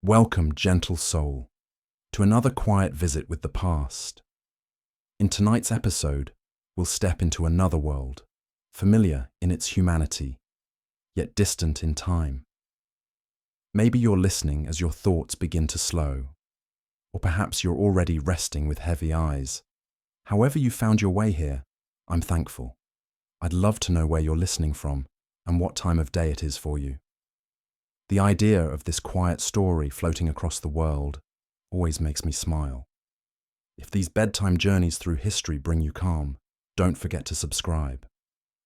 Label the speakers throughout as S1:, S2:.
S1: Welcome, gentle soul, to another quiet visit with the past. In tonight's episode, we'll step into another world, familiar in its humanity, yet distant in time. Maybe you're listening as your thoughts begin to slow, or perhaps you're already resting with heavy eyes. However you found your way here, I'm thankful. I'd love to know where you're listening from and what time of day it is for you. The idea of this quiet story floating across the world always makes me smile. If these bedtime journeys through history bring you calm, don't forget to subscribe.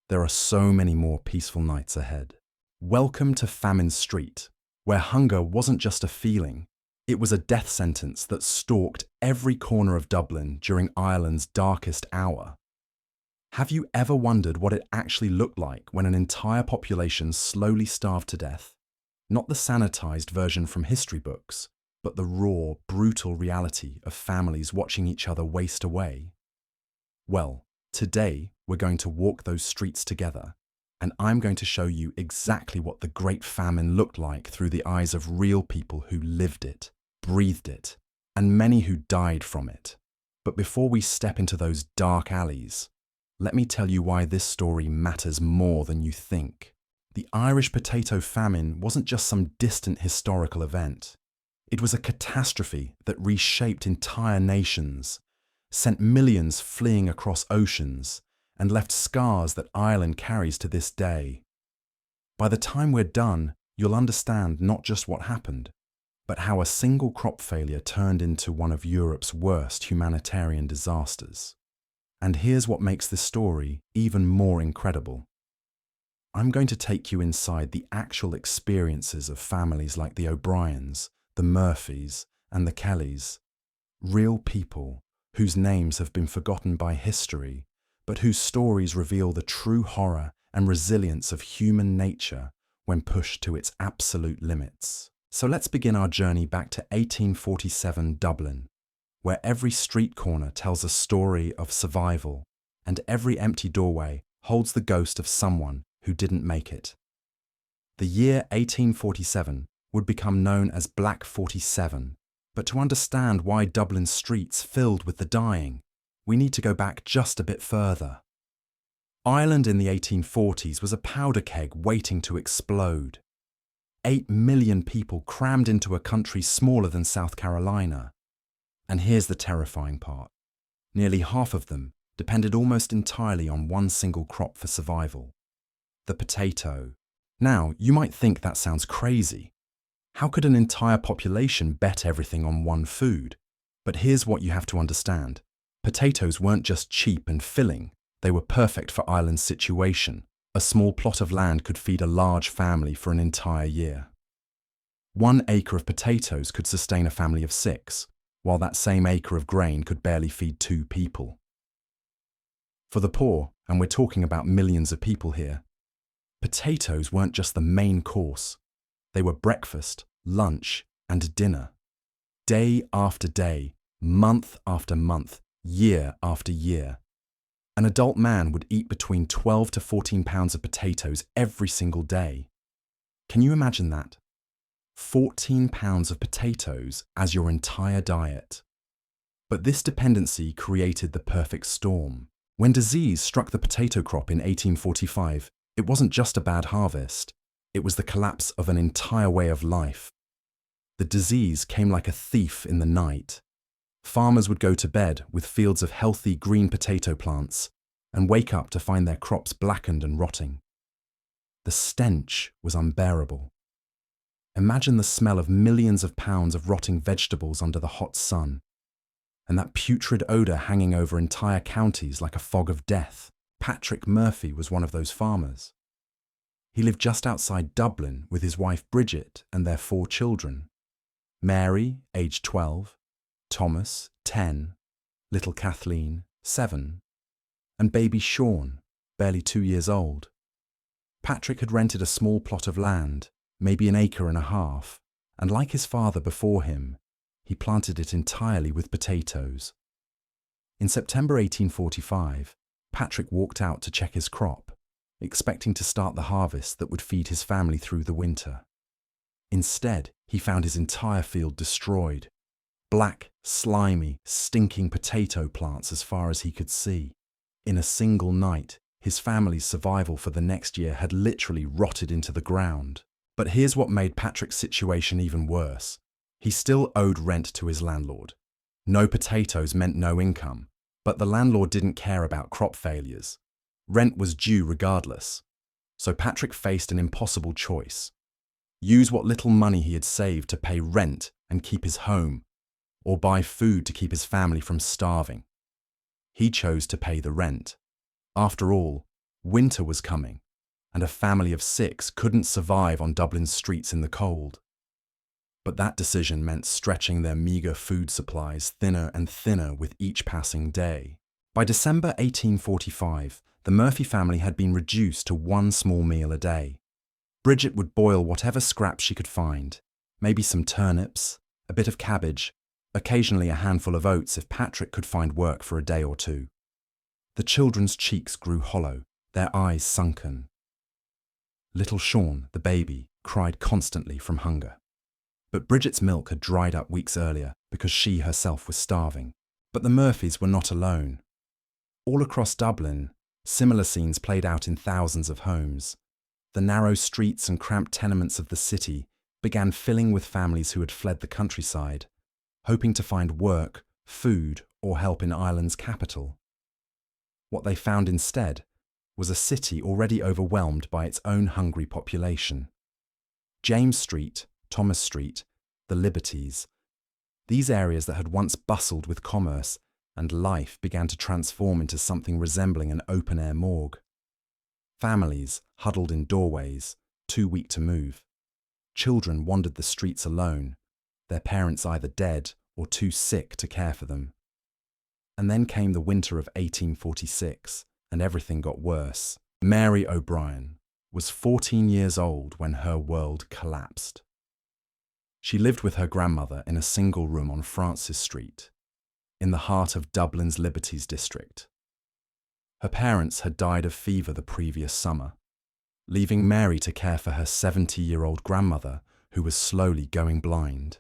S1: There are so many more peaceful nights ahead. Welcome to Famine Street, where hunger wasn't just a feeling, it was a death sentence that stalked every corner of Dublin during Ireland's darkest hour. Have you ever wondered what it actually looked like when an entire population slowly starved to death? Not the sanitized version from history books, but the raw, brutal reality of families watching each other waste away. Well, today we're going to walk those streets together, and I'm going to show you exactly what the Great Famine looked like through the eyes of real people who lived it, breathed it, and many who died from it. But before we step into those dark alleys, let me tell you why this story matters more than you think. The Irish potato famine wasn't just some distant historical event. It was a catastrophe that reshaped entire nations, sent millions fleeing across oceans, and left scars that Ireland carries to this day. By the time we're done, you'll understand not just what happened, but how a single crop failure turned into one of Europe's worst humanitarian disasters. And here's what makes this story even more incredible. I'm going to take you inside the actual experiences of families like the O'Briens, the Murphys, and the Kellys. Real people whose names have been forgotten by history, but whose stories reveal the true horror and resilience of human nature when pushed to its absolute limits. So let's begin our journey back to 1847 Dublin, where every street corner tells a story of survival, and every empty doorway holds the ghost of someone who didn't make it. The year 1847 would become known as Black 47, but to understand why Dublin's streets filled with the dying, we need to go back just a bit further. Ireland in the 1840s was a powder keg waiting to explode. 8 million people crammed into a country smaller than South Carolina. And here's the terrifying part. Nearly half of them depended almost entirely on one single crop for survival: the potato. Now, you might think that sounds crazy. How could an entire population bet everything on one food? But here's what you have to understand. Potatoes weren't just cheap and filling, they were perfect for Ireland's situation. A small plot of land could feed a large family for an entire year. 1 acre of potatoes could sustain a family of 6, while that same acre of grain could barely feed 2 people. For the poor, and we're talking about millions of people here, potatoes weren't just the main course. They were breakfast, lunch, and dinner. Day after day, month after month, year after year. An adult man would eat between 12 to 14 pounds of potatoes every single day. Can you imagine that? 14 pounds of potatoes as your entire diet. But this dependency created the perfect storm. When disease struck the potato crop in 1845, it wasn't just a bad harvest, it was the collapse of an entire way of life. The disease came like a thief in the night. Farmers would go to bed with fields of healthy green potato plants and wake up to find their crops blackened and rotting. The stench was unbearable. Imagine the smell of millions of pounds of rotting vegetables under the hot sun, and that putrid odour hanging over entire counties like a fog of death. Patrick Murphy was one of those farmers. He lived just outside Dublin with his wife Bridget and their 4 children. Mary, aged 12, Thomas, 10, little Kathleen, 7, and baby Sean, barely 2 years old. Patrick had rented a small plot of land, maybe 1.5 acres, and like his father before him, he planted it entirely with potatoes. In September 1845, Patrick walked out to check his crop, expecting to start the harvest that would feed his family through the winter. Instead, he found his entire field destroyed. Black, slimy, stinking potato plants as far as he could see. In a single night, his family's survival for the next year had literally rotted into the ground. But here's what made Patrick's situation even worse. He still owed rent to his landlord. No potatoes meant no income, but the landlord didn't care about crop failures. Rent was due regardless. So Patrick faced an impossible choice. Use what little money he had saved to pay rent and keep his home, or buy food to keep his family from starving. He chose to pay the rent. After all, winter was coming, and a family of 6 couldn't survive on Dublin's streets in the cold. But that decision meant stretching their meagre food supplies thinner and thinner with each passing day. By December 1845, the Murphy family had been reduced to 1 small meal a day. Bridget would boil whatever scraps she could find, maybe some turnips, a bit of cabbage, occasionally a handful of oats if Patrick could find work for a day or two. The children's cheeks grew hollow, their eyes sunken. Little Sean, the baby, cried constantly from hunger. But Bridget's milk had dried up weeks earlier because she herself was starving. But the Murphys were not alone. All across Dublin, similar scenes played out in thousands of homes. The narrow streets and cramped tenements of the city began filling with families who had fled the countryside, hoping to find work, food, or help in Ireland's capital. What they found instead was a city already overwhelmed by its own hungry population. James Street, Thomas Street, the Liberties. These areas that had once bustled with commerce and life began to transform into something resembling an open-air morgue. Families huddled in doorways, too weak to move. Children wandered the streets alone, their parents either dead or too sick to care for them. And then came the winter of 1846, and everything got worse. Mary O'Brien was 14 years old when her world collapsed. She lived with her grandmother in a single room on Francis Street, in the heart of Dublin's Liberties district. Her parents had died of fever the previous summer, leaving Mary to care for her 70-year-old grandmother who was slowly going blind.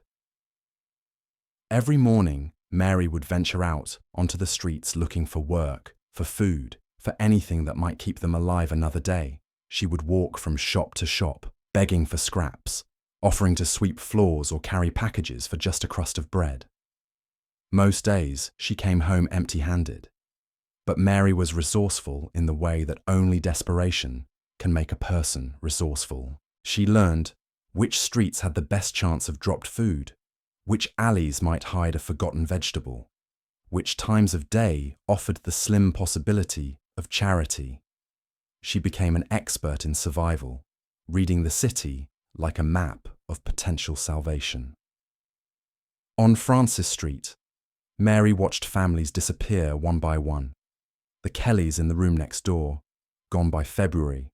S1: Every morning, Mary would venture out onto the streets looking for work, for food, for anything that might keep them alive another day. She would walk from shop to shop, begging for scraps, offering to sweep floors or carry packages for just a crust of bread. Most days, she came home empty-handed. But Mary was resourceful in the way that only desperation can make a person resourceful. She learned which streets had the best chance of dropped food, which alleys might hide a forgotten vegetable, which times of day offered the slim possibility of charity. She became an expert in survival, reading the city like a map of potential salvation. On Francis Street, Mary watched families disappear one by one. The Kellys in the room next door, gone by February.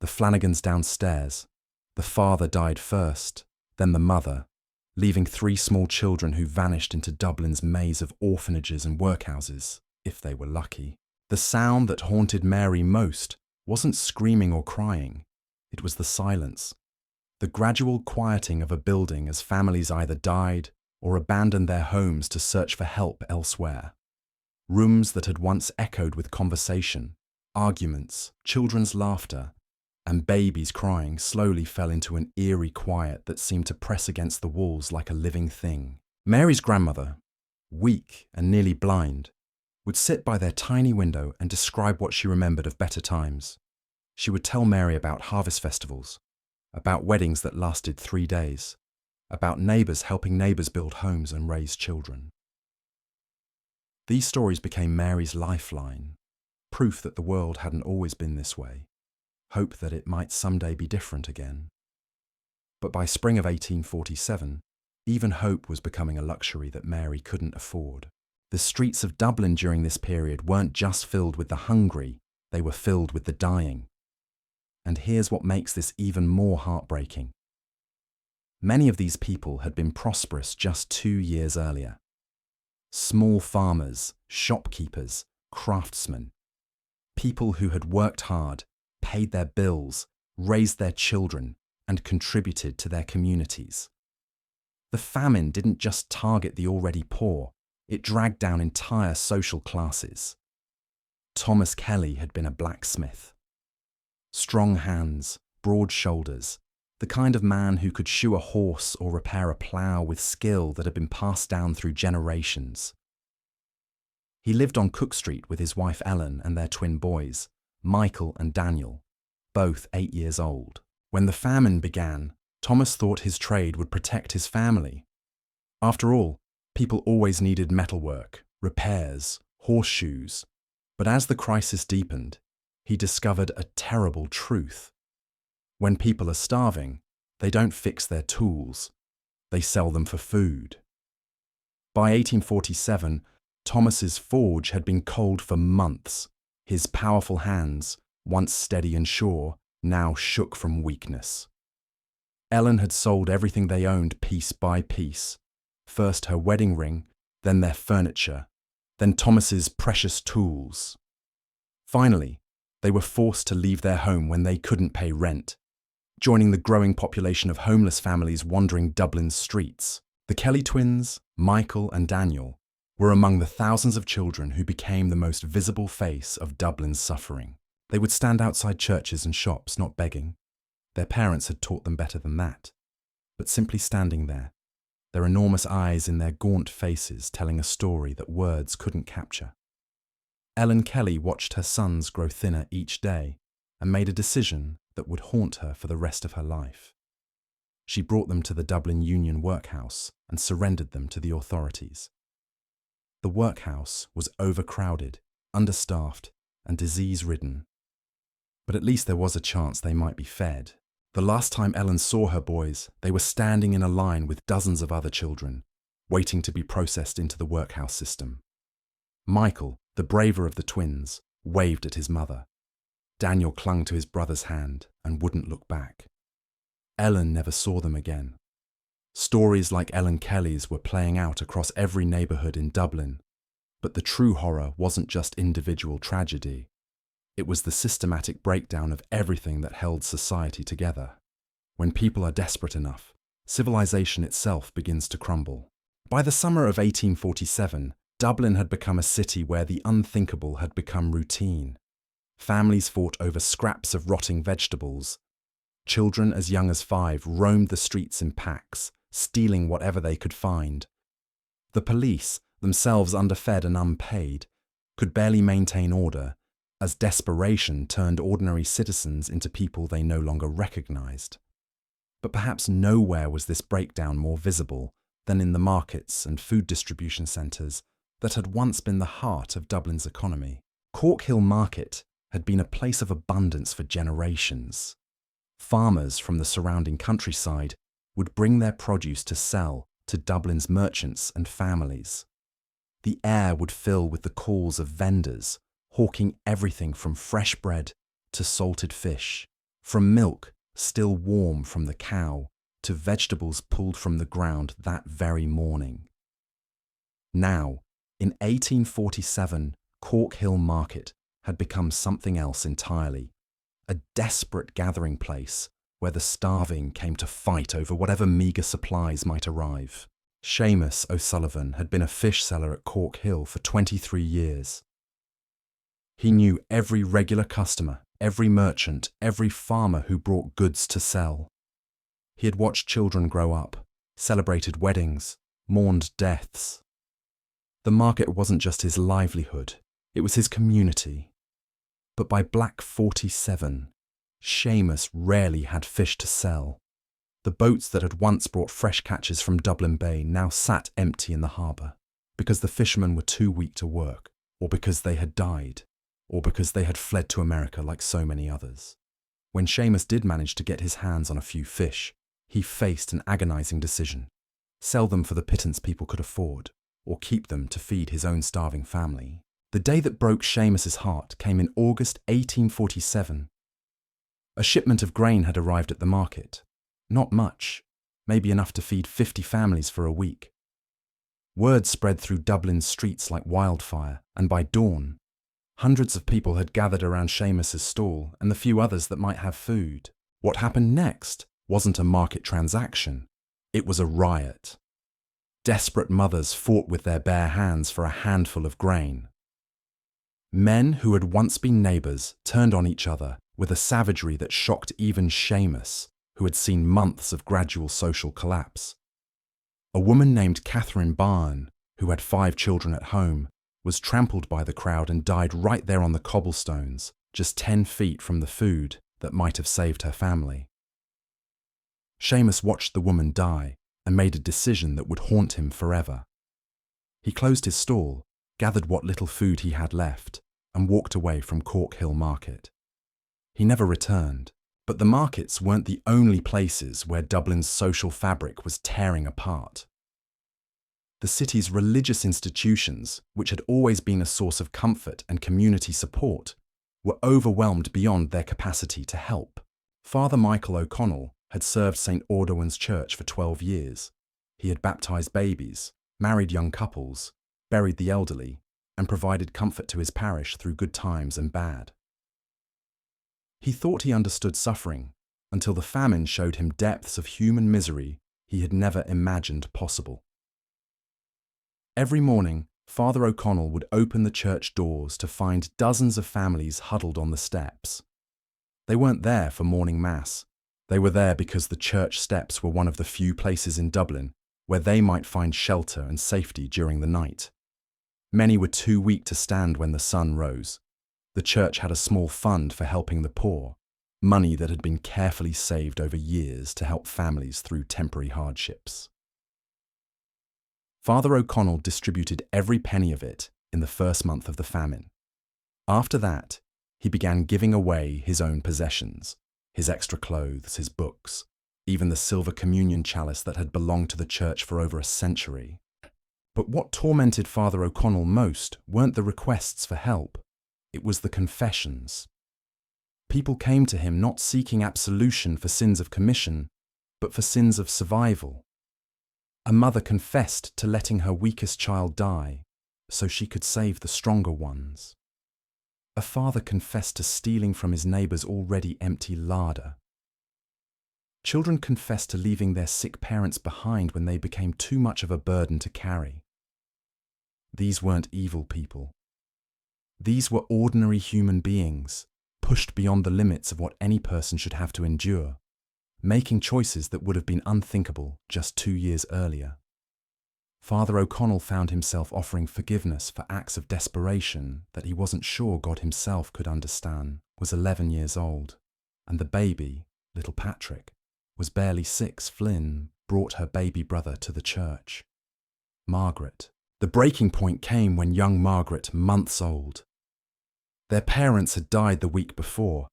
S1: The Flanagans downstairs. The father died first, then the mother, leaving 3 small children who vanished into Dublin's maze of orphanages and workhouses, if they were lucky. The sound that haunted Mary most wasn't screaming or crying. It was the silence. The gradual quieting of a building as families either died or abandoned their homes to search for help elsewhere. Rooms that had once echoed with conversation, arguments, children's laughter, and babies crying slowly fell into an eerie quiet that seemed to press against the walls like a living thing. Mary's grandmother, weak and nearly blind, would sit by their tiny window and describe what she remembered of better times. She would tell Mary about harvest festivals, about weddings that lasted 3 days, about neighbours helping neighbours build homes and raise children. These stories became Mary's lifeline, proof that the world hadn't always been this way, hope that it might someday be different again. But by spring of 1847, even hope was becoming a luxury that Mary couldn't afford. The streets of Dublin during this period weren't just filled with the hungry, they were filled with the dying. And here's what makes this even more heartbreaking. Many of these people had been prosperous just 2 years earlier. Small farmers, shopkeepers, craftsmen, people who had worked hard, paid their bills, raised their children, and contributed to their communities. The famine didn't just target the already poor, it dragged down entire social classes. Thomas Kelly had been a blacksmith. Strong hands, broad shoulders, the kind of man who could shoe a horse or repair a plough with skill that had been passed down through generations. He lived on Cook Street with his wife Ellen and their twin boys, Michael and Daniel, both 8 years old. When the famine began, Thomas thought his trade would protect his family. After all, people always needed metalwork, repairs, horseshoes. But as the crisis deepened, he discovered a terrible truth. When people are starving, they don't fix their tools, they sell them for food. By 1847, Thomas's forge had been cold for months. His powerful hands, once steady and sure, now shook from weakness. Ellen had sold everything they owned piece by piece. First her wedding ring, then their furniture, then Thomas's precious tools. Finally, they were forced to leave their home when they couldn't pay rent, joining the growing population of homeless families wandering Dublin's streets. The Kelly twins, Michael and Daniel, were among the thousands of children who became the most visible face of Dublin's suffering. They would stand outside churches and shops, not begging. Their parents had taught them better than that, but simply standing there, their enormous eyes in their gaunt faces telling a story that words couldn't capture. Ellen Kelly watched her sons grow thinner each day and made a decision that would haunt her for the rest of her life. She brought them to the Dublin Union workhouse and surrendered them to the authorities. The workhouse was overcrowded, understaffed, and disease-ridden. But at least there was a chance they might be fed. The last time Ellen saw her boys, they were standing in a line with dozens of other children, waiting to be processed into the workhouse system. Michael, the braver of the twins, waved at his mother. Daniel clung to his brother's hand and wouldn't look back. Ellen never saw them again. Stories like Ellen Kelly's were playing out across every neighbourhood in Dublin, but the true horror wasn't just individual tragedy. It was the systematic breakdown of everything that held society together. When people are desperate enough, civilization itself begins to crumble. By the summer of 1847, Dublin had become a city where the unthinkable had become routine. Families fought over scraps of rotting vegetables. Children as young as 5 roamed the streets in packs, stealing whatever they could find. The police, themselves underfed and unpaid, could barely maintain order, as desperation turned ordinary citizens into people they no longer recognized. But perhaps nowhere was this breakdown more visible than in the markets and food distribution centres that had once been the heart of Dublin's economy. Cork Hill Market had been a place of abundance for generations. Farmers from the surrounding countryside would bring their produce to sell to Dublin's merchants and families. The air would fill with the calls of vendors, hawking everything from fresh bread to salted fish, from milk still warm from the cow to vegetables pulled from the ground that very morning. Now, in 1847, Cork Hill Market had become something else entirely, a desperate gathering place where the starving came to fight over whatever meagre supplies might arrive. Seamus O'Sullivan had been a fish seller at Cork Hill for 23 years. He knew every regular customer, every merchant, every farmer who brought goods to sell. He had watched children grow up, celebrated weddings, mourned deaths. The market wasn't just his livelihood, it was his community. But by Black 47, Seamus rarely had fish to sell. The boats that had once brought fresh catches from Dublin Bay now sat empty in the harbour, because the fishermen were too weak to work, or because they had died, or because they had fled to America like so many others. When Seamus did manage to get his hands on a few fish, he faced an agonising decision: sell them for the pittance people could afford, or keep them to feed his own starving family. The day that broke Seamus's heart came in August 1847. A shipment of grain had arrived at the market. Not much, maybe enough to feed 50 families for a week. Word spread through Dublin's streets like wildfire, and by dawn, hundreds of people had gathered around Seamus's stall and the few others that might have food. What happened next? wasn't a market transaction, it was a riot. Desperate mothers fought with their bare hands for a handful of grain. Men who had once been neighbours turned on each other with a savagery that shocked even Seamus, who had seen months of gradual social collapse. A woman named Catherine Barn, who had 5 children at home, was trampled by the crowd and died right there on the cobblestones, just 10 feet from the food that might have saved her family. Seamus watched the woman die and made a decision that would haunt him forever. He closed his stall, gathered what little food he had left, and walked away from Cork Hill Market. He never returned, but the markets weren't the only places where Dublin's social fabric was tearing apart. The city's religious institutions, which had always been a source of comfort and community support, were overwhelmed beyond their capacity to help. Father Michael O'Connell had served St. Audouin's Church for 12 years. He had baptised babies, married young couples, buried the elderly, and provided comfort to his parish through good times and bad. He thought he understood suffering until the famine showed him depths of human misery he had never imagined possible. Every morning, Father O'Connell would open the church doors to find dozens of families huddled on the steps. They weren't there for morning mass. They were there because the church steps were one of the few places in Dublin where they might find shelter and safety during the night. Many were too weak to stand when the sun rose. The church had a small fund for helping the poor, money that had been carefully saved over years to help families through temporary hardships. Father O'Connell distributed every penny of it in the first month of the famine. After that, he began giving away his own possessions, his extra clothes, his books, even the silver communion chalice that had belonged to the church for over a century. But what tormented Father O'Connell most weren't the requests for help, it was the confessions. People came to him not seeking absolution for sins of commission, but for sins of survival. A mother confessed to letting her weakest child die so she could save the stronger ones. A father confessed to stealing from his neighbour's already empty larder. Children confessed to leaving their sick parents behind when they became too much of a burden to carry. These weren't evil people. These were ordinary human beings, pushed beyond the limits of what any person should have to endure, making choices that would have been unthinkable just 2 years earlier. Father O'Connell found himself offering forgiveness for acts of desperation that he wasn't sure God himself could understand, was 11 years old, and the baby, little Patrick, was barely 6. Flynn brought her baby brother to the church. Margaret. The breaking point came when young Margaret, months old. Their parents had died the week before,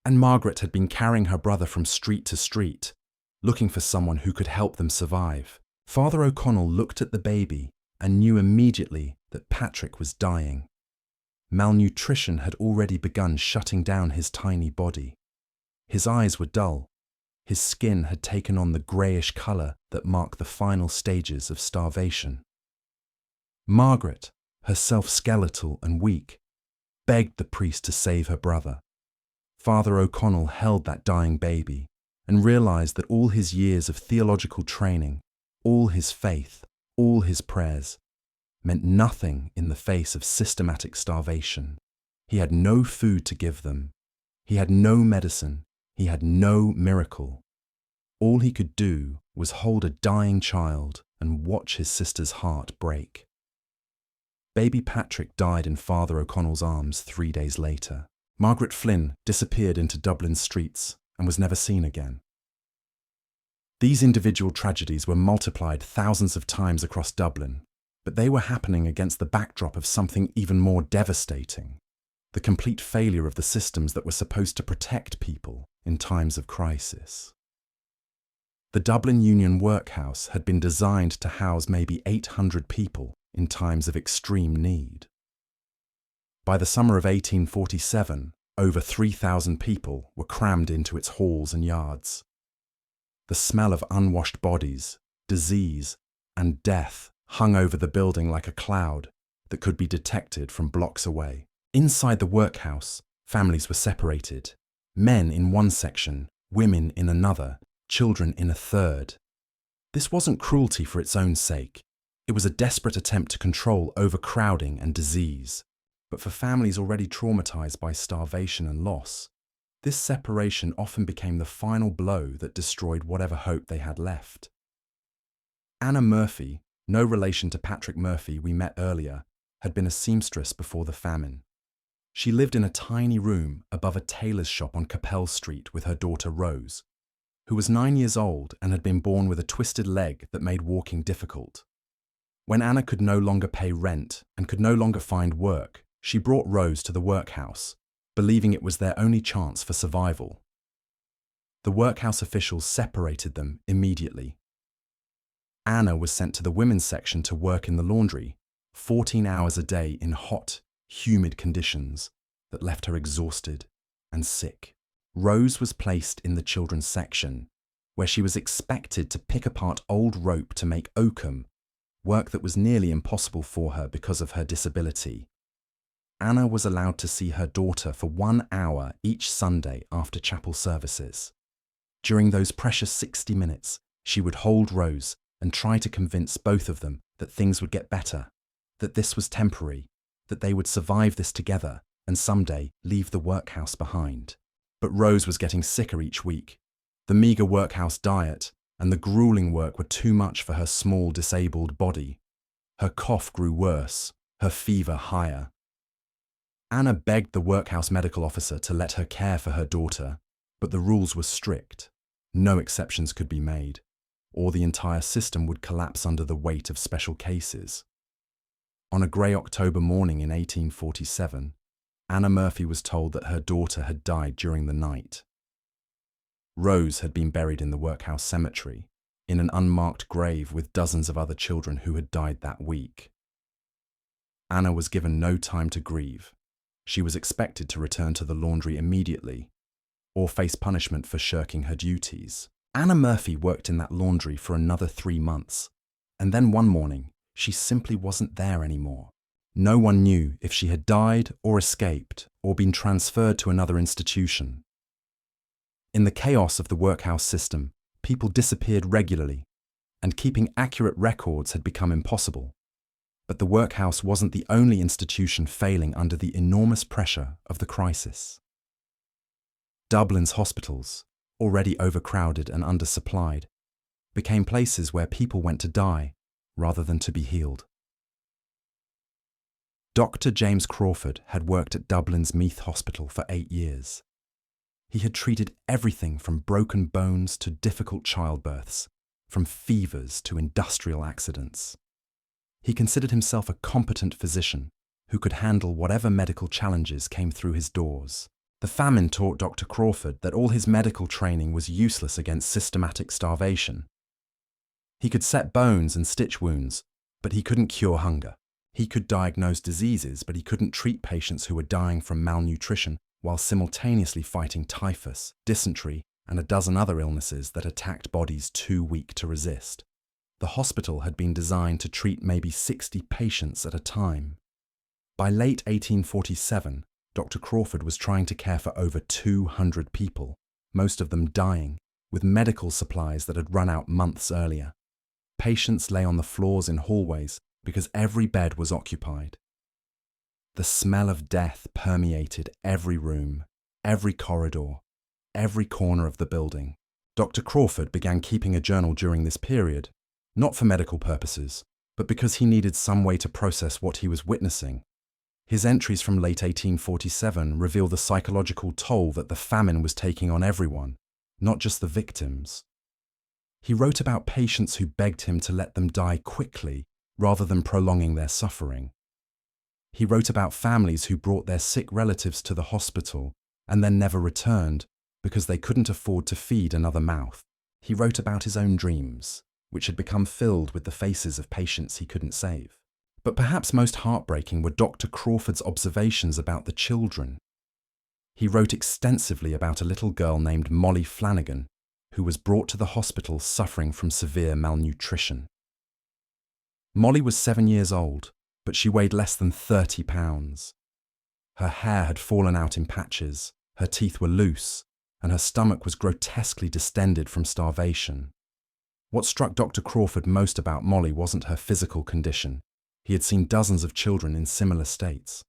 S1: and Margaret had been carrying her brother from street to street, looking for someone who could help them survive. Father O'Connell looked at the baby and knew immediately that Patrick was dying. Malnutrition had already begun shutting down his tiny body. His eyes were dull. His skin had taken on the greyish colour that marked the final stages of starvation. Margaret, herself skeletal and weak, begged the priest to save her brother. Father O'Connell held that dying baby and realised that all his years of theological training, all his faith, all his prayers, meant nothing in the face of systematic starvation. He had no food to give them. He had no medicine. He had no miracle. All he could do was hold a dying child and watch his sister's heart break. Baby Patrick died in Father O'Connell's arms 3 days later. Margaret Flynn disappeared into Dublin's streets and was never seen again. These individual tragedies were multiplied thousands of times across Dublin, but they were happening against the backdrop of something even more devastating: the complete failure of the systems that were supposed to protect people in times of crisis. The Dublin Union Workhouse had been designed to house maybe 800 people in times of extreme need. By the summer of 1847, over 3,000 people were crammed into its halls and yards. The smell of unwashed bodies, disease, and death hung over the building like a cloud that could be detected from blocks away. Inside the workhouse, families were separated. Men in one section, women in another, children in a third. This wasn't cruelty for its own sake. It was a desperate attempt to control overcrowding and disease. But for families already traumatized by starvation and loss, this separation often became the final blow that destroyed whatever hope they had left. Anna Murphy, no relation to Patrick Murphy we met earlier, had been a seamstress before the famine. She lived in a tiny room above a tailor's shop on Capel Street with her daughter Rose, who was 9 years old and had been born with a twisted leg that made walking difficult. When Anna could no longer pay rent and could no longer find work, she brought Rose to the workhouse, believing it was their only chance for survival. The workhouse officials separated them immediately. Anna was sent to the women's section to work in the laundry, 14 hours a day in hot, humid conditions that left her exhausted and sick. Rose was placed in the children's section, where she was expected to pick apart old rope to make oakum, work that was nearly impossible for her because of her disability. Anna was allowed to see her daughter for 1 hour each Sunday after chapel services. During those precious 60 minutes, she would hold Rose and try to convince both of them that things would get better, that this was temporary, that they would survive this together and someday leave the workhouse behind. But Rose was getting sicker each week. The meagre workhouse diet and the grueling work were too much for her small, disabled body. Her cough grew worse, her fever higher. Anna begged the workhouse medical officer to let her care for her daughter, but the rules were strict. No exceptions could be made, or the entire system would collapse under the weight of special cases. On a grey October morning in 1847, Anna Murphy was told that her daughter had died during the night. Rose had been buried in the workhouse cemetery, in an unmarked grave with dozens of other children who had died that week. Anna was given no time to grieve. She was expected to return to the laundry immediately, or face punishment for shirking her duties. Anna Murphy worked in that laundry for another 3 months, and then one morning, she simply wasn't there anymore. No one knew if she had died or escaped or been transferred to another institution. In the chaos of the workhouse system, people disappeared regularly, and keeping accurate records had become impossible. But the workhouse wasn't the only institution failing under the enormous pressure of the crisis. Dublin's hospitals, already overcrowded and undersupplied, became places where people went to die rather than to be healed. Dr. James Crawford had worked at Dublin's Meath Hospital for 8 years. He had treated everything from broken bones to difficult childbirths, from fevers to industrial accidents. He considered himself a competent physician who could handle whatever medical challenges came through his doors. The famine taught Dr. Crawford that all his medical training was useless against systematic starvation. He could set bones and stitch wounds, but he couldn't cure hunger. He could diagnose diseases, but he couldn't treat patients who were dying from malnutrition while simultaneously fighting typhus, dysentery, and a dozen other illnesses that attacked bodies too weak to resist. The hospital had been designed to treat maybe 60 patients at a time. By late 1847, Dr. Crawford was trying to care for over 200 people, most of them dying, with medical supplies that had run out months earlier. Patients lay on the floors in hallways because every bed was occupied. The smell of death permeated every room, every corridor, every corner of the building. Dr. Crawford began keeping a journal during this period, not for medical purposes, but because he needed some way to process what he was witnessing. His entries from late 1847 reveal the psychological toll that the famine was taking on everyone, not just the victims. He wrote about patients who begged him to let them die quickly rather than prolonging their suffering. He wrote about families who brought their sick relatives to the hospital and then never returned because they couldn't afford to feed another mouth. He wrote about his own dreams, which had become filled with the faces of patients he couldn't save. But perhaps most heartbreaking were Dr. Crawford's observations about the children. He wrote extensively about a little girl named Molly Flanagan, who was brought to the hospital suffering from severe malnutrition. Molly was 7 years old, but she weighed less than 30 pounds. Her hair had fallen out in patches, her teeth were loose, and her stomach was grotesquely distended from starvation. What struck Dr. Crawford most about Molly wasn't her physical condition. He had seen dozens of children in similar states.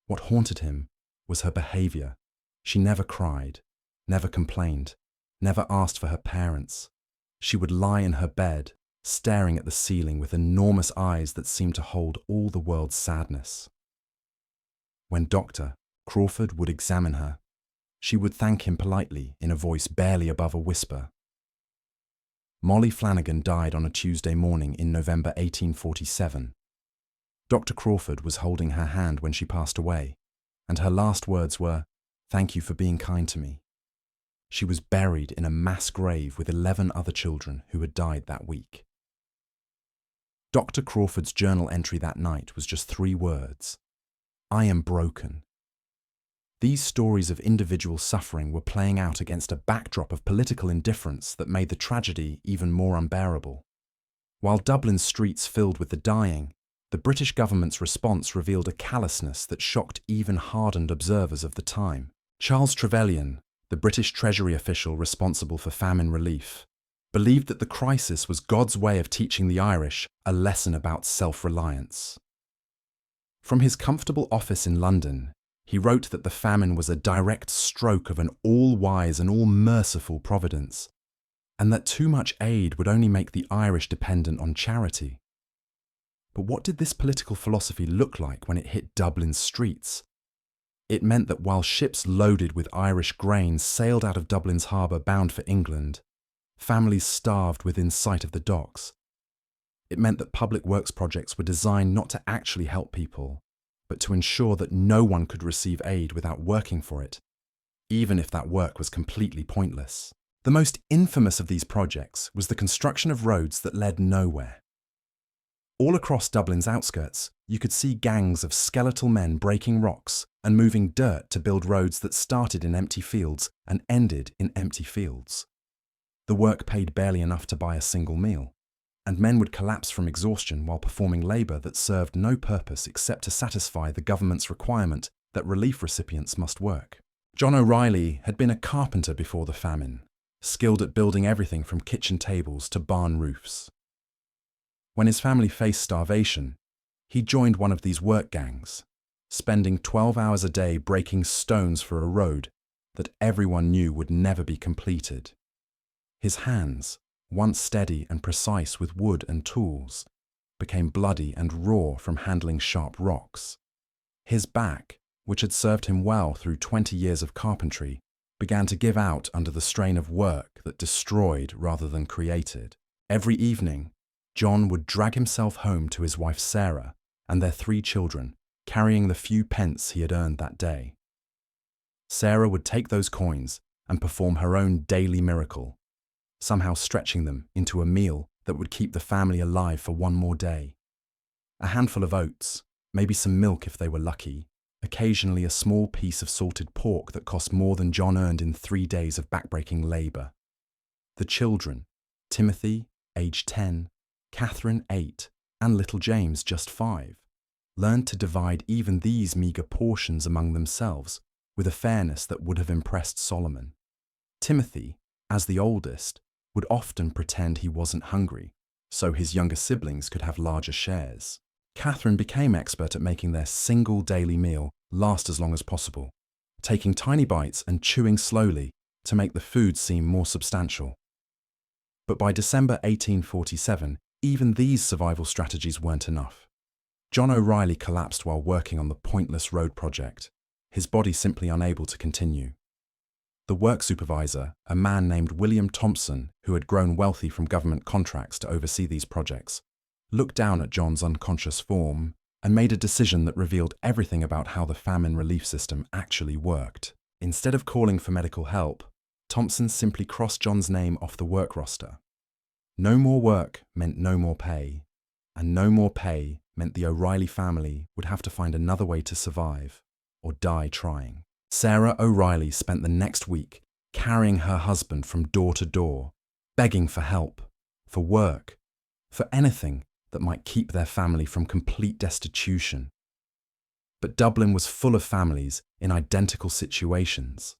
S1: What haunted him was her behavior. She never cried, never complained, never asked for her parents. She would lie in her bed, staring at the ceiling with enormous eyes that seemed to hold all the world's sadness. When Dr. Crawford would examine her, she would thank him politely in a voice barely above a whisper. Molly Flanagan died on a Tuesday morning in November 1847. Dr. Crawford was holding her hand when she passed away, and her last words were, "Thank you for being kind to me." She was buried in a mass grave with 11 other children who had died that week. Dr. Crawford's journal entry that night was just 3 words: "I am broken." These stories of individual suffering were playing out against a backdrop of political indifference that made the tragedy even more unbearable. While Dublin's streets filled with the dying, the British government's response revealed a callousness that shocked even hardened observers of the time. Charles Trevelyan, the British Treasury official responsible for famine relief, believed that the crisis was God's way of teaching the Irish a lesson about self-reliance. From his comfortable office in London, he wrote that the famine was a direct stroke of an all-wise and all-merciful providence, and that too much aid would only make the Irish dependent on charity. But what did this political philosophy look like when it hit Dublin's streets? It meant that while ships loaded with Irish grain sailed out of Dublin's harbour bound for England, families starved within sight of the docks. It meant that public works projects were designed not to actually help people, but to ensure that no one could receive aid without working for it, even if that work was completely pointless. The most infamous of these projects was the construction of roads that led nowhere. All across Dublin's outskirts, you could see gangs of skeletal men breaking rocks and moving dirt to build roads that started in empty fields and ended in empty fields. The work paid barely enough to buy a single meal, and men would collapse from exhaustion while performing labour that served no purpose except to satisfy the government's requirement that relief recipients must work. John O'Reilly had been a carpenter before the famine, skilled at building everything from kitchen tables to barn roofs. When his family faced starvation, he joined one of these work gangs, spending 12 hours a day breaking stones for a road that everyone knew would never be completed. His hands, once steady and precise with wood and tools, became bloody and raw from handling sharp rocks. His back, which had served him well through 20 years of carpentry, began to give out under the strain of work that destroyed rather than created. Every evening, John would drag himself home to his wife Sarah and their 3 children, carrying the few pence he had earned that day. Sarah would take those coins and perform her own daily miracle, somehow stretching them into a meal that would keep the family alive for one more day. A handful of oats, maybe some milk if they were lucky, occasionally a small piece of salted pork that cost more than John earned in 3 days of backbreaking labour. The children, Timothy, aged 10, Catherine, 8, and little James, just 5, learned to divide even these meagre portions among themselves with a fairness that would have impressed Solomon. Timothy, as the oldest, would often pretend he wasn't hungry, so his younger siblings could have larger shares. Catherine became expert at making their single daily meal last as long as possible, taking tiny bites and chewing slowly to make the food seem more substantial. But by December 1847, even these survival strategies weren't enough. John O'Reilly collapsed while working on the pointless road project, his body simply unable to continue. The work supervisor, a man named William Thompson, who had grown wealthy from government contracts to oversee these projects, looked down at John's unconscious form and made a decision that revealed everything about how the famine relief system actually worked. Instead of calling for medical help, Thompson simply crossed John's name off the work roster. No more work meant no more pay, and no more pay meant the O'Reilly family would have to find another way to survive, or die trying. Sarah O'Reilly spent the next week carrying her husband from door to door, begging for help, for work, for anything that might keep their family from complete destitution. But Dublin was full of families in identical situations.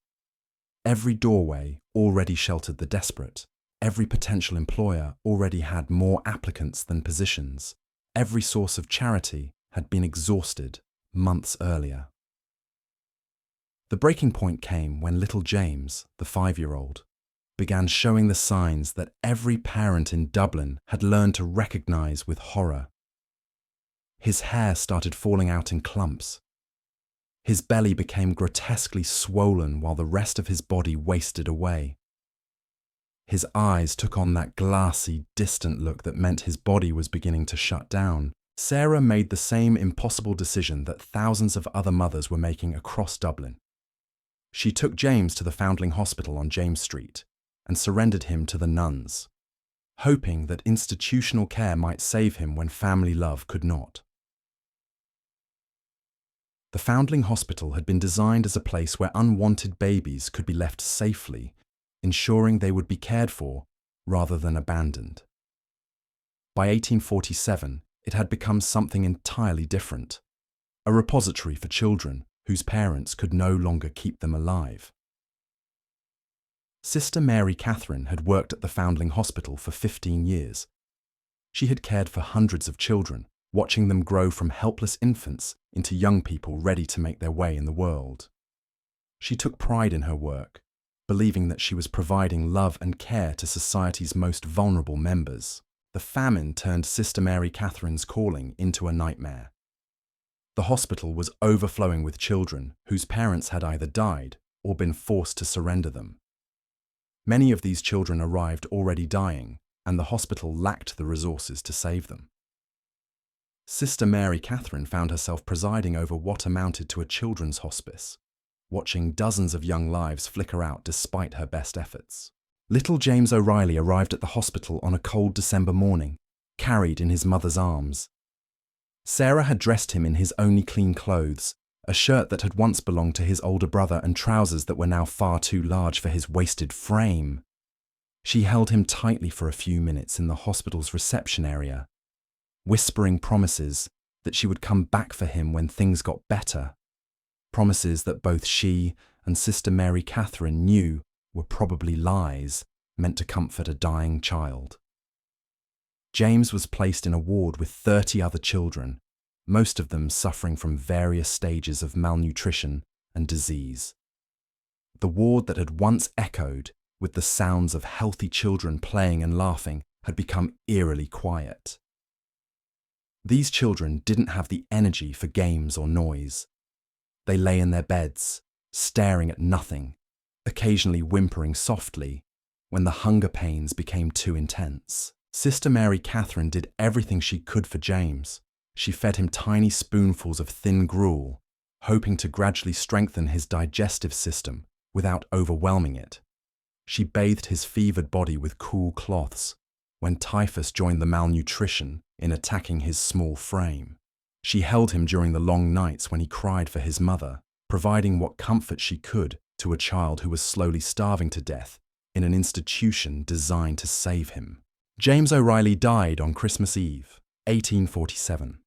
S1: Every doorway already sheltered the desperate. Every potential employer already had more applicants than positions. Every source of charity had been exhausted months earlier. The breaking point came when little James, the 5-year-old, began showing the signs that every parent in Dublin had learned to recognize with horror. His hair started falling out in clumps. His belly became grotesquely swollen while the rest of his body wasted away. His eyes took on that glassy, distant look that meant his body was beginning to shut down. Sarah made the same impossible decision that thousands of other mothers were making across Dublin. She took James to the Foundling Hospital on James Street and surrendered him to the nuns, hoping that institutional care might save him when family love could not. The Foundling Hospital had been designed as a place where unwanted babies could be left safely, ensuring they would be cared for rather than abandoned. By 1847, it had become something entirely different, a repository for children whose parents could no longer keep them alive. Sister Mary Catherine had worked at the Foundling Hospital for 15 years. She had cared for hundreds of children, watching them grow from helpless infants into young people ready to make their way in the world. She took pride in her work, believing that she was providing love and care to society's most vulnerable members. The famine turned Sister Mary Catherine's calling into a nightmare. The hospital was overflowing with children whose parents had either died or been forced to surrender them. Many of these children arrived already dying, and the hospital lacked the resources to save them. Sister Mary Catherine found herself presiding over what amounted to a children's hospice, watching dozens of young lives flicker out despite her best efforts. Little James O'Reilly arrived at the hospital on a cold December morning, carried in his mother's arms. Sarah had dressed him in his only clean clothes, a shirt that had once belonged to his older brother and trousers that were now far too large for his wasted frame. She held him tightly for a few minutes in the hospital's reception area, whispering promises that she would come back for him when things got better, promises that both she and Sister Mary Catherine knew were probably lies meant to comfort a dying child. James was placed in a ward with 30 other children, most of them suffering from various stages of malnutrition and disease. The ward that had once echoed with the sounds of healthy children playing and laughing had become eerily quiet. These children didn't have the energy for games or noise. They lay in their beds, staring at nothing, occasionally whimpering softly when the hunger pains became too intense. Sister Mary Catherine did everything she could for James. She fed him tiny spoonfuls of thin gruel, hoping to gradually strengthen his digestive system without overwhelming it. She bathed his fevered body with cool cloths when typhus joined the malnutrition in attacking his small frame. She held him during the long nights when he cried for his mother, providing what comfort she could to a child who was slowly starving to death in an institution designed to save him. James O'Reilly died on Christmas Eve, 1847.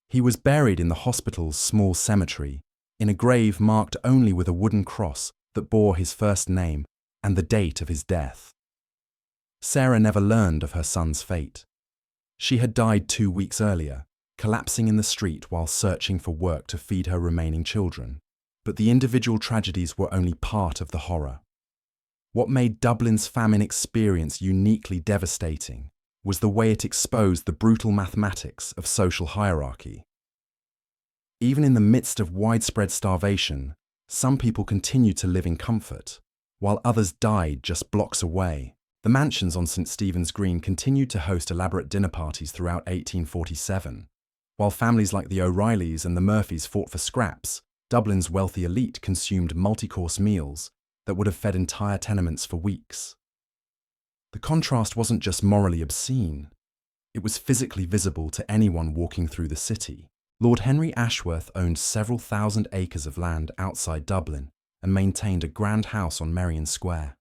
S1: He was buried in the hospital's small cemetery, in a grave marked only with a wooden cross that bore his first name and the date of his death. Sarah never learned of her son's fate. She had died 2 weeks earlier, collapsing in the street while searching for work to feed her remaining children. But the individual tragedies were only part of the horror. What made Dublin's famine experience uniquely devastating was the way it exposed the brutal mathematics of social hierarchy. Even in the midst of widespread starvation, some people continued to live in comfort, while others died just blocks away. The mansions on St. Stephen's Green continued to host elaborate dinner parties throughout 1847. While families like the O'Reillys and the Murphys fought for scraps, Dublin's wealthy elite consumed multi-course meals that would have fed entire tenements for weeks. The contrast wasn't just morally obscene, it was physically visible to anyone walking through the city. Lord Henry Ashworth owned several thousand acres of land outside Dublin and maintained a grand house on Merrion Square.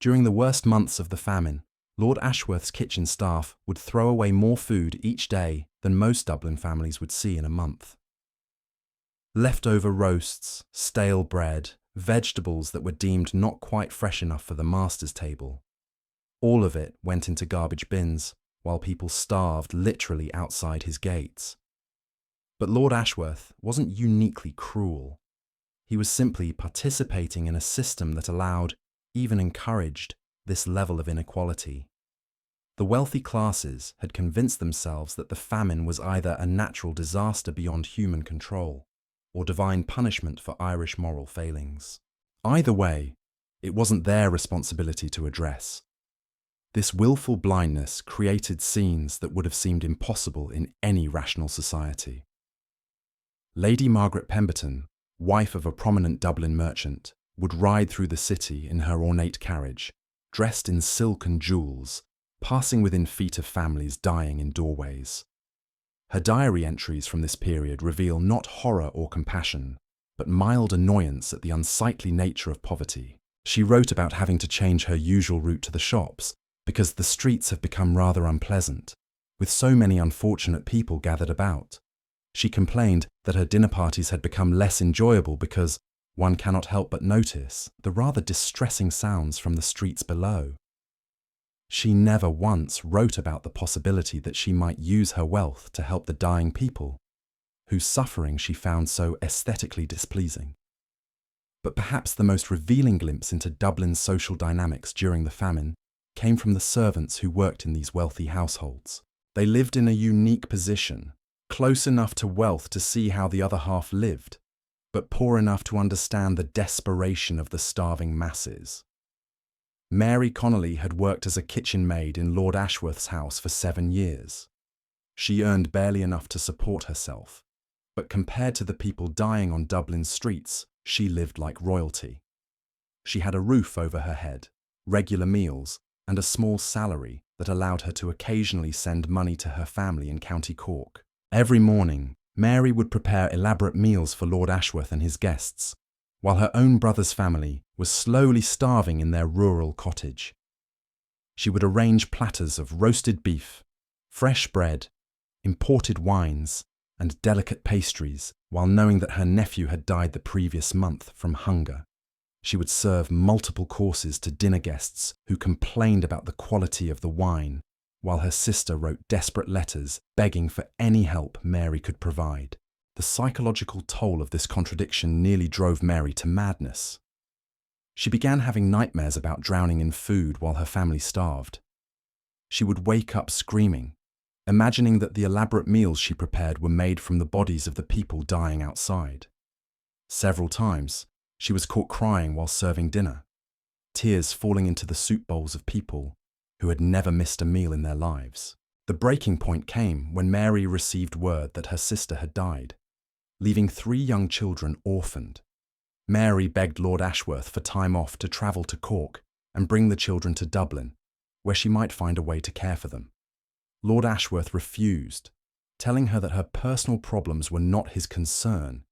S1: During the worst months of the famine, Lord Ashworth's kitchen staff would throw away more food each day than most Dublin families would see in a month. Leftover roasts, stale bread, vegetables that were deemed not quite fresh enough for the master's table. All of it went into garbage bins, while people starved literally outside his gates. But Lord Ashworth wasn't uniquely cruel. He was simply participating in a system that allowed, even encouraged, this level of inequality. The wealthy classes had convinced themselves that the famine was either a natural disaster beyond human control or divine punishment for Irish moral failings. Either way, it wasn't their responsibility to address. This willful blindness created scenes that would have seemed impossible in any rational society. Lady Margaret Pemberton, wife of a prominent Dublin merchant, would ride through the city in her ornate carriage, dressed in silk and jewels, passing within feet of families dying in doorways. Her diary entries from this period reveal not horror or compassion, but mild annoyance at the unsightly nature of poverty. She wrote about having to change her usual route to the shops because the streets have become rather unpleasant, with so many unfortunate people gathered about. She complained that her dinner parties had become less enjoyable because one cannot help but notice the rather distressing sounds from the streets below. She never once wrote about the possibility that she might use her wealth to help the dying people, whose suffering she found so aesthetically displeasing. But perhaps the most revealing glimpse into Dublin's social dynamics during the famine came from the servants who worked in these wealthy households. They lived in a unique position, close enough to wealth to see how the other half lived, but poor enough to understand the desperation of the starving masses. Mary Connolly had worked as a kitchen maid in Lord Ashworth's house for 7 years. She earned barely enough to support herself, but compared to the people dying on Dublin's streets, she lived like royalty. She had a roof over her head, regular meals, and a small salary that allowed her to occasionally send money to her family in County Cork. Every morning, Mary would prepare elaborate meals for Lord Ashworth and his guests, while her own brother's family was slowly starving in their rural cottage. She would arrange platters of roasted beef, fresh bread, imported wines, and delicate pastries, while knowing that her nephew had died the previous month from hunger. She would serve multiple courses to dinner guests who complained about the quality of the wine, while her sister wrote desperate letters begging for any help Mary could provide. The psychological toll of this contradiction nearly drove Mary to madness. She began having nightmares about drowning in food while her family starved. She would wake up screaming, imagining that the elaborate meals she prepared were made from the bodies of the people dying outside. Several times, she was caught crying while serving dinner, tears falling into the soup bowls of people who had never missed a meal in their lives. The breaking point came when Mary received word that her sister had died, leaving 3 young children orphaned. Mary begged Lord Ashworth for time off to travel to Cork and bring the children to Dublin, where she might find a way to care for them. Lord Ashworth refused, telling her that her personal problems were not his concern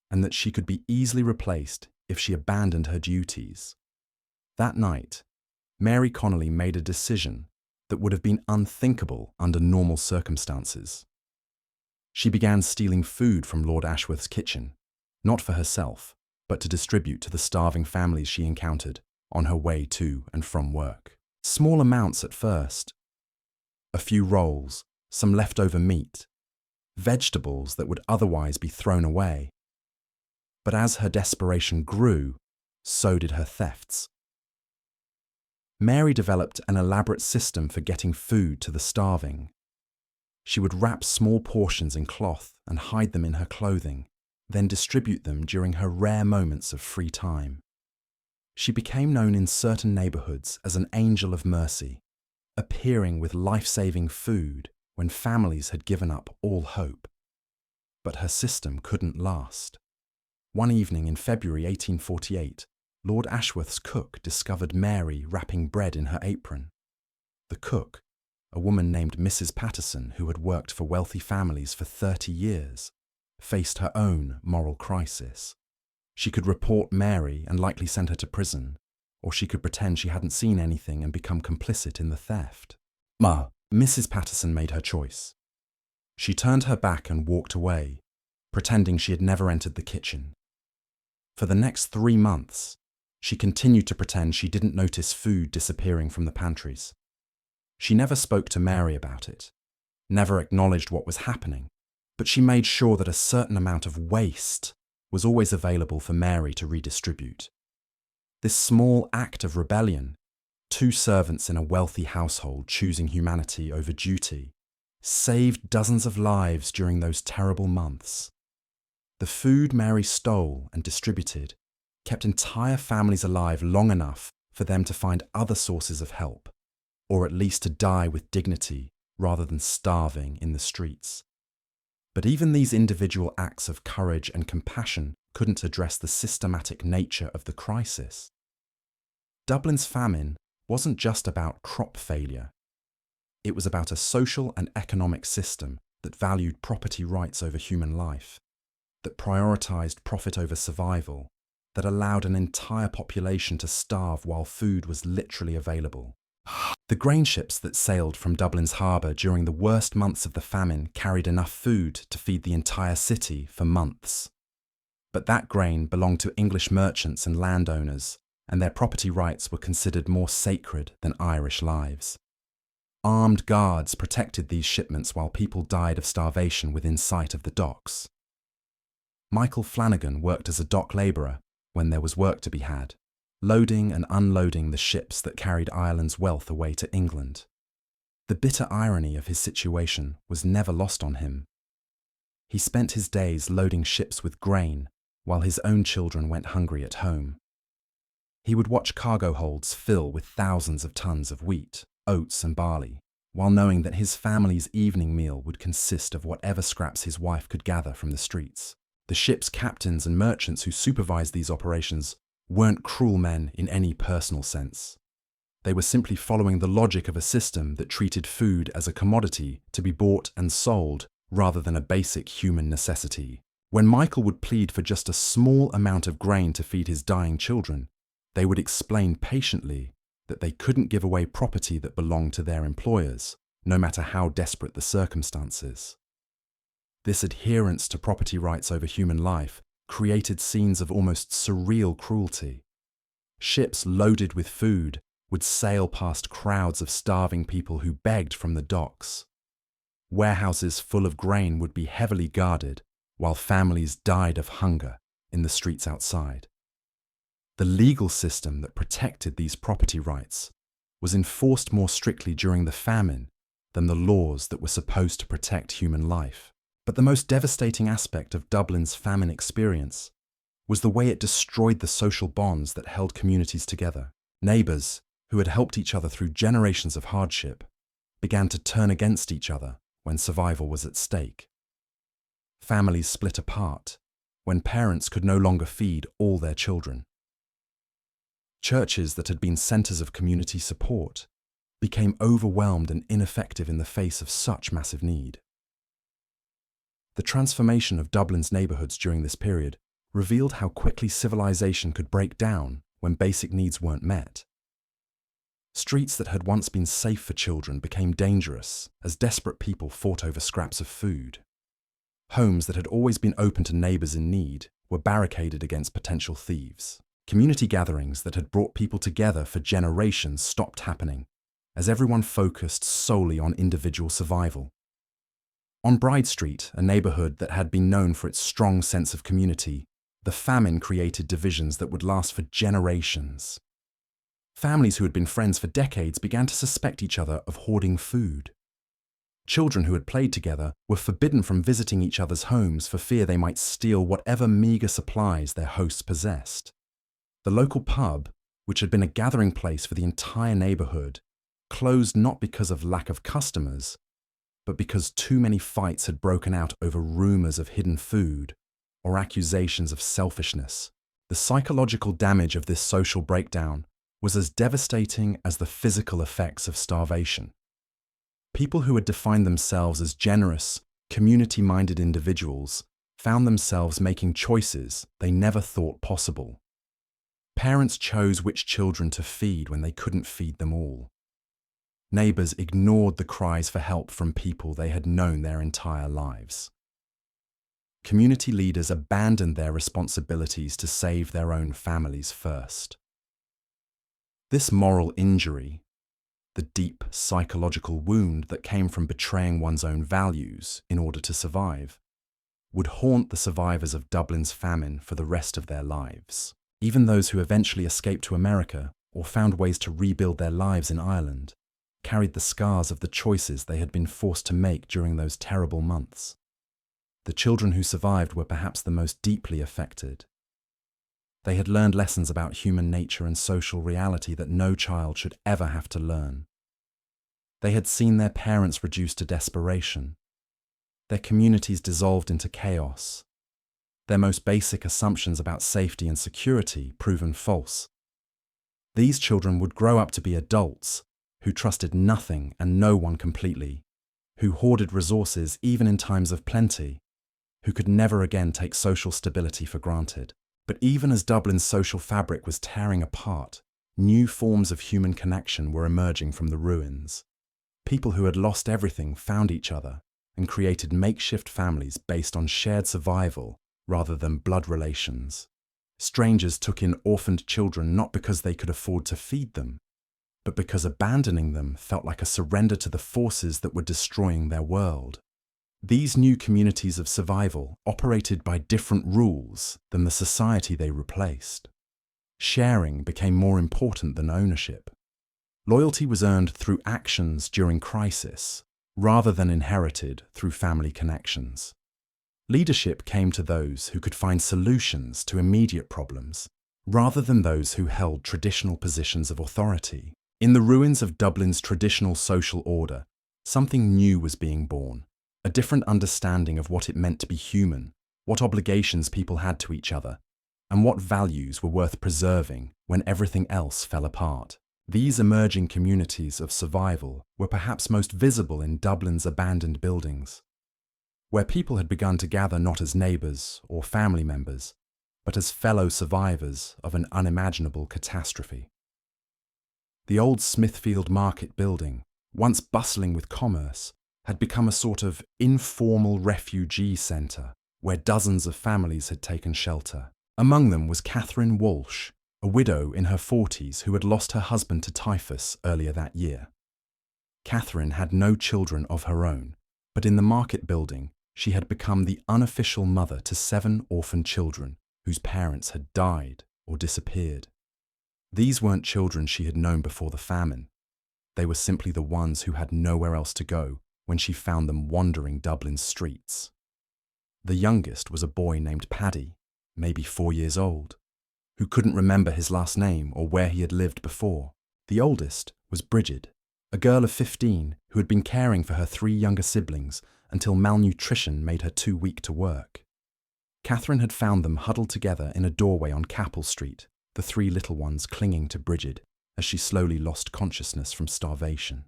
S1: and that she could be easily replaced if she abandoned her duties. That night, Mary Connolly made a decision that would have been unthinkable under normal circumstances. She began stealing food from Lord Ashworth's kitchen, not for herself, but to distribute to the starving families she encountered on her way to and from work. Small amounts at first. A few rolls, some leftover meat, vegetables that would otherwise be thrown away. But as her desperation grew, so did her thefts. Mary developed an elaborate system for getting food to the starving. She would wrap small portions in cloth and hide them in her clothing, then distribute them during her rare moments of free time. She became known in certain neighborhoods as an angel of mercy, appearing with life-saving food when families had given up all hope. But her system couldn't last. One evening in February 1848, Lord Ashworth's cook discovered Mary wrapping bread in her apron. The cook, a woman named Mrs. Patterson who had worked for wealthy families for 30 years, faced her own moral crisis. She could report Mary and likely send her to prison, or she could pretend she hadn't seen anything and become complicit in the theft. Mrs. Patterson made her choice. She turned her back and walked away, pretending she had never entered the kitchen. For the next 3 months, she continued to pretend she didn't notice food disappearing from the pantries. She never spoke to Mary about it, never acknowledged what was happening, but she made sure that a certain amount of waste was always available for Mary to redistribute. This small act of rebellion, 2 servants in a wealthy household choosing humanity over duty, saved dozens of lives during those terrible months. The food Mary stole and distributed kept entire families alive long enough for them to find other sources of help, or at least to die with dignity rather than starving in the streets. But even these individual acts of courage and compassion couldn't address the systematic nature of the crisis. Dublin's famine wasn't just about crop failure. It was about a social and economic system that valued property rights over human life, that prioritized profit over survival, that allowed an entire population to starve while food was literally available. The grain ships that sailed from Dublin's harbour during the worst months of the famine carried enough food to feed the entire city for months. But that grain belonged to English merchants and landowners, and their property rights were considered more sacred than Irish lives. Armed guards protected these shipments while people died of starvation within sight of the docks. Michael Flanagan worked as a dock labourer when there was work to be had, loading and unloading the ships that carried Ireland's wealth away to England. The bitter irony of his situation was never lost on him. He spent his days loading ships with grain while his own children went hungry at home. He would watch cargo holds fill with thousands of tons of wheat, oats and barley, while knowing that his family's evening meal would consist of whatever scraps his wife could gather from the streets. The ship's captains and merchants who supervised these operations weren't cruel men in any personal sense. They were simply following the logic of a system that treated food as a commodity to be bought and sold rather than a basic human necessity. When Michael would plead for just a small amount of grain to feed his dying children, they would explain patiently that they couldn't give away property that belonged to their employers, no matter how desperate the circumstances. This adherence to property rights over human life created scenes of almost surreal cruelty. Ships loaded with food would sail past crowds of starving people who begged from the docks. Warehouses full of grain would be heavily guarded while families died of hunger in the streets outside. The legal system that protected these property rights was enforced more strictly during the famine than the laws that were supposed to protect human life. But the most devastating aspect of Dublin's famine experience was the way it destroyed the social bonds that held communities together. Neighbours, who had helped each other through generations of hardship, began to turn against each other when survival was at stake. Families split apart when parents could no longer feed all their children. Churches that had been centres of community support became overwhelmed and ineffective in the face of such massive need. The transformation of Dublin's neighbourhoods during this period revealed how quickly civilization could break down when basic needs weren't met. Streets that had once been safe for children became dangerous as desperate people fought over scraps of food. Homes that had always been open to neighbours in need were barricaded against potential thieves. Community gatherings that had brought people together for generations stopped happening as everyone focused solely on individual survival. On Bride Street, a neighbourhood that had been known for its strong sense of community, the famine created divisions that would last for generations. Families who had been friends for decades began to suspect each other of hoarding food. Children who had played together were forbidden from visiting each other's homes for fear they might steal whatever meagre supplies their hosts possessed. The local pub, which had been a gathering place for the entire neighbourhood, closed not because of lack of customers, but because too many fights had broken out over rumours of hidden food or accusations of selfishness. The psychological damage of this social breakdown was as devastating as the physical effects of starvation. People who had defined themselves as generous, community-minded individuals found themselves making choices they never thought possible. Parents chose which children to feed when they couldn't feed them all. Neighbours ignored the cries for help from people they had known their entire lives. community leaders abandoned their responsibilities to save their own families first. This moral injury, the deep psychological wound that came from betraying one's own values in order to survive, would haunt the survivors of Dublin's famine for the rest of their lives. Even those who eventually escaped to America or found ways to rebuild their lives in Ireland carried the scars of the choices they had been forced to make during those terrible months. The children who survived were perhaps the most deeply affected. They had learned lessons about human nature and social reality that no child should ever have to learn. They had seen their parents reduced to desperation, their communities dissolved into chaos, their most basic assumptions about safety and security proven false. These children would grow up to be adults who trusted nothing and no one completely, who hoarded resources even in times of plenty, who could never again take social stability for granted. But even as Dublin's social fabric was tearing apart, new forms of human connection were emerging from the ruins. People who had lost everything found each other and created makeshift families based on shared survival rather than blood relations. Strangers took in orphaned children not because they could afford to feed them, but because abandoning them felt like a surrender to the forces that were destroying their world. These new communities of survival operated by different rules than the society they replaced. Sharing became more important than ownership. Loyalty was earned through actions during crisis, rather than inherited through family connections. Leadership came to those who could find solutions to immediate problems, rather than those who held traditional positions of authority. In the ruins of Dublin's traditional social order, something new was being born. A different understanding of what it meant to be human, what obligations people had to each other, and what values were worth preserving when everything else fell apart. These emerging communities of survival were perhaps most visible in Dublin's abandoned buildings, where people had begun to gather not as neighbours or family members, but as fellow survivors of an unimaginable catastrophe. The old Smithfield Market building, once bustling with commerce, had become a sort of informal refugee centre where dozens of families had taken shelter. Among them was Catherine Walsh, a widow in her 40s who had lost her husband to typhus earlier that year. Catherine had no children of her own, but in the market building she had become the unofficial mother to 7 orphan children whose parents had died or disappeared. These weren't children she had known before the famine. They were simply the ones who had nowhere else to go when she found them wandering Dublin's streets. The youngest was a boy named Paddy, maybe 4 years old, who couldn't remember his last name or where he had lived before. The oldest was Bridget, a girl of 15 who had been caring for her 3 younger siblings until malnutrition made her too weak to work. Catherine had found them huddled together in a doorway on Capel Street, the 3 little ones clinging to Bridget as she slowly lost consciousness from starvation.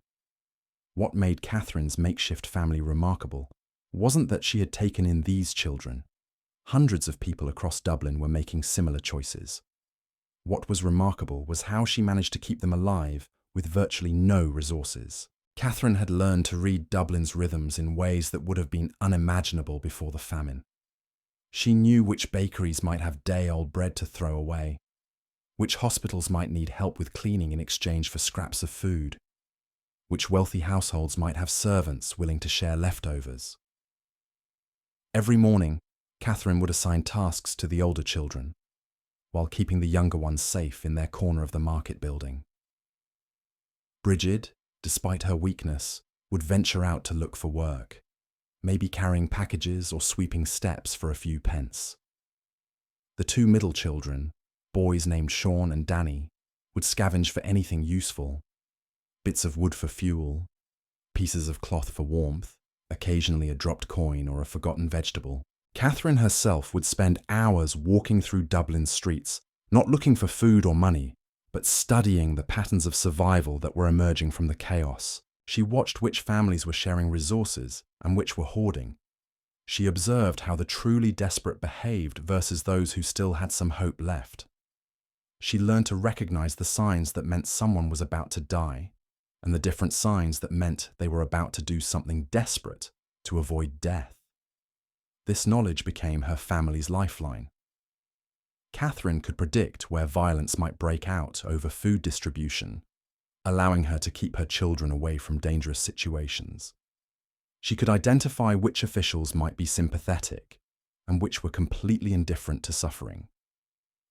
S1: What made Catherine's makeshift family remarkable wasn't that she had taken in these children. Hundreds of people across Dublin were making similar choices. What was remarkable was how she managed to keep them alive with virtually no resources. Catherine had learned to read Dublin's rhythms in ways that would have been unimaginable before the famine. She knew which bakeries might have day-old bread to throw away, which hospitals might need help with cleaning in exchange for scraps of food, which wealthy households might have servants willing to share leftovers. Every morning, Catherine would assign tasks to the older children, while keeping the younger ones safe in their corner of the market building. Bridget, despite her weakness, would venture out to look for work, maybe carrying packages or sweeping steps for a few pence. The 2 middle children, boys named Sean and Danny, would scavenge for anything useful: bits of wood for fuel, pieces of cloth for warmth, occasionally a dropped coin or a forgotten vegetable. Catherine herself would spend hours walking through Dublin's streets, not looking for food or money, but studying the patterns of survival that were emerging from the chaos. She watched which families were sharing resources and which were hoarding. She observed how the truly desperate behaved versus those who still had some hope left. She learned to recognize the signs that meant someone was about to die, and the different signs that meant they were about to do something desperate to avoid death. This knowledge became her family's lifeline. Catherine could predict where violence might break out over food distribution, allowing her to keep her children away from dangerous situations. She could identify which officials might be sympathetic and which were completely indifferent to suffering.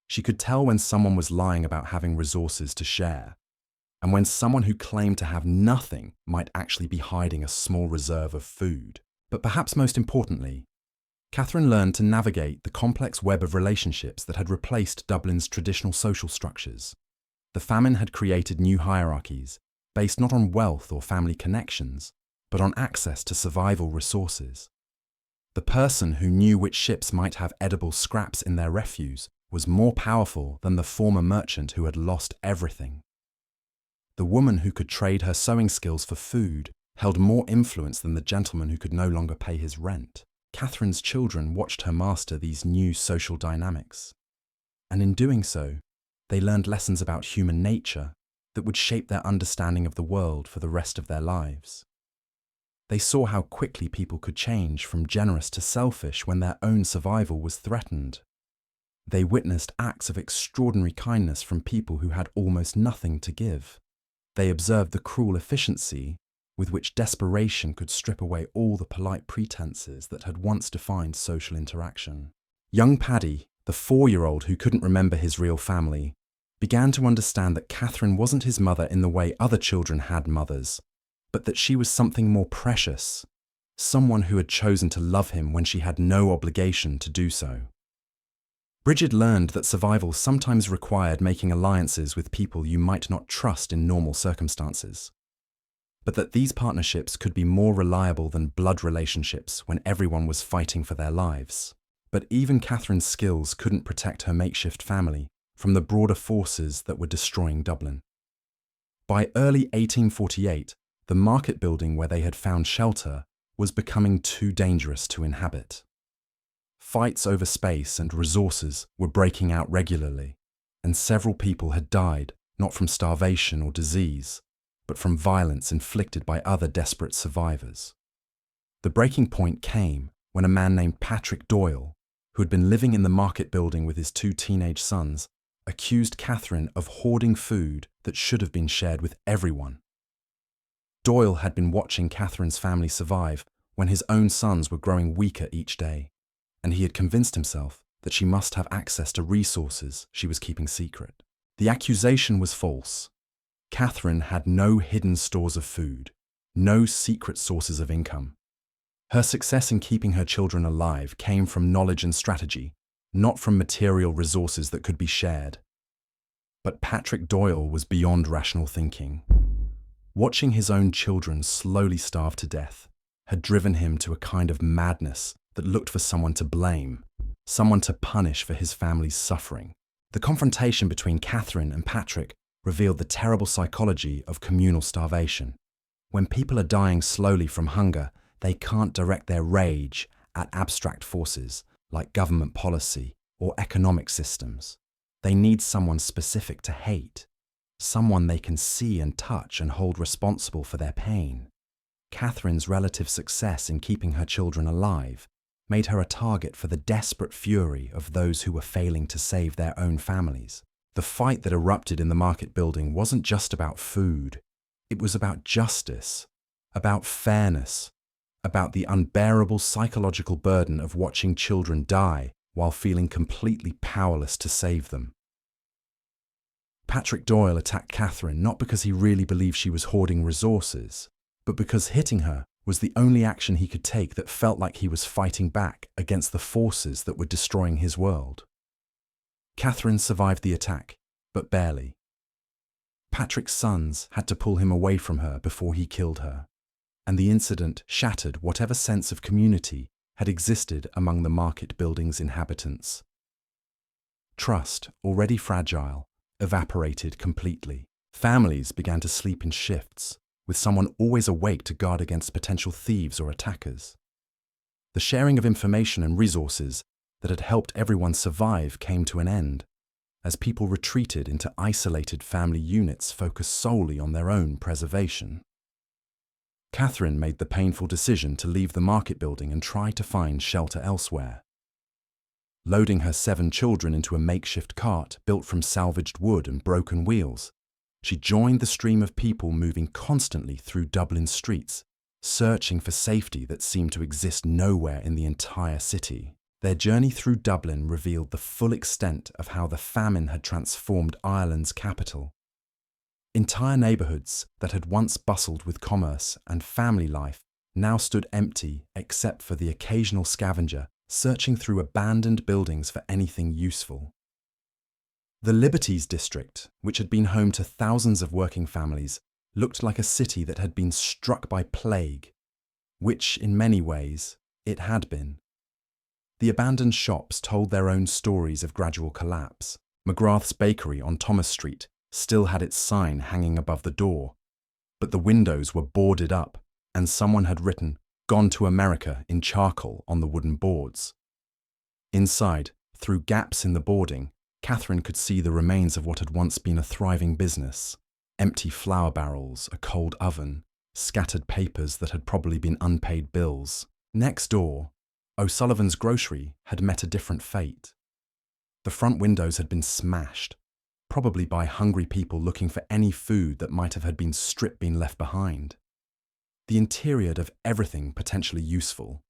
S1: She could tell when someone was lying about having resources to share, and when someone who claimed to have nothing might actually be hiding a small reserve of food. But perhaps most importantly, Catherine learned to navigate the complex web of relationships that had replaced Dublin's traditional social structures. The famine had created new hierarchies, based not on wealth or family connections, but on access to survival resources. The person who knew which ships might have edible scraps in their refuse was more powerful than the former merchant who had lost everything. The woman who could trade her sewing skills for food held more influence than the gentleman who could no longer pay his rent. Catherine's children watched her master these new social dynamics. And in doing so, they learned lessons about human nature that would shape their understanding of the world for the rest of their lives. They saw how quickly people could change from generous to selfish when their own survival was threatened. They witnessed acts of extraordinary kindness from people who had almost nothing to give. They observed the cruel efficiency with which desperation could strip away all the polite pretenses that had once defined social interaction. Young Paddy, the 4-year-old who couldn't remember his real family, began to understand that Catherine wasn't his mother in the way other children had mothers, but that she was something more precious, someone who had chosen to love him when she had no obligation to do so. Bridget learned that survival sometimes required making alliances with people you might not trust in normal circumstances, but that these partnerships could be more reliable than blood relationships when everyone was fighting for their lives. But even Catherine's skills couldn't protect her makeshift family from the broader forces that were destroying Dublin. By early 1848, the market building where they had found shelter was becoming too dangerous to inhabit. Fights over space and resources were breaking out regularly, and several people had died, not from starvation or disease, but from violence inflicted by other desperate survivors. The breaking point came when a man named Patrick Doyle, who had been living in the market building with his 2 teenage sons, accused Catherine of hoarding food that should have been shared with everyone. Doyle had been watching Catherine's family survive when his own sons were growing weaker each day, and he had convinced himself that she must have access to resources she was keeping secret. The accusation was false. Catherine had no hidden stores of food, no secret sources of income. Her success in keeping her children alive came from knowledge and strategy, not from material resources that could be shared. But Patrick Doyle was beyond rational thinking. Watching his own children slowly starve to death had driven him to a kind of madness that looked for someone to blame, someone to punish for his family's suffering. The confrontation between Catherine and Patrick revealed the terrible psychology of communal starvation. When people are dying slowly from hunger, they can't direct their rage at abstract forces like government policy or economic systems. They need someone specific to hate, someone they can see and touch and hold responsible for their pain. Catherine's relative success in keeping her children alive made her a target for the desperate fury of those who were failing to save their own families. The fight that erupted in the market building wasn't just about food. It was about justice, about fairness, about the unbearable psychological burden of watching children die while feeling completely powerless to save them. Patrick Doyle attacked Catherine not because he really believed she was hoarding resources, but because hitting her was the only action he could take that felt like he was fighting back against the forces that were destroying his world. Catherine survived the attack, but barely. Patrick's sons had to pull him away from her before he killed her, and the incident shattered whatever sense of community had existed among the market building's inhabitants. Trust, already fragile, evaporated completely. Families began to sleep in shifts, with someone always awake to guard against potential thieves or attackers. The sharing of information and resources that had helped everyone survive came to an end, as people retreated into isolated family units focused solely on their own preservation. Catherine made the painful decision to leave the market building and try to find shelter elsewhere. Loading her 7 children into a makeshift cart built from salvaged wood and broken wheels, she joined the stream of people moving constantly through Dublin's streets, searching for safety that seemed to exist nowhere in the entire city. Their journey through Dublin revealed the full extent of how the famine had transformed Ireland's capital. Entire neighbourhoods that had once bustled with commerce and family life now stood empty except for the occasional scavenger searching through abandoned buildings for anything useful. The Liberties district, which had been home to thousands of working families, looked like a city that had been struck by plague, which, in many ways, it had been. The abandoned shops told their own stories of gradual collapse. McGrath's bakery on Thomas Street still had its sign hanging above the door, but the windows were boarded up, and someone had written, "Gone to America" in charcoal on the wooden boards. Inside, through gaps in the boarding, Catherine could see the remains of what had once been a thriving business. Empty flour barrels, a cold oven, scattered papers that had probably been unpaid bills. Next door, O'Sullivan's grocery had met a different fate. The front windows had been smashed, probably by hungry people looking for any food that might have had been stripped been left behind. The interior of everything potentially useful.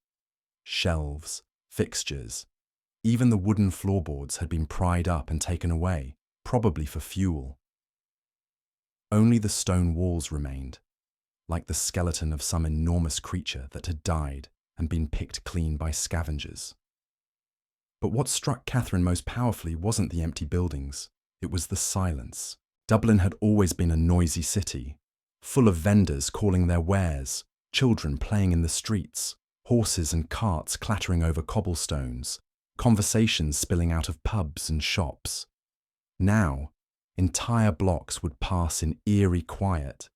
S1: Shelves, fixtures, even the wooden floorboards had been pried up and taken away, probably for fuel. Only the stone walls remained, like the skeleton of some enormous creature that had died and been picked clean by scavengers. But what struck Catherine most powerfully wasn't the empty buildings, it was the silence. Dublin had always been a noisy city, full of vendors calling their wares, children playing in the streets, horses and carts clattering over cobblestones, conversations spilling out of pubs and shops. Now, entire blocks would pass in eerie quiet,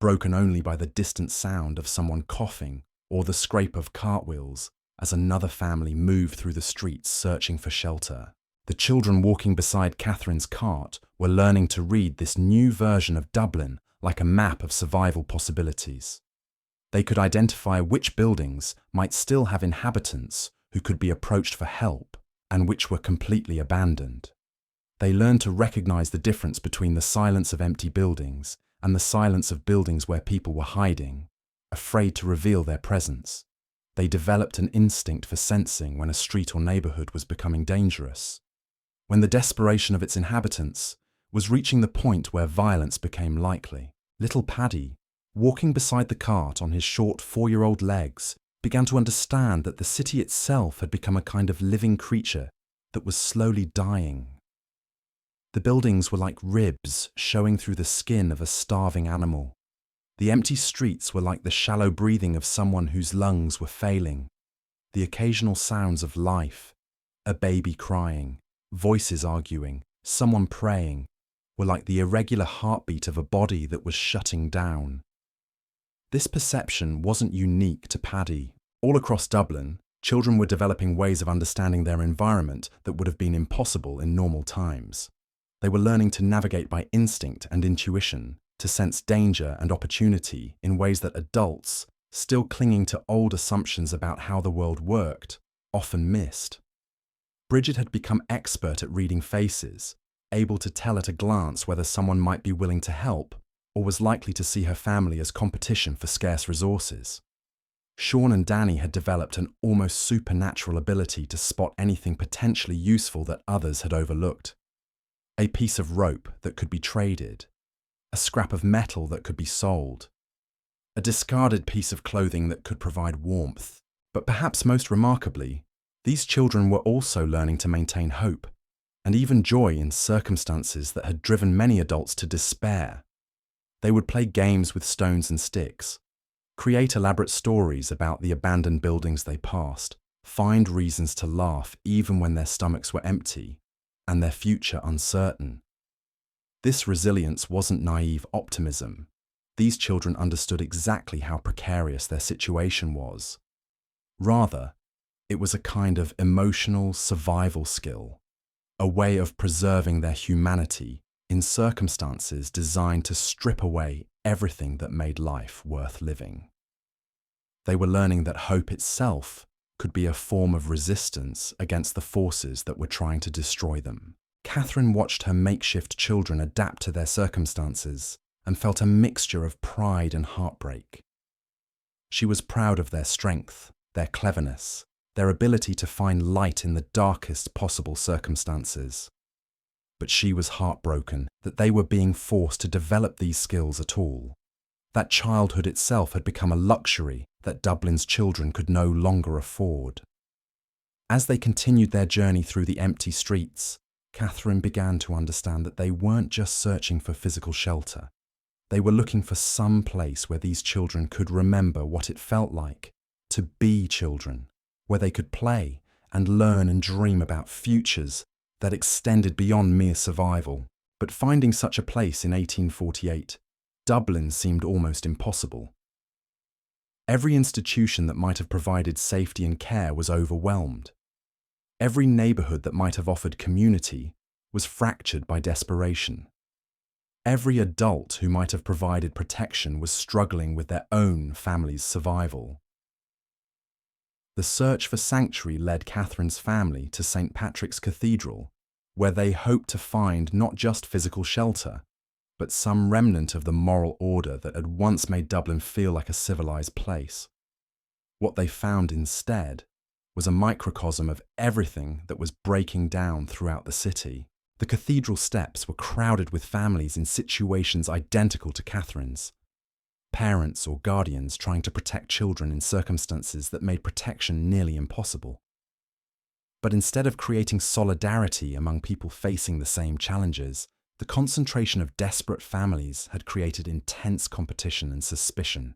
S1: broken only by the distant sound of someone coughing or the scrape of cartwheels as another family moved through the streets searching for shelter. The children walking beside Catherine's cart were learning to read this new version of Dublin like a map of survival possibilities. They could identify which buildings might still have inhabitants who could be approached for help and which were completely abandoned. They learned to recognize the difference between the silence of empty buildings and the silence of buildings where people were hiding, afraid to reveal their presence. They developed an instinct for sensing when a street or neighborhood was becoming dangerous, when the desperation of its inhabitants was reaching the point where violence became likely. Little Paddy, walking beside the cart on his short 4-year-old legs, began to understand that the city itself had become a kind of living creature that was slowly dying. The buildings were like ribs showing through the skin of a starving animal. The empty streets were like the shallow breathing of someone whose lungs were failing. The occasional sounds of life, a baby crying, voices arguing, someone praying, were like the irregular heartbeat of a body that was shutting down. This perception wasn't unique to Paddy. All across Dublin, children were developing ways of understanding their environment that would have been impossible in normal times. They were learning to navigate by instinct and intuition, to sense danger and opportunity in ways that adults, still clinging to old assumptions about how the world worked, often missed. Bridget had become expert at reading faces, able to tell at a glance whether someone might be willing to help or was likely to see her family as competition for scarce resources. Sean and Danny had developed an almost supernatural ability to spot anything potentially useful that others had overlooked. A piece of rope that could be traded, a scrap of metal that could be sold, a discarded piece of clothing that could provide warmth. But perhaps most remarkably, these children were also learning to maintain hope and even joy in circumstances that had driven many adults to despair. They would play games with stones and sticks, create elaborate stories about the abandoned buildings they passed, find reasons to laugh even when their stomachs were empty and their future uncertain. This resilience wasn't naive optimism. These children understood exactly how precarious their situation was. Rather, it was a kind of emotional survival skill, a way of preserving their humanity in circumstances designed to strip away everything that made life worth living. They were learning that hope itself could be a form of resistance against the forces that were trying to destroy them. Catherine watched her makeshift children adapt to their circumstances and felt a mixture of pride and heartbreak. She was proud of their strength, their cleverness, their ability to find light in the darkest possible circumstances. But she was heartbroken that they were being forced to develop these skills at all. That childhood itself had become a luxury that Dublin's children could no longer afford. As they continued their journey through the empty streets, Catherine began to understand that they weren't just searching for physical shelter. They were looking for some place where these children could remember what it felt like to be children, where they could play and learn and dream about futures that extended beyond mere survival. But finding such a place in 1848, Dublin seemed almost impossible. Every institution that might have provided safety and care was overwhelmed. Every neighbourhood that might have offered community was fractured by desperation. Every adult who might have provided protection was struggling with their own family's survival. The search for sanctuary led Catherine's family to St. Patrick's Cathedral, where they hoped to find not just physical shelter, but some remnant of the moral order that had once made Dublin feel like a civilized place. What they found instead was a microcosm of everything that was breaking down throughout the city. The cathedral steps were crowded with families in situations identical to Catherine's. Parents or guardians trying to protect children in circumstances that made protection nearly impossible. But instead of creating solidarity among people facing the same challenges, the concentration of desperate families had created intense competition and suspicion.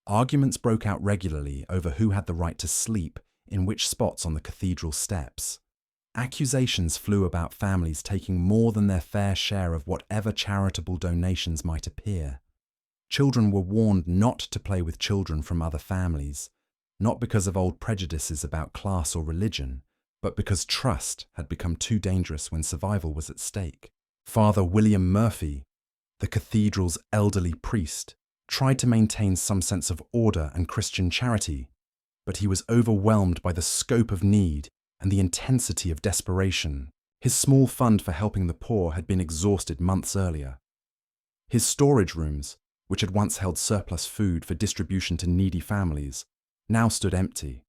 S1: Arguments broke out regularly over who had the right to sleep in which spots on the cathedral steps. Accusations flew about families taking more than their fair share of whatever charitable donations might appear. Children were warned not to play with children from other families, not because of old prejudices about class or religion, but because trust had become too dangerous when survival was at stake. Father William Murphy, the cathedral's elderly priest, tried to maintain some sense of order and Christian charity, but he was overwhelmed by the scope of need and the intensity of desperation. His small fund for helping the poor had been exhausted months earlier. His storage rooms, which had once held surplus food for distribution to needy families, now stood empty.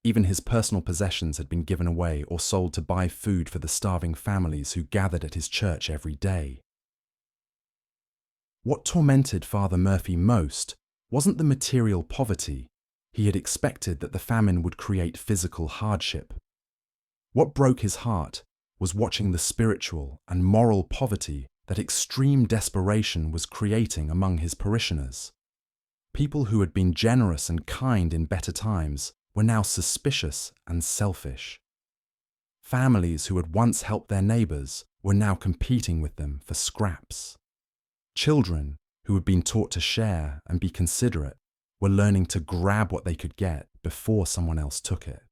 S1: Even his personal possessions had been given away or sold to buy food for the starving families who gathered at his church every day. What tormented Father Murphy most wasn't the material poverty. He had expected that the famine would create physical hardship. What broke his heart was watching the spiritual and moral poverty that extreme desperation was creating among his parishioners. People who had been generous and kind in better times were now suspicious and selfish. Families who had once helped their neighbours were now competing with them for scraps. Children who had been taught to share and be considerate were learning to grab what they could get before someone else took it.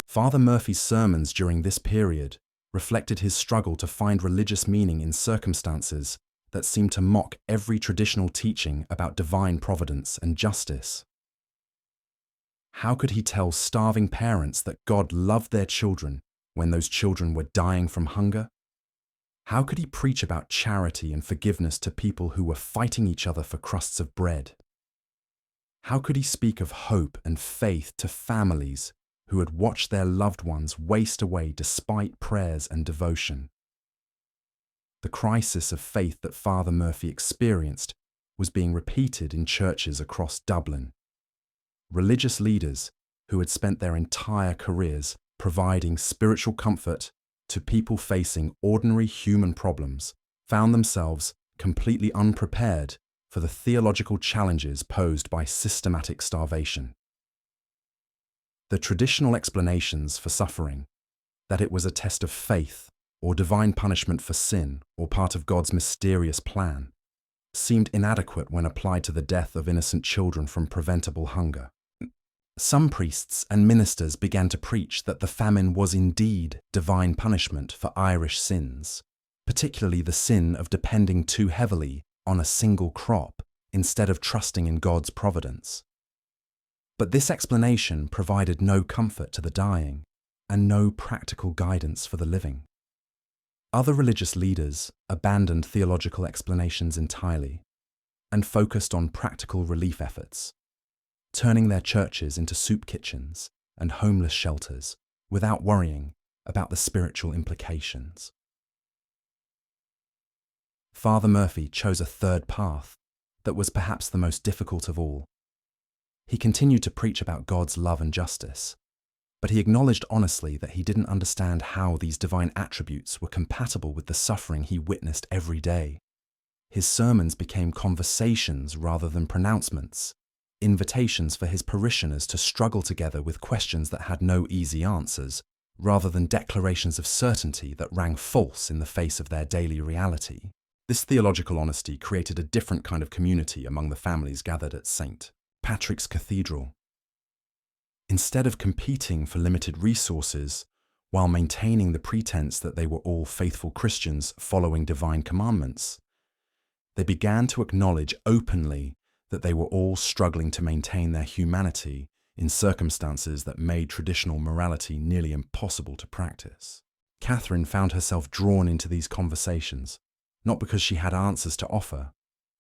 S1: Father Murphy's sermons during this period reflected his struggle to find religious meaning in circumstances that seemed to mock every traditional teaching about divine providence and justice. How could he tell starving parents that God loved their children when those children were dying from hunger? How could he preach about charity and forgiveness to people who were fighting each other for crusts of bread? How could he speak of hope and faith to families who had watched their loved ones waste away despite prayers and devotion? The crisis of faith that Father Murphy experienced was being repeated in churches across Dublin. Religious leaders who had spent their entire careers providing spiritual comfort to people facing ordinary human problems found themselves completely unprepared for the theological challenges posed by systematic starvation. The traditional explanations for suffering, that it was a test of faith or divine punishment for sin or part of God's mysterious plan, seemed inadequate when applied to the death of innocent children from preventable hunger. Some priests and ministers began to preach that the famine was indeed divine punishment for Irish sins, particularly the sin of depending too heavily on a single crop instead of trusting in God's providence. But this explanation provided no comfort to the dying and no practical guidance for the living. Other religious leaders abandoned theological explanations entirely and focused on practical relief efforts, turning their churches into soup kitchens and homeless shelters without worrying about the spiritual implications. Father Murphy chose a third path that was perhaps the most difficult of all. He continued to preach about God's love and justice, but he acknowledged honestly that he didn't understand how these divine attributes were compatible with the suffering he witnessed every day. His sermons became conversations rather than pronouncements, invitations for his parishioners to struggle together with questions that had no easy answers, rather than declarations of certainty that rang false in the face of their daily reality. This theological honesty created a different kind of community among the families gathered at St. Patrick's Cathedral. Instead of competing for limited resources, while maintaining the pretense that they were all faithful Christians following divine commandments, they began to acknowledge openly that they were all struggling to maintain their humanity in circumstances that made traditional morality nearly impossible to practice. Catherine found herself drawn into these conversations, not because she had answers to offer,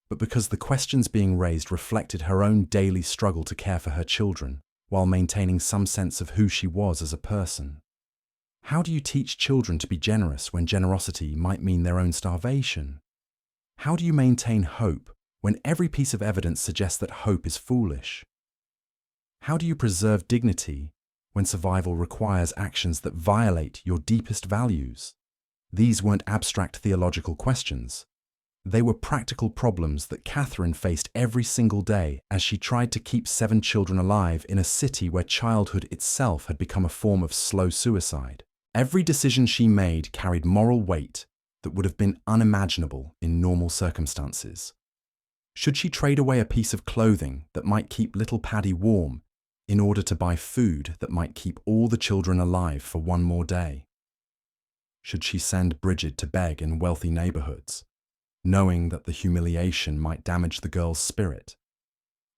S1: but because the questions being raised reflected her own daily struggle to care for her children, while maintaining some sense of who she was as a person. How do you teach children to be generous when generosity might mean their own starvation? How do you maintain hope when every piece of evidence suggests that hope is foolish? How do you preserve dignity when survival requires actions that violate your deepest values? These weren't abstract theological questions. They were practical problems that Catherine faced every single day as she tried to keep 7 children alive in a city where childhood itself had become a form of slow suicide. Every decision she made carried moral weight that would have been unimaginable in normal circumstances. Should she trade away a piece of clothing that might keep little Paddy warm in order to buy food that might keep all the children alive for one more day? Should she send Bridget to beg in wealthy neighbourhoods, knowing that the humiliation might damage the girl's spirit,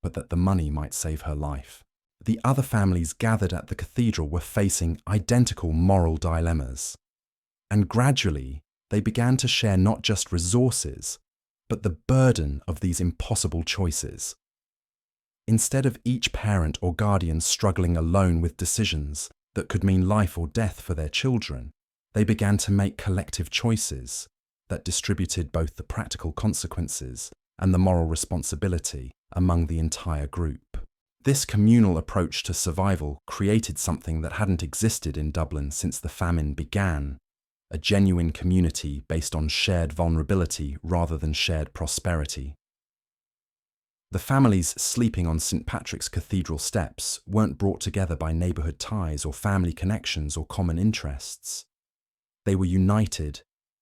S1: but that the money might save her life? The other families gathered at the cathedral were facing identical moral dilemmas, and gradually they began to share not just resources, but the burden of these impossible choices. Instead of each parent or guardian struggling alone with decisions that could mean life or death for their children, they began to make collective choices that distributed both the practical consequences and the moral responsibility among the entire group. This communal approach to survival created something that hadn't existed in Dublin since the famine began, a genuine community based on shared vulnerability rather than shared prosperity. The families sleeping on St. Patrick's Cathedral steps weren't brought together by neighbourhood ties or family connections or common interests. They were united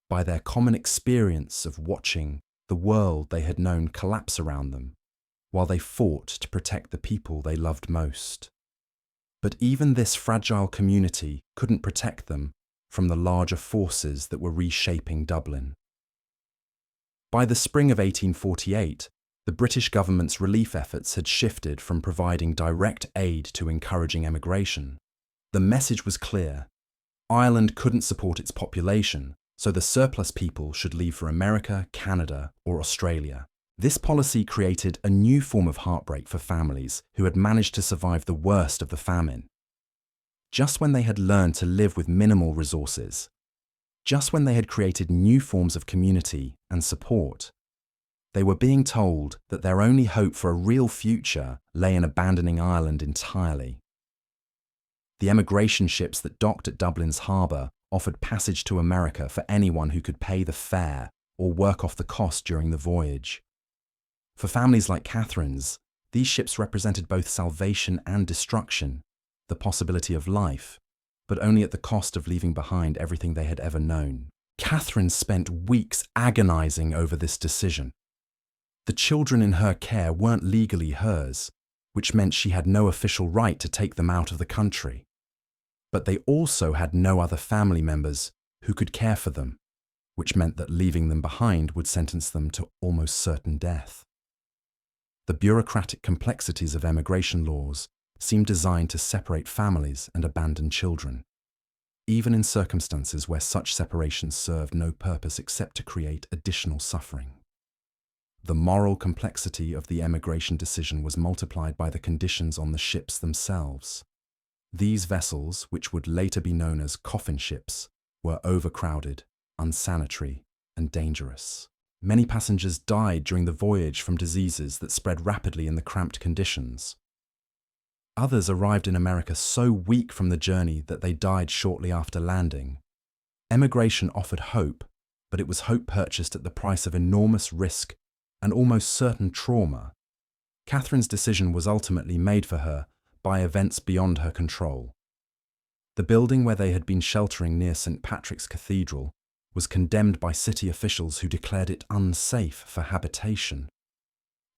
S1: by their common experience of watching the world they had known collapse around them, while they fought to protect the people they loved most. But even this fragile community couldn't protect them from the larger forces that were reshaping Dublin. By the spring of 1848, the British government's relief efforts had shifted from providing direct aid to encouraging emigration. The message was clear. Ireland couldn't support its population, so the surplus people should leave for America, Canada, or Australia. This policy created a new form of heartbreak for families who had managed to survive the worst of the famine. Just when they had learned to live with minimal resources, just when they had created new forms of community and support, they were being told that their only hope for a real future lay in abandoning Ireland entirely. The emigration ships that docked at Dublin's harbour offered passage to America for anyone who could pay the fare or work off the cost during the voyage. For families like Catherine's, these ships represented both salvation and destruction, the possibility of life, but only at the cost of leaving behind everything they had ever known. Catherine spent weeks agonising over this decision. The children in her care weren't legally hers, which meant she had no official right to take them out of the country. But they also had no other family members who could care for them, which meant that leaving them behind would sentence them to almost certain death. The bureaucratic complexities of emigration laws seemed designed to separate families and abandon children, even in circumstances where such separations served no purpose except to create additional suffering. The moral complexity of the emigration decision was multiplied by the conditions on the ships themselves. These vessels, which would later be known as coffin ships, were overcrowded, unsanitary, and dangerous. Many passengers died during the voyage from diseases that spread rapidly in the cramped conditions. Others arrived in America so weak from the journey that they died shortly after landing. Emigration offered hope, but it was hope purchased at the price of enormous risk and almost certain trauma. Catherine's decision was ultimately made for her by events beyond her control. The building where they had been sheltering near St. Patrick's Cathedral was condemned by city officials who declared it unsafe for habitation.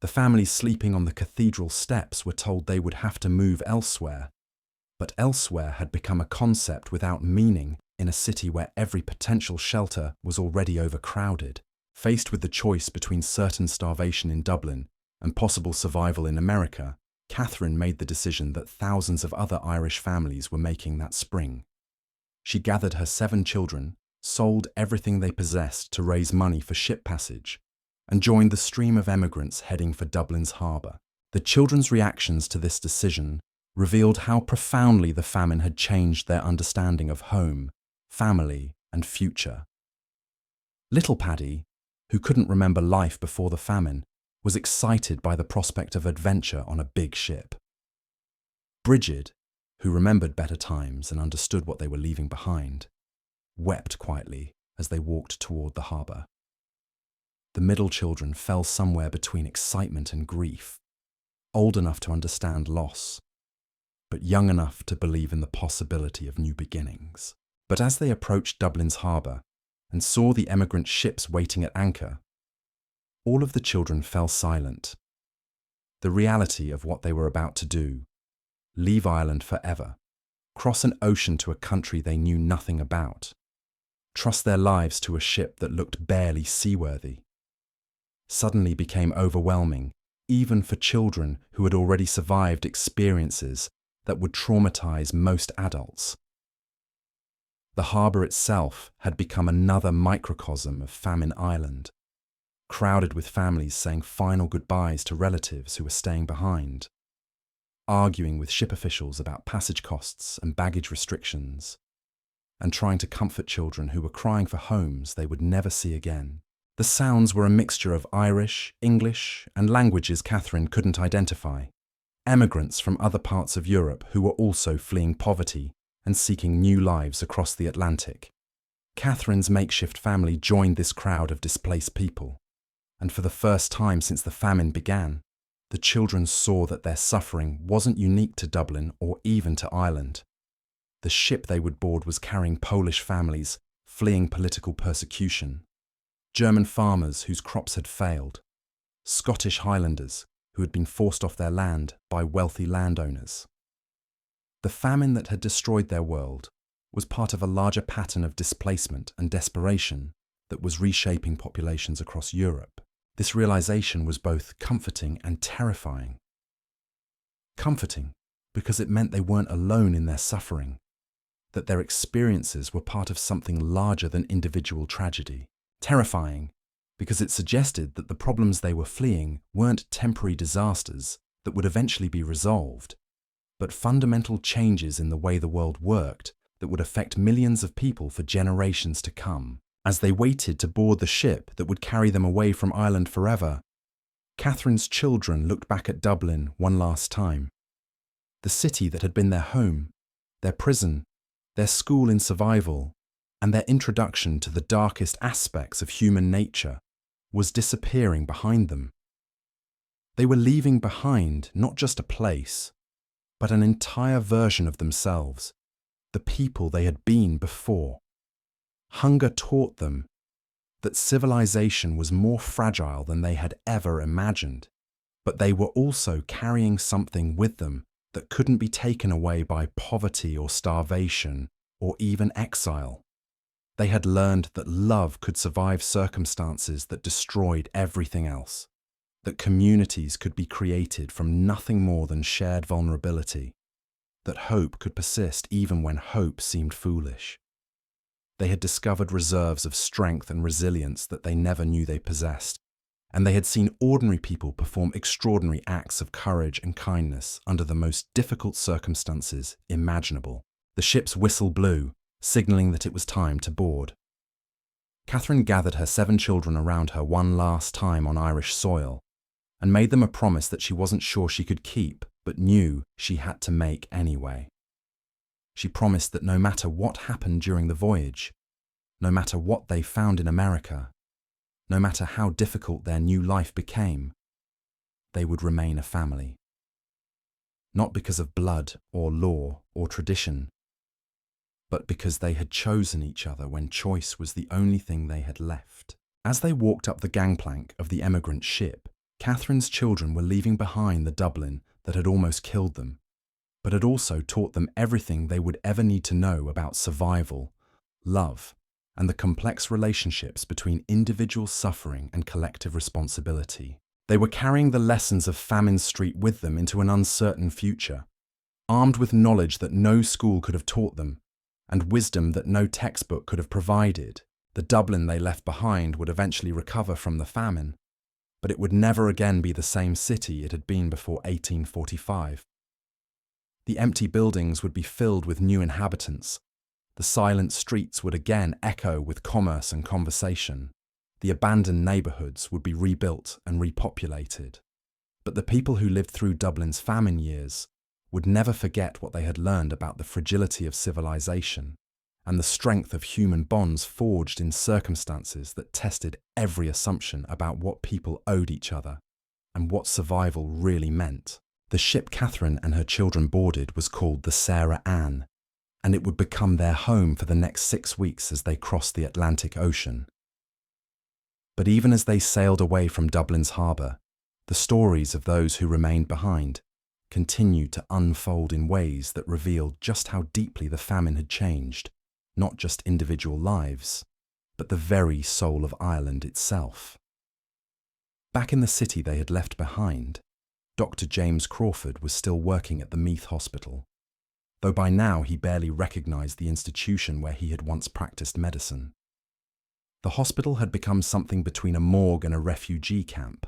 S1: The families sleeping on the cathedral steps were told they would have to move elsewhere, but elsewhere had become a concept without meaning in a city where every potential shelter was already overcrowded. Faced with the choice between certain starvation in Dublin and possible survival in America, Catherine made the decision that thousands of other Irish families were making that spring. She gathered her 7 children, sold everything they possessed to raise money for ship passage, and joined the stream of emigrants heading for Dublin's harbour. The children's reactions to this decision revealed how profoundly the famine had changed their understanding of home, family, and future. Little Paddy, who couldn't remember life before the famine, was excited by the prospect of adventure on a big ship. Bridget, who remembered better times and understood what they were leaving behind, wept quietly as they walked toward the harbour. The middle children fell somewhere between excitement and grief, old enough to understand loss, but young enough to believe in the possibility of new beginnings. But as they approached Dublin's harbour and saw the emigrant ships waiting at anchor, all of the children fell silent. The reality of what they were about to do, leave Ireland forever, cross an ocean to a country they knew nothing about, trust their lives to a ship that looked barely seaworthy, suddenly became overwhelming, even for children who had already survived experiences that would traumatize most adults. The harbour itself had become another microcosm of Famine Island, crowded with families saying final goodbyes to relatives who were staying behind, arguing with ship officials about passage costs and baggage restrictions, and trying to comfort children who were crying for homes they would never see again. The sounds were a mixture of Irish, English, and languages Catherine couldn't identify. Emigrants from other parts of Europe who were also fleeing poverty and seeking new lives across the Atlantic. Catherine's makeshift family joined this crowd of displaced people, and for the first time since the famine began, the children saw that their suffering wasn't unique to Dublin or even to Ireland. The ship they would board was carrying Polish families fleeing political persecution, German farmers whose crops had failed, Scottish Highlanders who had been forced off their land by wealthy landowners. The famine that had destroyed their world was part of a larger pattern of displacement and desperation that was reshaping populations across Europe. This realization was both comforting and terrifying. Comforting because it meant they weren't alone in their suffering, that their experiences were part of something larger than individual tragedy. Terrifying because it suggested that the problems they were fleeing weren't temporary disasters that would eventually be resolved, but fundamental changes in the way the world worked that would affect millions of people for generations to come. As they waited to board the ship that would carry them away from Ireland forever, Catherine's children looked back at Dublin one last time. The city that had been their home, their prison, their school in survival, and their introduction to the darkest aspects of human nature was disappearing behind them. They were leaving behind not just a place, but an entire version of themselves, the people they had been before. Hunger taught them that civilization was more fragile than they had ever imagined, but they were also carrying something with them that couldn't be taken away by poverty or starvation or even exile. They had learned that love could survive circumstances that destroyed everything else, that communities could be created from nothing more than shared vulnerability, that hope could persist even when hope seemed foolish. They had discovered reserves of strength and resilience that they never knew they possessed, and they had seen ordinary people perform extraordinary acts of courage and kindness under the most difficult circumstances imaginable. The ship's whistle blew, signalling that it was time to board. Catherine gathered her 7 children around her one last time on Irish soil, and made them a promise that she wasn't sure she could keep, but knew she had to make anyway. She promised that no matter what happened during the voyage, no matter what they found in America, no matter how difficult their new life became, they would remain a family. Not because of blood or law or tradition, but because they had chosen each other when choice was the only thing they had left. As they walked up the gangplank of the emigrant ship, Catherine's children were leaving behind the Dublin that had almost killed them, but had also taught them everything they would ever need to know about survival, love, and the complex relationships between individual suffering and collective responsibility. They were carrying the lessons of Famine Street with them into an uncertain future, armed with knowledge that no school could have taught them, and wisdom that no textbook could have provided. The Dublin they left behind would eventually recover from the famine, but it would never again be the same city it had been before 1845. The empty buildings would be filled with new inhabitants. The silent streets would again echo with commerce and conversation. The abandoned neighbourhoods would be rebuilt and repopulated. But the people who lived through Dublin's famine years would never forget what they had learned about the fragility of civilization and the strength of human bonds forged in circumstances that tested every assumption about what people owed each other and what survival really meant. The ship Catherine and her children boarded was called the Sarah Ann, and it would become their home for the next 6 weeks as they crossed the Atlantic Ocean. But even as they sailed away from Dublin's harbour, the stories of those who remained behind continued to unfold in ways that revealed just how deeply the famine had changed, not just individual lives, but the very soul of Ireland itself. Back in the city they had left behind, Dr. James Crawford was still working at the Meath Hospital, though by now he barely recognised the institution where he had once practised medicine. The hospital had become something between a morgue and a refugee camp,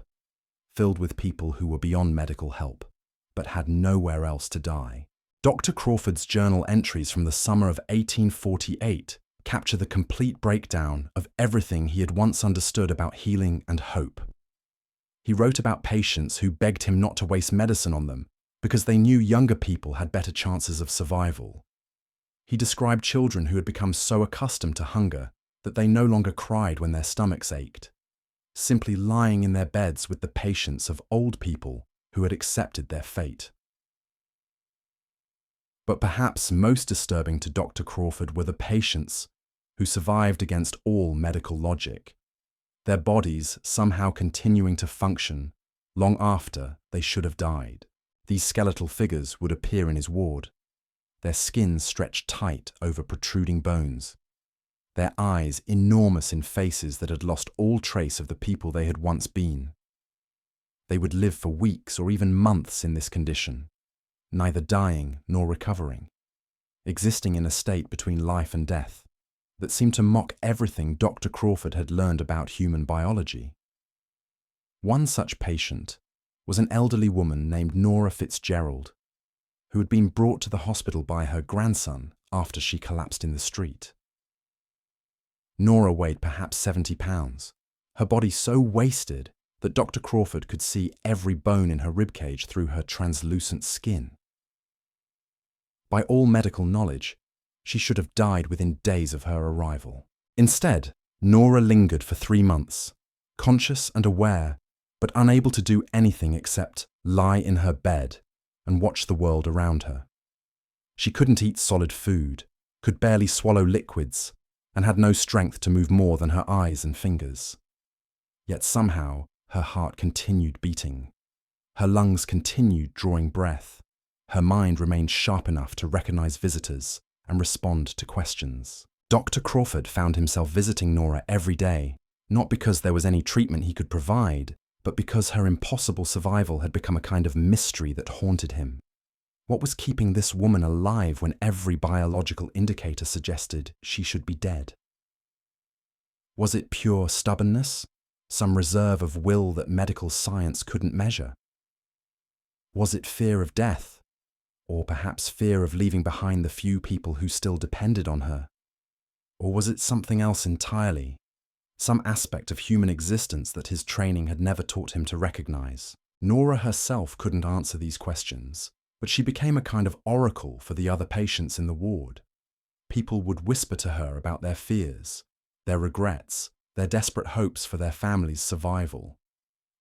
S1: filled with people who were beyond medical help, but had nowhere else to die. Dr. Crawford's journal entries from the summer of 1848 capture the complete breakdown of everything he had once understood about healing and hope. He wrote about patients who begged him not to waste medicine on them because they knew younger people had better chances of survival. He described children who had become so accustomed to hunger that they no longer cried when their stomachs ached, simply lying in their beds with the patience of old people who had accepted their fate. But perhaps most disturbing to Dr. Crawford were the patients who survived against all medical logic, their bodies somehow continuing to function long after they should have died. These skeletal figures would appear in his ward, their skin stretched tight over protruding bones, their eyes enormous in faces that had lost all trace of the people they had once been. They would live for weeks or even months in this condition, neither dying nor recovering, existing in a state between life and death that seemed to mock everything Dr. Crawford had learned about human biology. One such patient was an elderly woman named Nora Fitzgerald, who had been brought to the hospital by her grandson after she collapsed in the street. Nora weighed perhaps 70 pounds, her body so wasted that Dr. Crawford could see every bone in her ribcage through her translucent skin. By all medical knowledge, she should have died within days of her arrival. Instead, Nora lingered for 3 months, conscious and aware, but unable to do anything except lie in her bed and watch the world around her. She couldn't eat solid food, could barely swallow liquids, and had no strength to move more than her eyes and fingers. Yet somehow, her heart continued beating. Her lungs continued drawing breath. Her mind remained sharp enough to recognize visitors and respond to questions. Dr. Crawford found himself visiting Nora every day, not because there was any treatment he could provide, but because her impossible survival had become a kind of mystery that haunted him. What was keeping this woman alive when every biological indicator suggested she should be dead? Was it pure stubbornness, some reserve of will that medical science couldn't measure? Was it fear of death, or perhaps fear of leaving behind the few people who still depended on her? Or was it something else entirely, some aspect of human existence that his training had never taught him to recognize? Nora herself couldn't answer these questions, but she became a kind of oracle for the other patients in the ward. People would whisper to her about their fears, their regrets, their desperate hopes for their family's survival.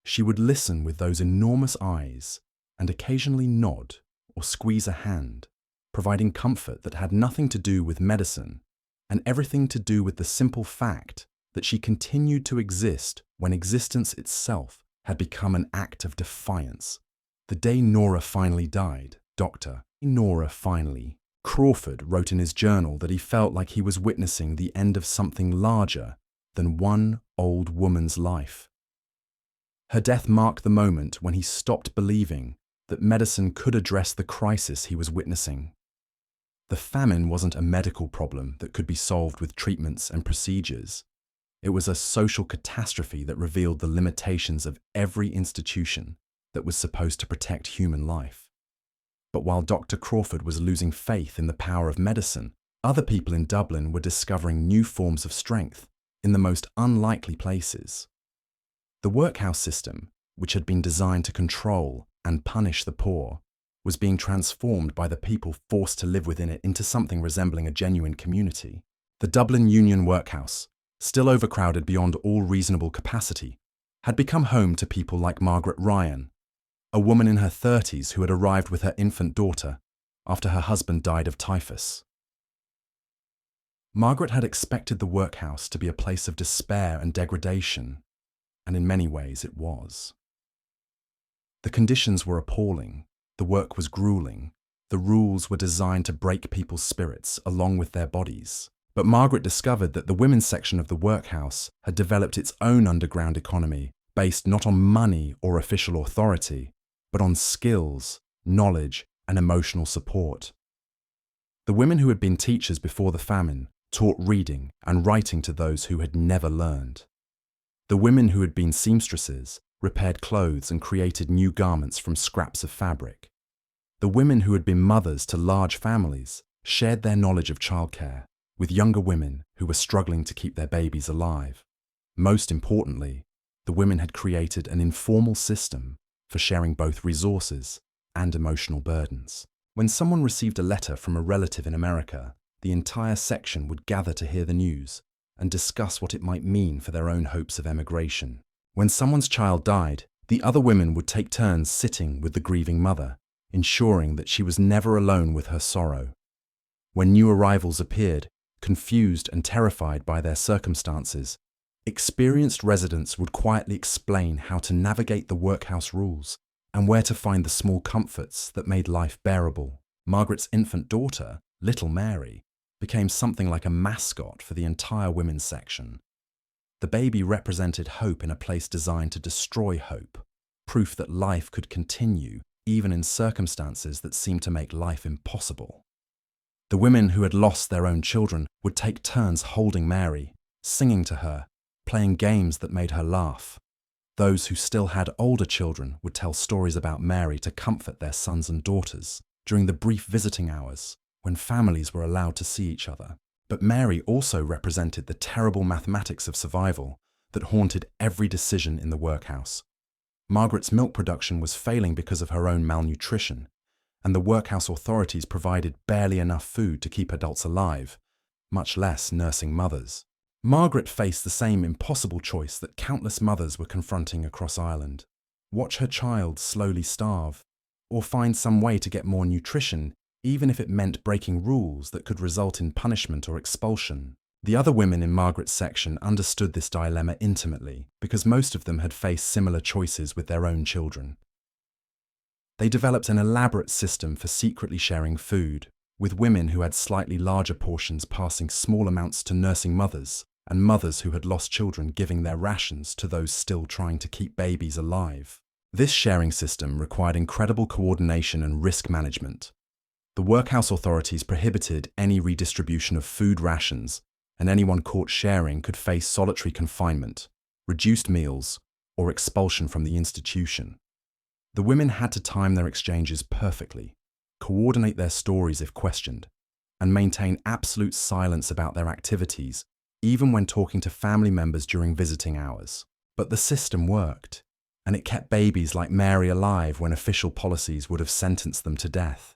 S1: She would listen with those enormous eyes and occasionally nod or squeeze a hand, providing comfort that had nothing to do with medicine and everything to do with the simple fact that she continued to exist when existence itself had become an act of defiance. The day Nora finally died, Crawford wrote in his journal that he felt like he was witnessing the end of something larger than one old woman's life. Her death marked the moment when he stopped believing that medicine could address the crisis he was witnessing. The famine wasn't a medical problem that could be solved with treatments and procedures. It was a social catastrophe that revealed the limitations of every institution that was supposed to protect human life. But while Dr. Crawford was losing faith in the power of medicine, other people in Dublin were discovering new forms of strength in the most unlikely places. The workhouse system, which had been designed to control and punish the poor, was being transformed by the people forced to live within it into something resembling a genuine community. The Dublin Union Workhouse, still overcrowded beyond all reasonable capacity, had become home to people like Margaret Ryan, a woman in her 30s who had arrived with her infant daughter after her husband died of typhus. Margaret had expected the workhouse to be a place of despair and degradation, and in many ways it was. The conditions were appalling, the work was grueling, the rules were designed to break people's spirits along with their bodies. But Margaret discovered that the women's section of the workhouse had developed its own underground economy based not on money or official authority, but on skills, knowledge, and emotional support. The women who had been teachers before the famine taught reading and writing to those who had never learned. The women who had been seamstresses repaired clothes and created new garments from scraps of fabric. The women who had been mothers to large families shared their knowledge of childcare with younger women who were struggling to keep their babies alive. Most importantly, the women had created an informal system for sharing both resources and emotional burdens. When someone received a letter from a relative in America, the entire section would gather to hear the news and discuss what it might mean for their own hopes of emigration. When someone's child died, the other women would take turns sitting with the grieving mother, ensuring that she was never alone with her sorrow. When new arrivals appeared, confused and terrified by their circumstances, experienced residents would quietly explain how to navigate the workhouse rules and where to find the small comforts that made life bearable. Margaret's infant daughter, little Mary, became something like a mascot for the entire women's section. The baby represented hope in a place designed to destroy hope, proof that life could continue even in circumstances that seemed to make life impossible. The women who had lost their own children would take turns holding Mary, singing to her, playing games that made her laugh. Those who still had older children would tell stories about Mary to comfort their sons and daughters during the brief visiting hours when families were allowed to see each other. But Mary also represented the terrible mathematics of survival that haunted every decision in the workhouse. Margaret's milk production was failing because of her own malnutrition, and the workhouse authorities provided barely enough food to keep adults alive, much less nursing mothers. Margaret faced the same impossible choice that countless mothers were confronting across Ireland: watch her child slowly starve, or find some way to get more nutrition, even if it meant breaking rules that could result in punishment or expulsion. The other women in Margaret's section understood this dilemma intimately because most of them had faced similar choices with their own children. They developed an elaborate system for secretly sharing food, with women who had slightly larger portions passing small amounts to nursing mothers and mothers who had lost children giving their rations to those still trying to keep babies alive. This sharing system required incredible coordination and risk management. The workhouse authorities prohibited any redistribution of food rations, and anyone caught sharing could face solitary confinement, reduced meals, or expulsion from the institution. The women had to time their exchanges perfectly, coordinate their stories if questioned, and maintain absolute silence about their activities, even when talking to family members during visiting hours. But the system worked, and it kept babies like Mary alive when official policies would have sentenced them to death.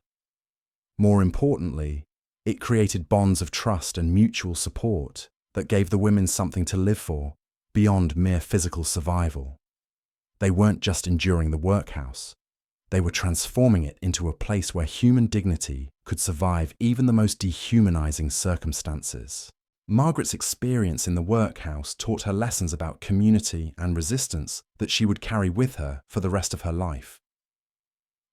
S1: More importantly, it created bonds of trust and mutual support that gave the women something to live for beyond mere physical survival. They weren't just enduring the workhouse, they were transforming it into a place where human dignity could survive even the most dehumanizing circumstances. Margaret's experience in the workhouse taught her lessons about community and resistance that she would carry with her for the rest of her life.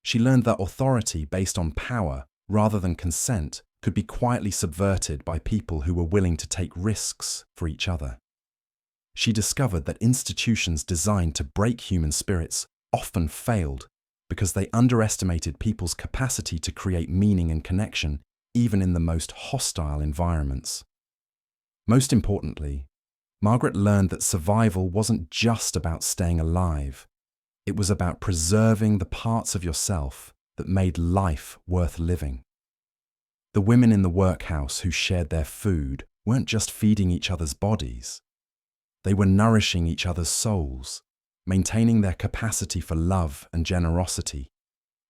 S1: She learned that authority based on power rather than consent could be quietly subverted by people who were willing to take risks for each other. She discovered that institutions designed to break human spirits often failed because they underestimated people's capacity to create meaning and connection even in the most hostile environments. Most importantly, Margaret learned that survival wasn't just about staying alive. It was about preserving the parts of yourself that made life worth living. The women in the workhouse who shared their food weren't just feeding each other's bodies. They were nourishing each other's souls, maintaining their capacity for love and generosity,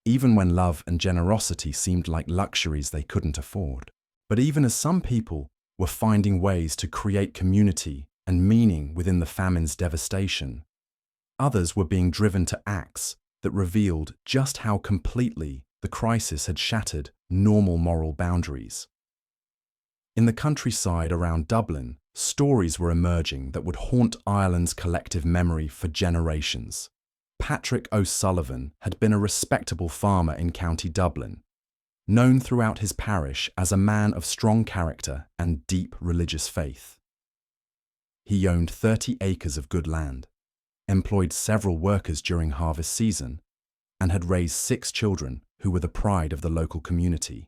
S1: even when love and generosity seemed like luxuries they couldn't afford. But even as some people were finding ways to create community and meaning within the famine's devastation, others were being driven to acts that revealed just how completely the crisis had shattered normal moral boundaries. In the countryside around Dublin, stories were emerging that would haunt Ireland's collective memory for generations. Patrick O'Sullivan had been a respectable farmer in County Dublin, known throughout his parish as a man of strong character and deep religious faith. He owned 30 acres of good land, employed several workers during harvest season, and had raised 6 children who were the pride of the local community.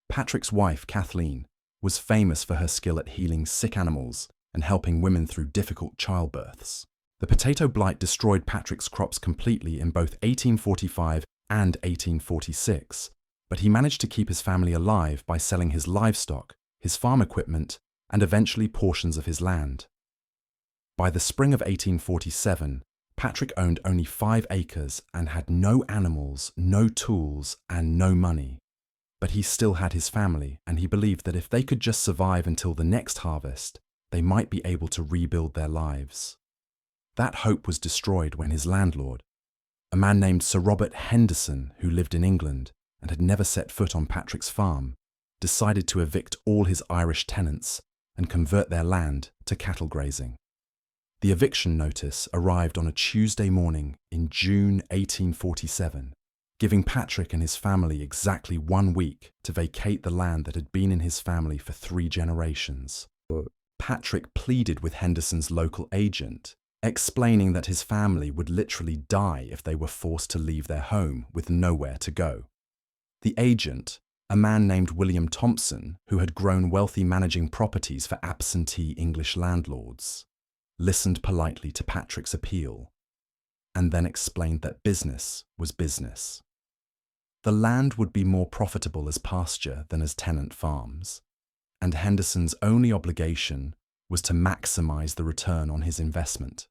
S1: Patrick's wife, Kathleen, was famous for her skill at healing sick animals and helping women through difficult childbirths. The potato blight destroyed Patrick's crops completely in both 1845 and 1846, but he managed to keep his family alive by selling his livestock, his farm equipment, and eventually portions of his land. By the spring of 1847, Patrick owned only 5 acres and had no animals, no tools, and no money. But he still had his family, and he believed that if they could just survive until the next harvest, they might be able to rebuild their lives. That hope was destroyed when his landlord, a man named Sir Robert Henderson, who lived in England and had never set foot on Patrick's farm, decided to evict all his Irish tenants and convert their land to cattle grazing. The eviction notice arrived on a Tuesday morning in June 1847, giving Patrick and his family exactly 1 week to vacate the land that had been in his family for 3 generations. Patrick pleaded with Henderson's local agent, explaining that his family would literally die if they were forced to leave their home with nowhere to go. The agent, a man named William Thompson, who had grown wealthy managing properties for absentee English landlords, listened politely to Patrick's appeal, and then explained that business was business. The land would be more profitable as pasture than as tenant farms, and Henderson's only obligation was to maximize the return on his investment.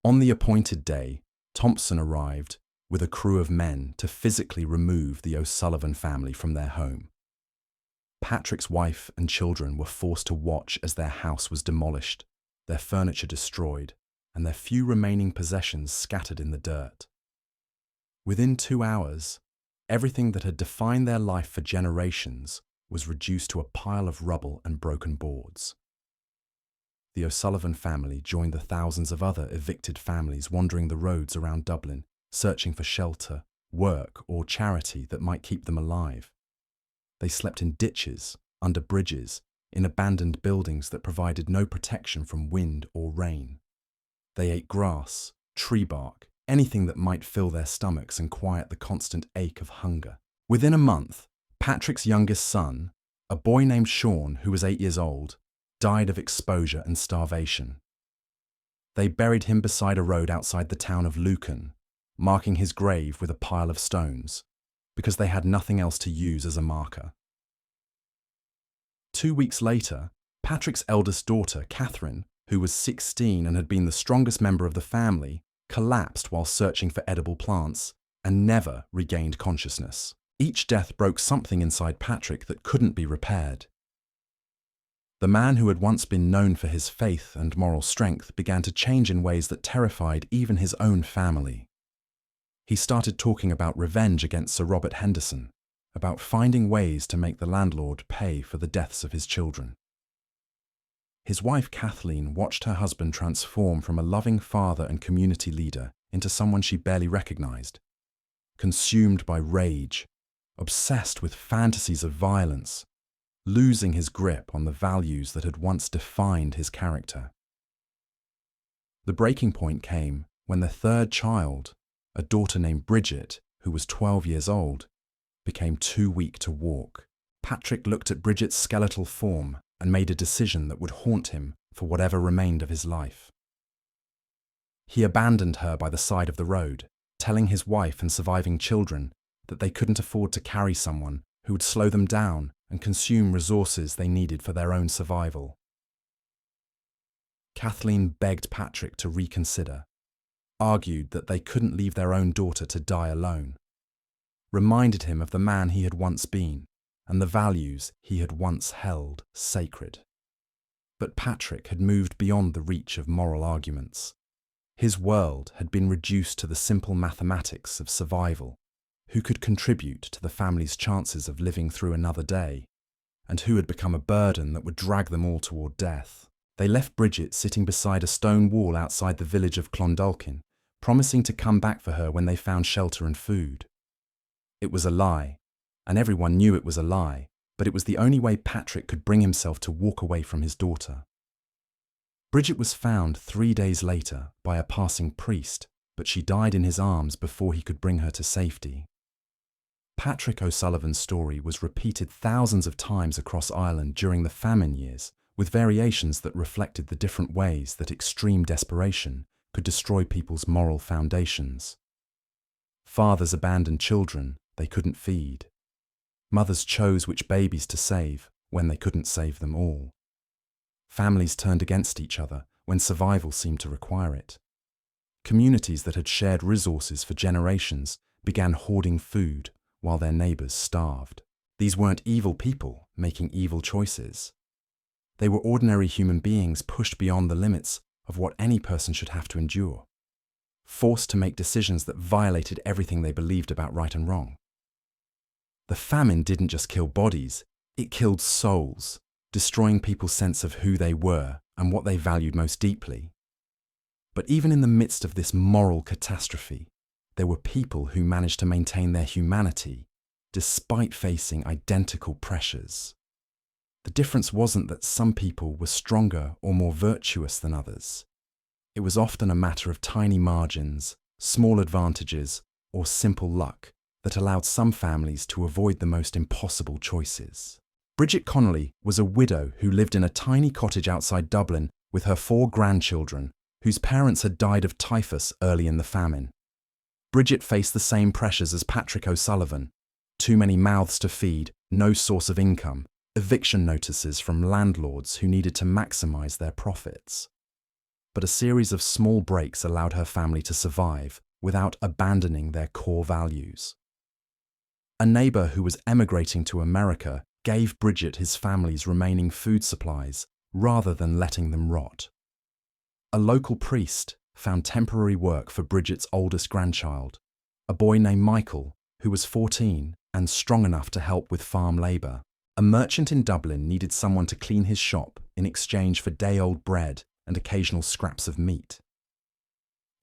S1: On the appointed day, Thompson arrived with a crew of men to physically remove the O'Sullivan family from their home. Patrick's wife and children were forced to watch as their house was demolished, their furniture destroyed, and their few remaining possessions scattered in the dirt. Within 2 hours, everything that had defined their life for generations was reduced to a pile of rubble and broken boards. The O'Sullivan family joined the thousands of other evicted families wandering the roads around Dublin, searching for shelter, work, or charity that might keep them alive. They slept in ditches, under bridges, in abandoned buildings that provided no protection from wind or rain. They ate grass, tree bark, anything that might fill their stomachs and quiet the constant ache of hunger. Within a month, Patrick's youngest son, a boy named Sean who was 8 years old, died of exposure and starvation. They buried him beside a road outside the town of Lucan, marking his grave with a pile of stones, because they had nothing else to use as a marker. 2 weeks later, Patrick's eldest daughter, Catherine, who was 16 and had been the strongest member of the family, collapsed while searching for edible plants and never regained consciousness. Each death broke something inside Patrick that couldn't be repaired. The man who had once been known for his faith and moral strength began to change in ways that terrified even his own family. He started talking about revenge against Sir Robert Henderson, about finding ways to make the landlord pay for the deaths of his children. His wife Kathleen watched her husband transform from a loving father and community leader into someone she barely recognized, consumed by rage, obsessed with fantasies of violence, losing his grip on the values that had once defined his character. The breaking point came when the third child, a daughter named Bridget, who was 12 years old, became too weak to walk. Patrick looked at Bridget's skeletal form and made a decision that would haunt him for whatever remained of his life. He abandoned her by the side of the road, telling his wife and surviving children that they couldn't afford to carry someone who would slow them down and consume resources they needed for their own survival. Kathleen begged Patrick to reconsider, argued that they couldn't leave their own daughter to die alone, reminded him of the man he had once been and the values he had once held sacred. But Patrick had moved beyond the reach of moral arguments. His world had been reduced to the simple mathematics of survival: who could contribute to the family's chances of living through another day, and who had become a burden that would drag them all toward death. They left Bridget sitting beside a stone wall outside the village of Clondalkin, promising to come back for her when they found shelter and food. It was a lie, and everyone knew it was a lie, but it was the only way Patrick could bring himself to walk away from his daughter. Bridget was found 3 days later by a passing priest, but she died in his arms before he could bring her to safety. Patrick O'Sullivan's story was repeated thousands of times across Ireland during the famine years, with variations that reflected the different ways that extreme desperation could destroy people's moral foundations. Fathers abandoned children they couldn't feed. Mothers chose which babies to save when they couldn't save them all. Families turned against each other when survival seemed to require it. Communities that had shared resources for generations began hoarding food while their neighbours starved. These weren't evil people making evil choices. They were ordinary human beings pushed beyond the limits of what any person should have to endure, forced to make decisions that violated everything they believed about right and wrong. The famine didn't just kill bodies, it killed souls, destroying people's sense of who they were and what they valued most deeply. But even in the midst of this moral catastrophe, there were people who managed to maintain their humanity despite facing identical pressures. The difference wasn't that some people were stronger or more virtuous than others. It was often a matter of tiny margins, small advantages, or simple luck that allowed some families to avoid the most impossible choices. Bridget Connolly was a widow who lived in a tiny cottage outside Dublin with her 4 grandchildren, whose parents had died of typhus early in the famine. Bridget faced the same pressures as Patrick O'Sullivan: too many mouths to feed, no source of income, eviction notices from landlords who needed to maximize their profits. But a series of small breaks allowed her family to survive without abandoning their core values. A neighbor who was emigrating to America gave Bridget his family's remaining food supplies rather than letting them rot. A local priest found temporary work for Bridget's oldest grandchild, a boy named Michael, who was 14 and strong enough to help with farm labor. A merchant in Dublin needed someone to clean his shop in exchange for day-old bread and occasional scraps of meat.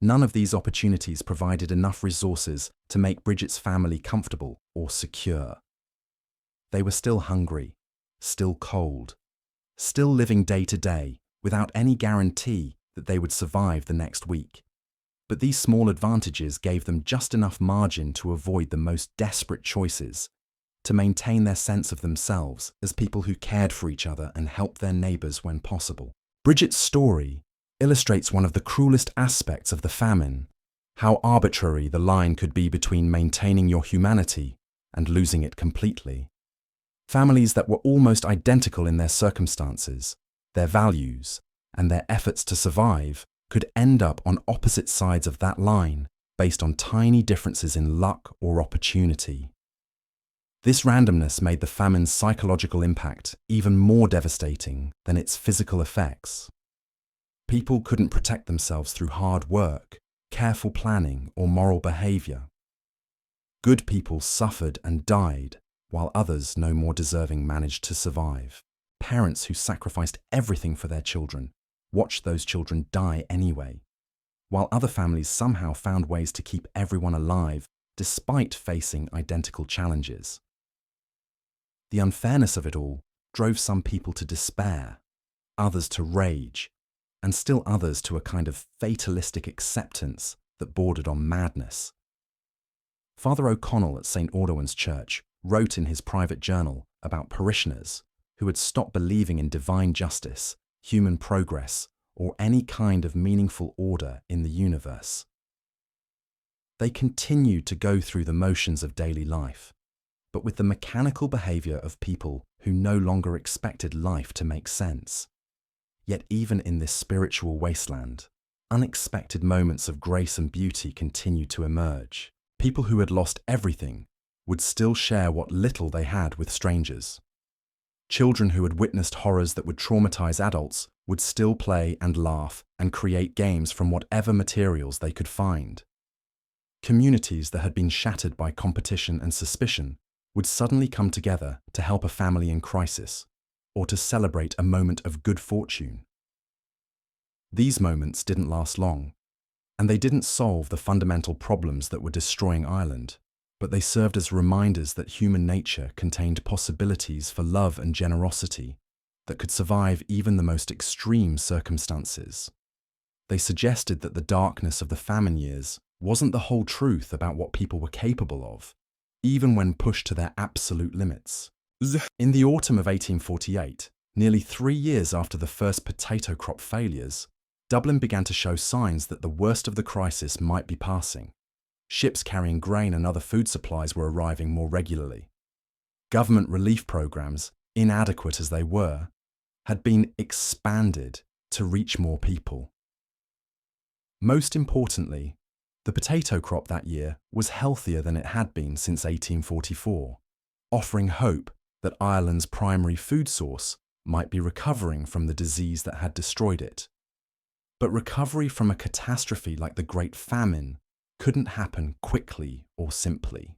S1: None of these opportunities provided enough resources to make Bridget's family comfortable or secure. They were still hungry, still cold, still living day to day without any guarantee that they would survive the next week. But these small advantages gave them just enough margin to avoid the most desperate choices, to maintain their sense of themselves as people who cared for each other and helped their neighbours when possible. Bridget's story illustrates one of the cruelest aspects of the famine, how arbitrary the line could be between maintaining your humanity and losing it completely. Families that were almost identical in their circumstances, their values, and their efforts to survive could end up on opposite sides of that line based on tiny differences in luck or opportunity. This randomness made the famine's psychological impact even more devastating than its physical effects. People couldn't protect themselves through hard work, careful planning, or moral behaviour. Good people suffered and died, while others no more deserving managed to survive. Parents who sacrificed everything for their children watched those children die anyway, while other families somehow found ways to keep everyone alive despite facing identical challenges. The unfairness of it all drove some people to despair, others to rage, and still others to a kind of fatalistic acceptance that bordered on madness. Father O'Connell at St. Audouin's Church wrote in his private journal about parishioners who had stopped believing in divine justice, human progress, or any kind of meaningful order in the universe. They continued to go through the motions of daily life, but with the mechanical behaviour of people who no longer expected life to make sense. Yet even in this spiritual wasteland, unexpected moments of grace and beauty continued to emerge. People who had lost everything would still share what little they had with strangers. Children who had witnessed horrors that would traumatize adults would still play and laugh and create games from whatever materials they could find. Communities that had been shattered by competition and suspicion would suddenly come together to help a family in crisis or to celebrate a moment of good fortune. These moments didn't last long, and they didn't solve the fundamental problems that were destroying Ireland, but they served as reminders that human nature contained possibilities for love and generosity that could survive even the most extreme circumstances. They suggested that the darkness of the famine years wasn't the whole truth about what people were capable of, even when pushed to their absolute limits. In the autumn of 1848, nearly 3 years after the first potato crop failures, Dublin began to show signs that the worst of the crisis might be passing. Ships carrying grain and other food supplies were arriving more regularly. Government relief programs, inadequate as they were, had been expanded to reach more people. Most importantly, the potato crop that year was healthier than it had been since 1844, offering hope that Ireland's primary food source might be recovering from the disease that had destroyed it. But recovery from a catastrophe like the Great Famine couldn't happen quickly or simply.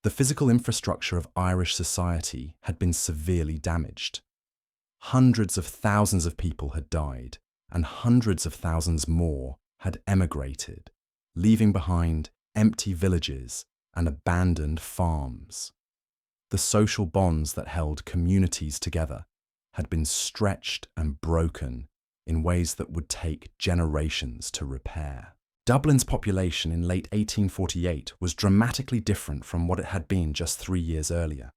S1: The physical infrastructure of Irish society had been severely damaged. Hundreds of thousands of people had died, and hundreds of thousands more had emigrated, leaving behind empty villages and abandoned farms. The social bonds that held communities together had been stretched and broken in ways that would take generations to repair. Dublin's population in late 1848 was dramatically different from what it had been just 3 years earlier.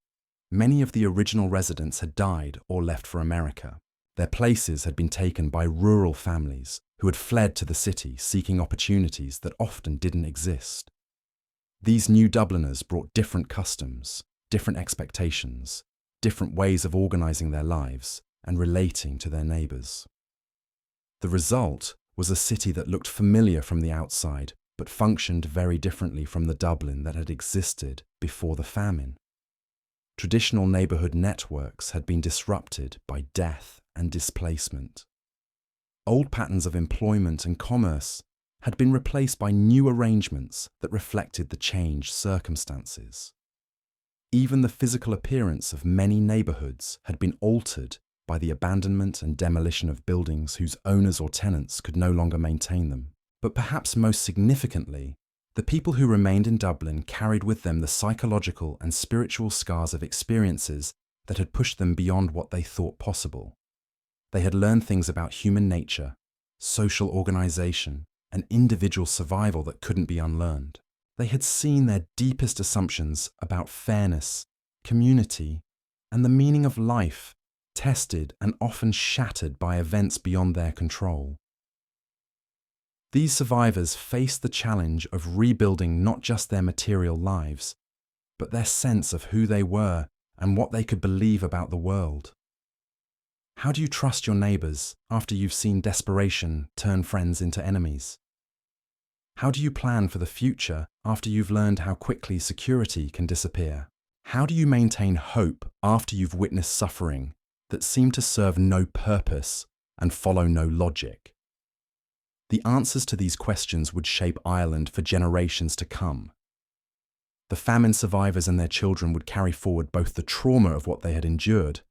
S1: Many of the original residents had died or left for America. Their places had been taken by rural families who had fled to the city seeking opportunities that often didn't exist. These new Dubliners brought different customs, different expectations, different ways of organising their lives and relating to their neighbours. The result was a city that looked familiar from the outside but functioned very differently from the Dublin that had existed before the famine. Traditional neighbourhood networks had been disrupted by death and displacement. Old patterns of employment and commerce had been replaced by new arrangements that reflected the changed circumstances. Even the physical appearance of many neighbourhoods had been altered by the abandonment and demolition of buildings whose owners or tenants could no longer maintain them. But perhaps most significantly, the people who remained in Dublin carried with them the psychological and spiritual scars of experiences that had pushed them beyond what they thought possible. They had learned things about human nature, social organization, and individual survival that couldn't be unlearned. They had seen their deepest assumptions about fairness, community, and the meaning of life tested and often shattered by events beyond their control. These survivors faced the challenge of rebuilding not just their material lives, but their sense of who they were and what they could believe about the world. How do you trust your neighbors after you've seen desperation turn friends into enemies? How do you plan for the future after you've learned how quickly security can disappear? How do you maintain hope after you've witnessed suffering that seemed to serve no purpose and follow no logic? The answers to these questions would shape Ireland for generations to come. The famine survivors and their children would carry forward both the trauma of what they had endured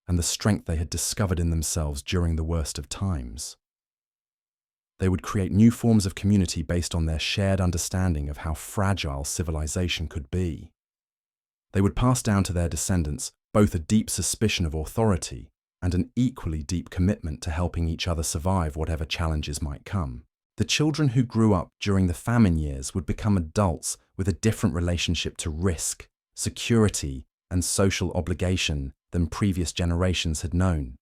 S1: and the strength they had discovered in themselves during the worst of times. They would create new forms of community based on their shared understanding of how fragile civilization could be. They would pass down to their descendants both a deep suspicion of authority and an equally deep commitment to helping each other survive whatever challenges might come. The children who grew up during the famine years would become adults with a different relationship to risk, security, and social obligation than previous generations had known.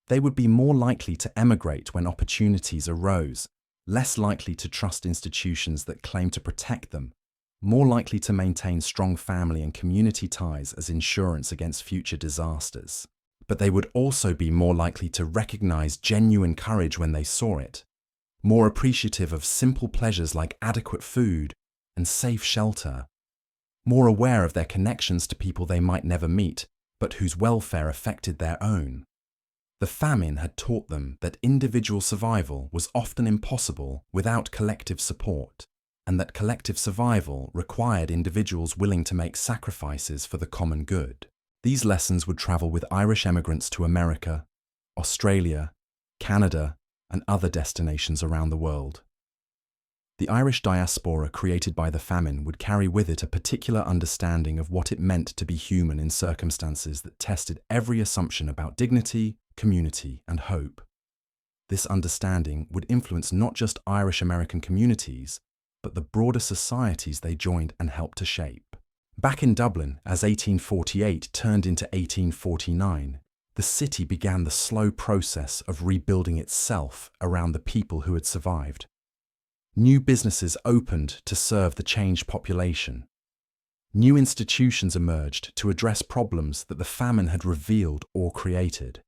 S1: They would be more likely to emigrate when opportunities arose, less likely to trust institutions that claim to protect them, more likely to maintain strong family and community ties as insurance against future disasters. But they would also be more likely to recognize genuine courage when they saw it, more appreciative of simple pleasures like adequate food and safe shelter, more aware of their connections to people they might never meet, but whose welfare affected their own. The famine had taught them that individual survival was often impossible without collective support, and that collective survival required individuals willing to make sacrifices for the common good. These lessons would travel with Irish emigrants to America, Australia, Canada, and other destinations around the world. The Irish diaspora created by the famine would carry with it a particular understanding of what it meant to be human in circumstances that tested every assumption about dignity, community, and hope. This understanding would influence not just Irish-American communities, but the broader societies they joined and helped to shape. Back in Dublin, as 1848 turned into 1849, the city began the slow process of rebuilding itself around the people who had survived. New businesses opened to serve the changed population. New institutions emerged to address problems that the famine had revealed or created.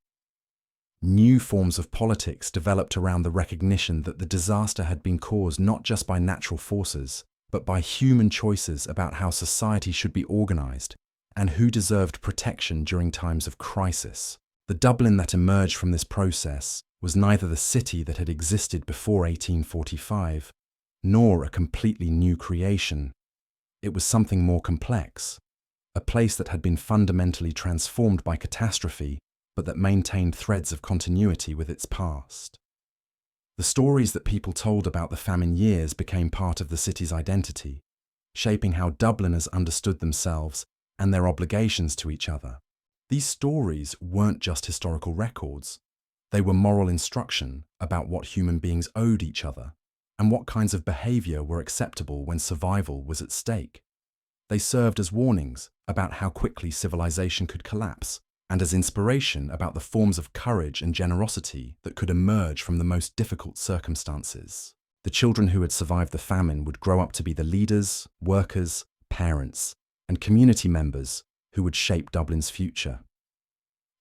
S1: New forms of politics developed around the recognition that the disaster had been caused not just by natural forces, but by human choices about how society should be organized and who deserved protection during times of crisis. The Dublin that emerged from this process was neither the city that had existed before 1845, nor a completely new creation. It was something more complex, a place that had been fundamentally transformed by catastrophe, but that maintained threads of continuity with its past. The stories that people told about the famine years became part of the city's identity, shaping how Dubliners understood themselves and their obligations to each other. These stories weren't just historical records. They were moral instruction about what human beings owed each other and what kinds of behavior were acceptable when survival was at stake. They served as warnings about how quickly civilization could collapse and as inspiration about the forms of courage and generosity that could emerge from the most difficult circumstances. The children who had survived the famine would grow up to be the leaders, workers, parents, and community members who would shape Dublin's future.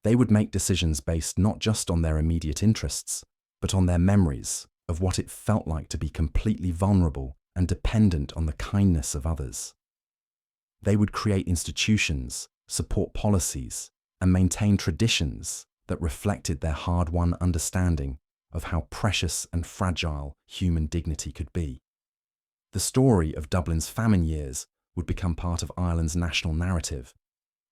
S1: They would make decisions based not just on their immediate interests, but on their memories of what it felt like to be completely vulnerable and dependent on the kindness of others. They would create institutions, support policies, and maintain traditions that reflected their hard-won understanding of how precious and fragile human dignity could be. The story of Dublin's famine years would become part of Ireland's national narrative,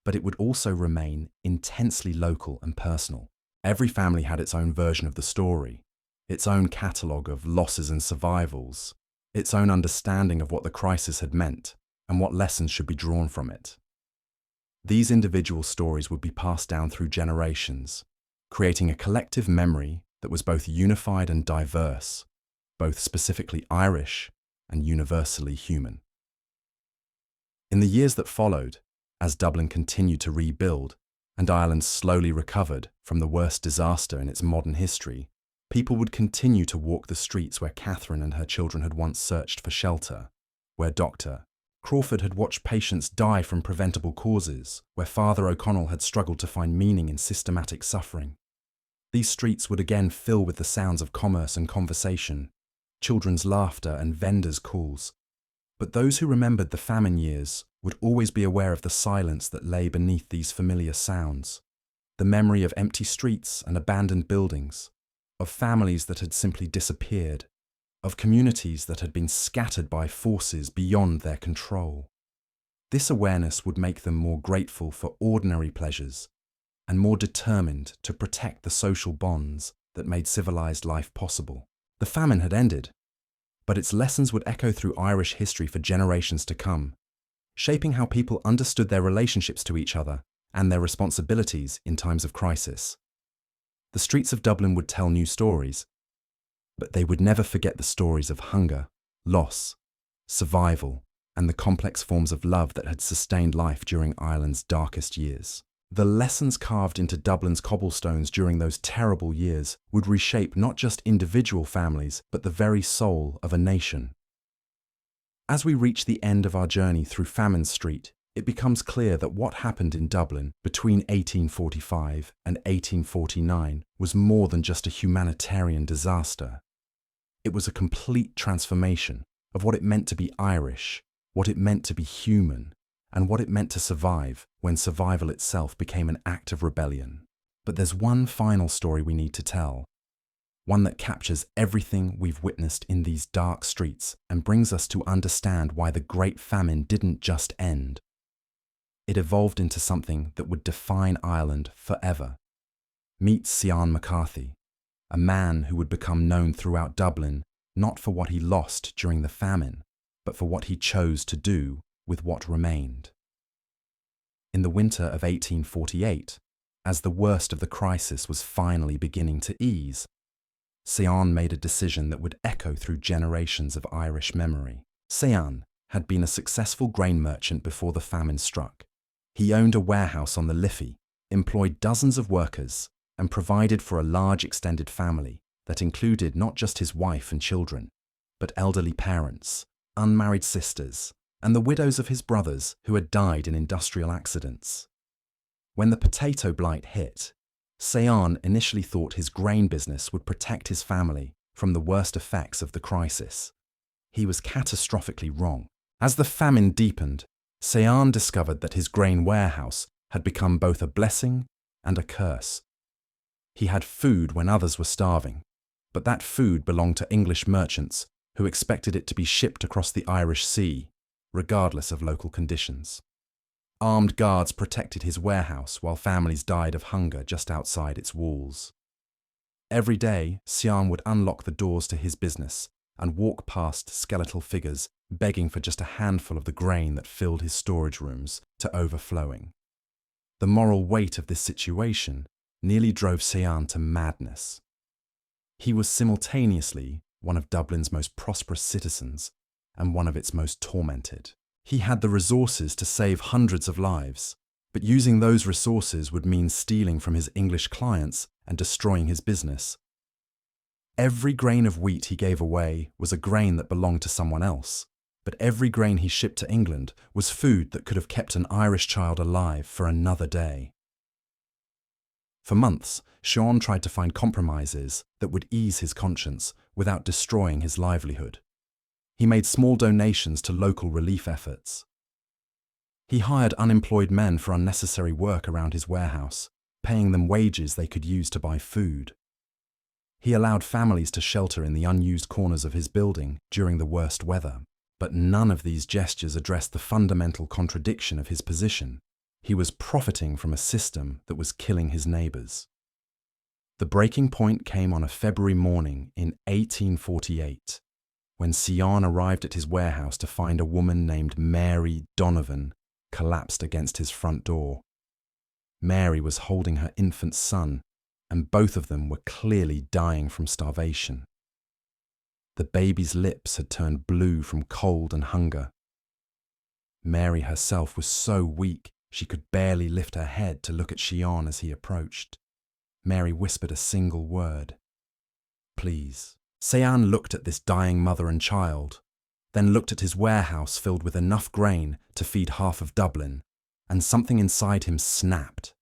S1: but it would also remain intensely local and personal. Every family had its own version of the story, its own catalogue of losses and survivals, its own understanding of what the crisis had meant and what lessons should be drawn from it. These individual stories would be passed down through generations, creating a collective memory that was both unified and diverse, both specifically Irish and universally human. In the years that followed, as Dublin continued to rebuild and Ireland slowly recovered from the worst disaster in its modern history, people would continue to walk the streets where Catherine and her children had once searched for shelter, where Dr. Crawford had watched patients die from preventable causes, where Father O'Connell had struggled to find meaning in systematic suffering. These streets would again fill with the sounds of commerce and conversation, children's laughter and vendors' calls. But those who remembered the famine years would always be aware of the silence that lay beneath these familiar sounds, the memory of empty streets and abandoned buildings, of families that had simply disappeared, of communities that had been scattered by forces beyond their control. This awareness would make them more grateful for ordinary pleasures and more determined to protect the social bonds that made civilized life possible. The famine had ended, but its lessons would echo through Irish history for generations to come, shaping how people understood their relationships to each other and their responsibilities in times of crisis. The streets of Dublin would tell new stories, but they would never forget the stories of hunger, loss, survival, and the complex forms of love that had sustained life during Ireland's darkest years. The lessons carved into Dublin's cobblestones during those terrible years would reshape not just individual families, but the very soul of a nation. As we reach the end of our journey through Famine Street, it becomes clear that what happened in Dublin between 1845 and 1849 was more than just a humanitarian disaster. It was a complete transformation of what it meant to be Irish, what it meant to be human, and what it meant to survive when survival itself became an act of rebellion. But there's one final story we need to tell, one that captures everything we've witnessed in these dark streets and brings us to understand why the Great Famine didn't just end. It evolved into something that would define Ireland forever. Meet Cian McCarthy, a man who would become known throughout Dublin not for what he lost during the famine, but for what he chose to do with what remained. In the winter of 1848, as the worst of the crisis was finally beginning to ease, Cian made a decision that would echo through generations of Irish memory. Cian had been a successful grain merchant before the famine struck. He owned a warehouse on the Liffey, employed dozens of workers, and provided for a large extended family that included not just his wife and children, but elderly parents, unmarried sisters, and the widows of his brothers who had died in industrial accidents. When the potato blight hit, Cian initially thought his grain business would protect his family from the worst effects of the crisis. He was catastrophically wrong. As the famine deepened, Cian discovered that his grain warehouse had become both a blessing and a curse. He had food when others were starving, but that food belonged to English merchants who expected it to be shipped across the Irish Sea, regardless of local conditions. Armed guards protected his warehouse while families died of hunger just outside its walls. Every day, Cian would unlock the doors to his business and walk past skeletal figures begging for just a handful of the grain that filled his storage rooms to overflowing. The moral weight of this situation nearly drove Cian to madness. He was simultaneously one of Dublin's most prosperous citizens and one of its most tormented. He had the resources to save hundreds of lives, but using those resources would mean stealing from his English clients and destroying his business. Every grain of wheat he gave away was a grain that belonged to someone else, but every grain he shipped to England was food that could have kept an Irish child alive for another day. For months, Cian tried to find compromises that would ease his conscience without destroying his livelihood. He made small donations to local relief efforts. He hired unemployed men for unnecessary work around his warehouse, paying them wages they could use to buy food. He allowed families to shelter in the unused corners of his building during the worst weather. But none of these gestures addressed the fundamental contradiction of his position. He was profiting from a system that was killing his neighbours. The breaking point came on a February morning in 1848, when Cian arrived at his warehouse to find a woman named Mary Donovan collapsed against his front door. Mary was holding her infant son, and both of them were clearly dying from starvation. The baby's lips had turned blue from cold and hunger. Mary herself was so weak she could barely lift her head to look at Xian as he approached. Mary whispered a single word. "Please." Xian looked at this dying mother and child, then looked at his warehouse filled with enough grain to feed half of Dublin, and something inside him snapped,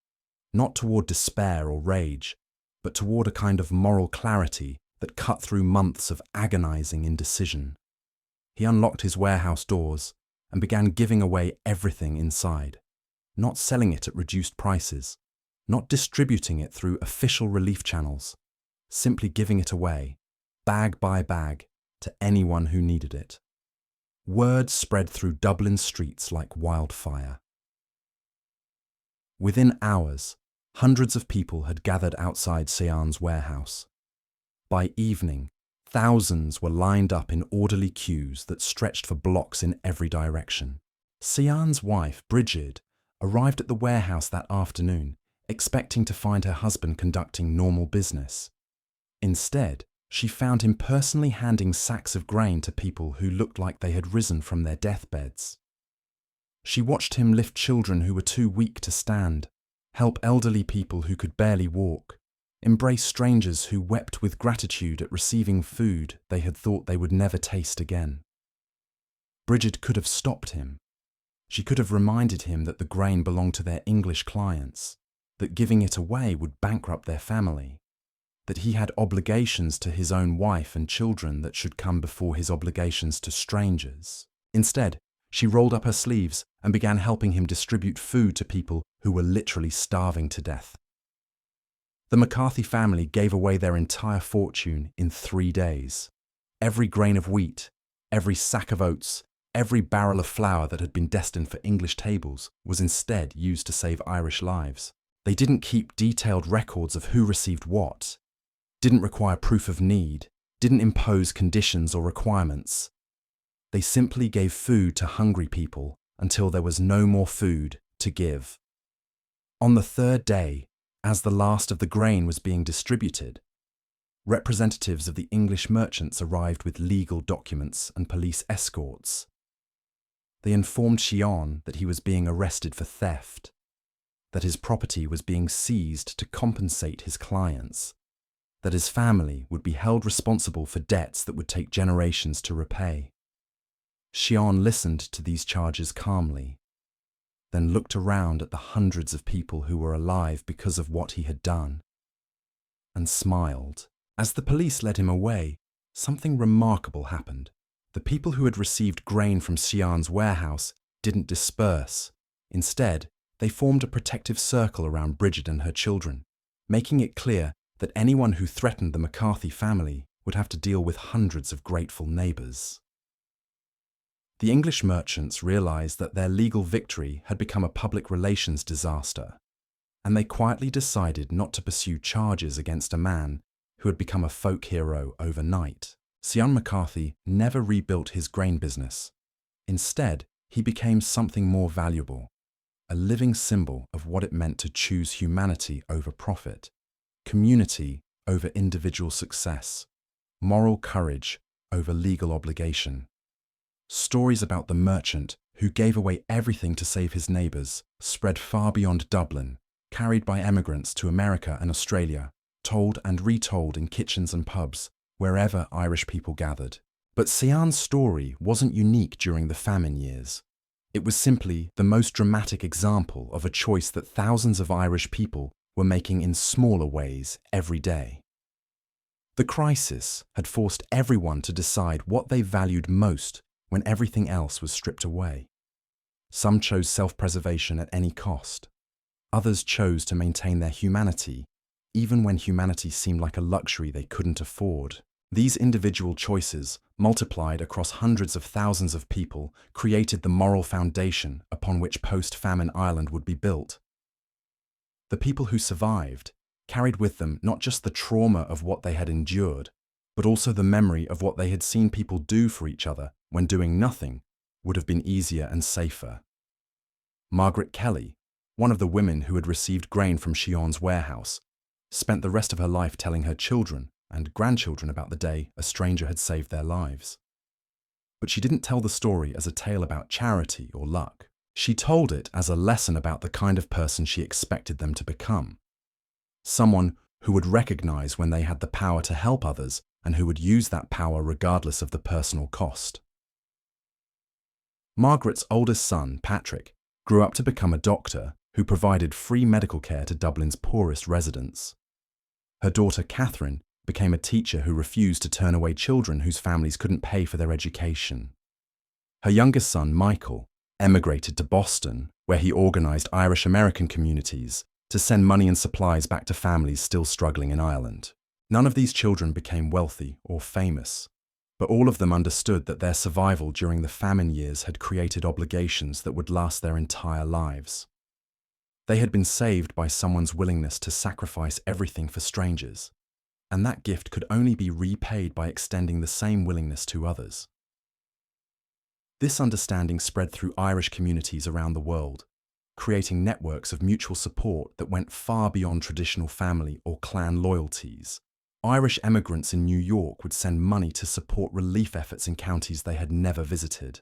S1: not toward despair or rage, but toward a kind of moral clarity that cut through months of agonizing indecision. He unlocked his warehouse doors and began giving away everything inside, not selling it at reduced prices, not distributing it through official relief channels, simply giving it away, bag by bag, to anyone who needed it. Word spread through Dublin streets like wildfire. Within hours, hundreds of people had gathered outside Xian's warehouse. By evening, thousands were lined up in orderly queues that stretched for blocks in every direction. Xian's wife, Bridget, arrived at the warehouse that afternoon, expecting to find her husband conducting normal business. Instead, she found him personally handing sacks of grain to people who looked like they had risen from their deathbeds. She watched him lift children who were too weak to stand, help elderly people who could barely walk, embrace strangers who wept with gratitude at receiving food they had thought they would never taste again. Bridget could have stopped him. She could have reminded him that the grain belonged to their English clients, that giving it away would bankrupt their family, that he had obligations to his own wife and children that should come before his obligations to strangers. Instead, she rolled up her sleeves and began helping him distribute food to people who were literally starving to death. The McCarthy family gave away their entire fortune in 3 days. Every grain of wheat, every sack of oats, every barrel of flour that had been destined for English tables was instead used to save Irish lives. They didn't keep detailed records of who received what, didn't require proof of need, didn't impose conditions or requirements. They simply gave food to hungry people until there was no more food to give. On the third day, as the last of the grain was being distributed, representatives of the English merchants arrived with legal documents and police escorts. They informed Xian that he was being arrested for theft, that his property was being seized to compensate his clients, that his family would be held responsible for debts that would take generations to repay. Xian listened to these charges calmly, then looked around at the hundreds of people who were alive because of what he had done, and smiled. As the police led him away, something remarkable happened. The people who had received grain from Xian's warehouse didn't disperse. Instead, they formed a protective circle around Bridget and her children, making it clear that anyone who threatened the McCarthy family would have to deal with hundreds of grateful neighbours. The English merchants realised that their legal victory had become a public relations disaster, and they quietly decided not to pursue charges against a man who had become a folk hero overnight. Xian McCarthy never rebuilt his grain business. Instead, he became something more valuable, a living symbol of what it meant to choose humanity over profit, community over individual success, moral courage over legal obligation. Stories about the merchant who gave away everything to save his neighbours spread far beyond Dublin, carried by emigrants to America and Australia, told and retold in kitchens and pubs, wherever Irish people gathered. But Xian's story wasn't unique during the famine years. It was simply the most dramatic example of a choice that thousands of Irish people were making in smaller ways every day. The crisis had forced everyone to decide what they valued most when everything else was stripped away. Some chose self-preservation at any cost. Others chose to maintain their humanity, even when humanity seemed like a luxury they couldn't afford. These individual choices, multiplied across hundreds of thousands of people, created the moral foundation upon which post-famine Ireland would be built. The people who survived carried with them not just the trauma of what they had endured, but also the memory of what they had seen people do for each other when doing nothing would have been easier and safer. Margaret Kelly, one of the women who had received grain from Shion's warehouse, spent the rest of her life telling her children and grandchildren about the day a stranger had saved their lives. But she didn't tell the story as a tale about charity or luck. She told it as a lesson about the kind of person she expected them to become. Someone who would recognize when they had the power to help others and who would use that power regardless of the personal cost. Margaret's oldest son, Patrick, grew up to become a doctor who provided free medical care to Dublin's poorest residents. Her daughter, Catherine, became a teacher who refused to turn away children whose families couldn't pay for their education. Her youngest son, Michael, emigrated to Boston, where he organized Irish-American communities to send money and supplies back to families still struggling in Ireland. None of these children became wealthy or famous, but all of them understood that their survival during the famine years had created obligations that would last their entire lives. They had been saved by someone's willingness to sacrifice everything for strangers, and that gift could only be repaid by extending the same willingness to others. This understanding spread through Irish communities around the world, creating networks of mutual support that went far beyond traditional family or clan loyalties. Irish emigrants in New York would send money to support relief efforts in counties they had never visited.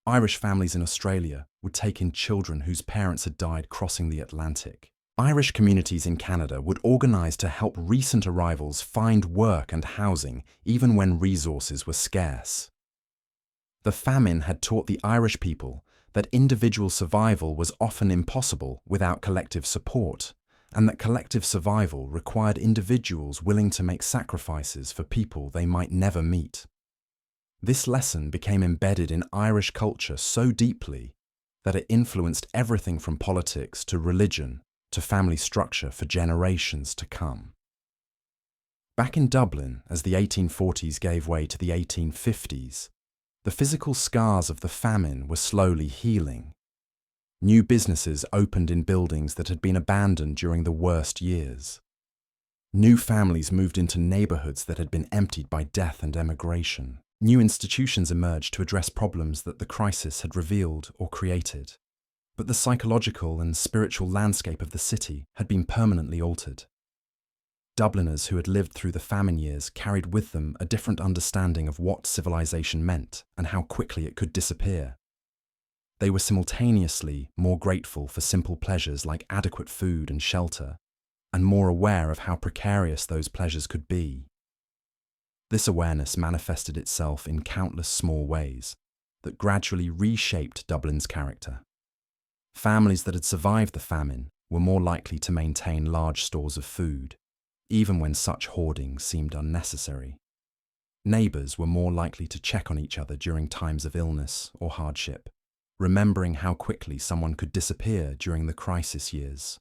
S1: Irish families in Australia would take in children whose parents had died crossing the Atlantic. Irish communities in Canada would organise to help recent arrivals find work and housing even when resources were scarce. The famine had taught the Irish people that individual survival was often impossible without collective support, and that collective survival required individuals willing to make sacrifices for people they might never meet. This lesson became embedded in Irish culture so deeply that it influenced everything from politics to religion to family structure for generations to come. Back in Dublin, as the 1840s gave way to the 1850s, the physical scars of the famine were slowly healing. New businesses opened in buildings that had been abandoned during the worst years. New families moved into neighbourhoods that had been emptied by death and emigration. New institutions emerged to address problems that the crisis had revealed or created. But the psychological and spiritual landscape of the city had been permanently altered. Dubliners who had lived through the famine years carried with them a different understanding of what civilization meant and how quickly it could disappear. They were simultaneously more grateful for simple pleasures like adequate food and shelter, and more aware of how precarious those pleasures could be. This awareness manifested itself in countless small ways that gradually reshaped Dublin's character. Families that had survived the famine were more likely to maintain large stores of food, even when such hoarding seemed unnecessary. Neighbours were more likely to check on each other during times of illness or hardship, remembering how quickly someone could disappear during the crisis years.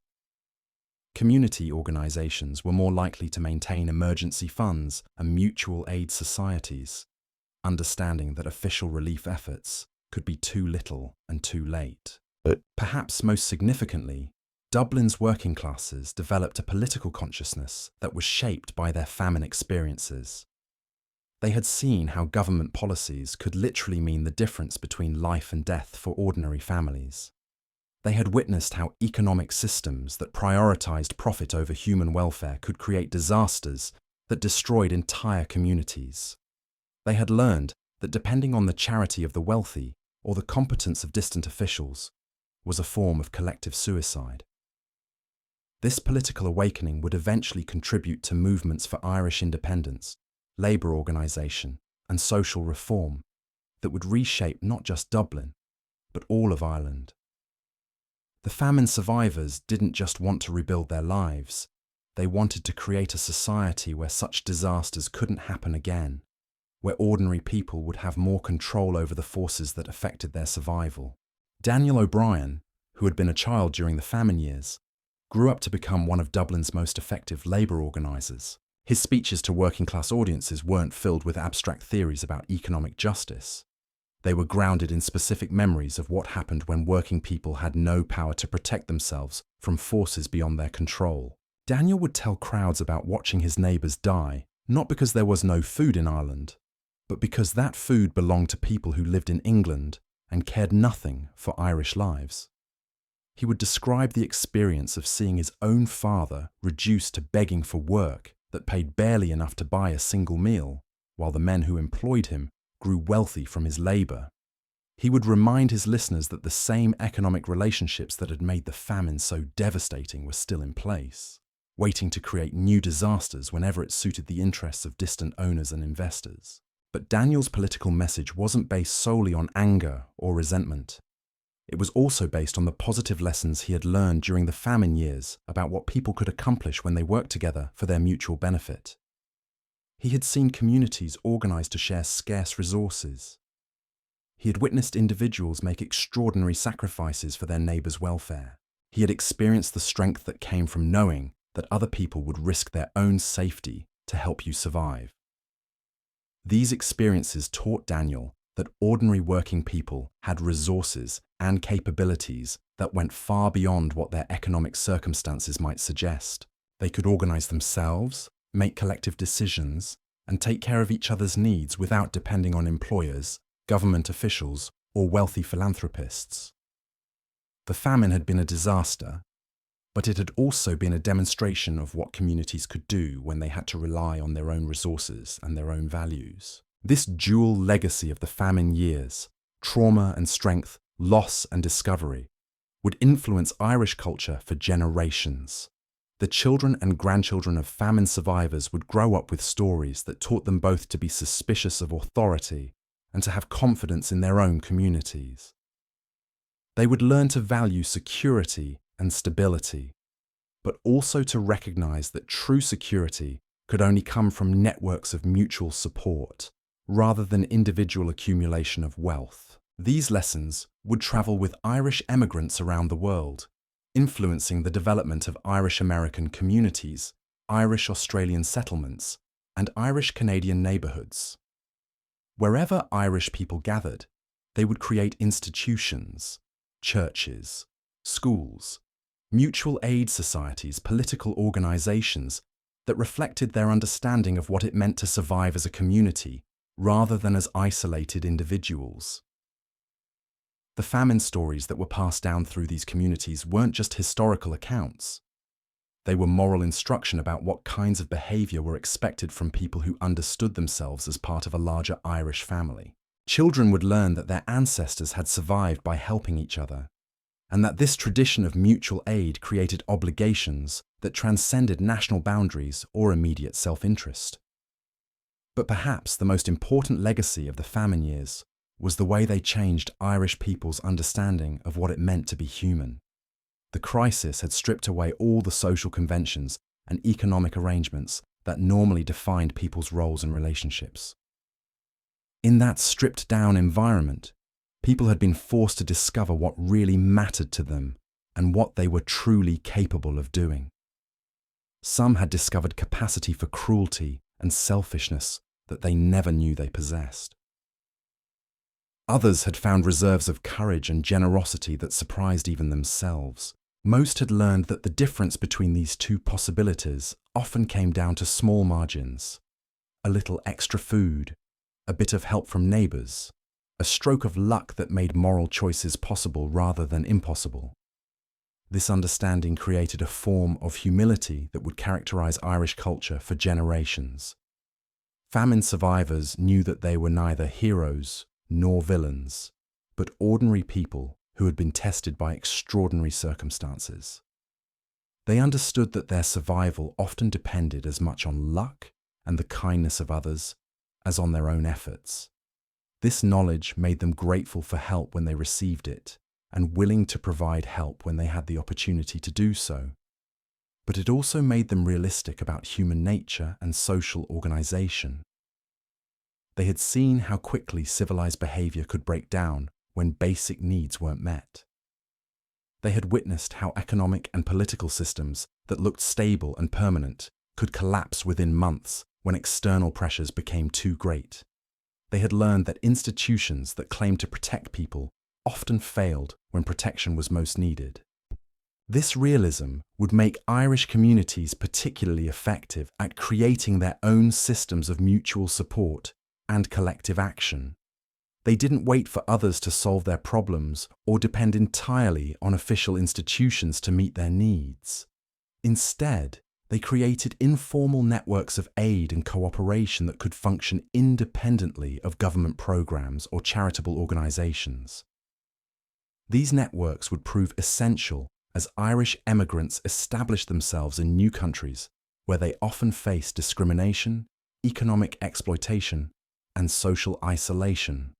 S1: Community organisations were more likely to maintain emergency funds and mutual aid societies, understanding that official relief efforts could be too little and too late. Perhaps most significantly, Dublin's working classes developed a political consciousness that was shaped by their famine experiences. They had seen how government policies could literally mean the difference between life and death for ordinary families. They had witnessed how economic systems that prioritized profit over human welfare could create disasters that destroyed entire communities. They had learned that depending on the charity of the wealthy or the competence of distant officials was a form of collective suicide. This political awakening would eventually contribute to movements for Irish independence, labour organisation, and social reform that would reshape not just Dublin, but all of Ireland. The famine survivors didn't just want to rebuild their lives, they wanted to create a society where such disasters couldn't happen again, where ordinary people would have more control over the forces that affected their survival. Daniel O'Brien, who had been a child during the famine years, grew up to become one of Dublin's most effective labour organisers. His speeches to working-class audiences weren't filled with abstract theories about economic justice. They were grounded in specific memories of what happened when working people had no power to protect themselves from forces beyond their control. Daniel would tell crowds about watching his neighbours die, not because there was no food in Ireland, but because that food belonged to people who lived in England and cared nothing for Irish lives. He would describe the experience of seeing his own father reduced to begging for work that paid barely enough to buy a single meal, while the men who employed him grew wealthy from his labour. He would remind his listeners that the same economic relationships that had made the famine so devastating were still in place, waiting to create new disasters whenever it suited the interests of distant owners and investors. But Daniel's political message wasn't based solely on anger or resentment. It was also based on the positive lessons he had learned during the famine years about what people could accomplish when they worked together for their mutual benefit. He had seen communities organized to share scarce resources. He had witnessed individuals make extraordinary sacrifices for their neighbors' welfare. He had experienced the strength that came from knowing that other people would risk their own safety to help you survive. These experiences taught Daniel that ordinary working people had resources and capabilities that went far beyond what their economic circumstances might suggest. They could organize themselves, make collective decisions, and take care of each other's needs without depending on employers, government officials, or wealthy philanthropists. The famine had been a disaster, but it had also been a demonstration of what communities could do when they had to rely on their own resources and their own values. This dual legacy of the famine years, trauma and strength, loss and discovery, would influence Irish culture for generations. The children and grandchildren of famine survivors would grow up with stories that taught them both to be suspicious of authority and to have confidence in their own communities. They would learn to value security and stability, but also to recognize that true security could only come from networks of mutual support, rather than individual accumulation of wealth. These lessons would travel with Irish emigrants around the world, influencing the development of Irish-American communities, Irish-Australian settlements, and Irish-Canadian neighbourhoods. Wherever Irish people gathered, they would create institutions, churches, schools, mutual aid societies, political organisations that reflected their understanding of what it meant to survive as a community rather than as isolated individuals. The famine stories that were passed down through these communities weren't just historical accounts. They were moral instruction about what kinds of behaviour were expected from people who understood themselves as part of a larger Irish family. Children would learn that their ancestors had survived by helping each other, and that this tradition of mutual aid created obligations that transcended national boundaries or immediate self-interest. But perhaps the most important legacy of the famine years was the way they changed Irish people's understanding of what it meant to be human. The crisis had stripped away all the social conventions and economic arrangements that normally defined people's roles and relationships. In that stripped-down environment, people had been forced to discover what really mattered to them and what they were truly capable of doing. Some had discovered capacity for cruelty and selfishness that they never knew they possessed. Others had found reserves of courage and generosity that surprised even themselves. Most had learned that the difference between these two possibilities often came down to small margins: a little extra food, a bit of help from neighbours, a stroke of luck that made moral choices possible rather than impossible. This understanding created a form of humility that would characterise Irish culture for generations. Famine survivors knew that they were neither heroes nor villains, but ordinary people who had been tested by extraordinary circumstances. They understood that their survival often depended as much on luck and the kindness of others as on their own efforts. This knowledge made them grateful for help when they received it, and willing to provide help when they had the opportunity to do so. But it also made them realistic about human nature and social organisation. They had seen how quickly civilised behaviour could break down when basic needs weren't met. They had witnessed how economic and political systems that looked stable and permanent could collapse within months when external pressures became too great. They had learned that institutions that claimed to protect people often failed when protection was most needed. This realism would make Irish communities particularly effective at creating their own systems of mutual support and collective action. They didn't wait for others to solve their problems or depend entirely on official institutions to meet their needs. Instead, they created informal networks of aid and cooperation that could function independently of government programs or charitable organizations. These networks would prove essential as Irish emigrants established themselves in new countries where they often faced discrimination, economic exploitation, and social isolation.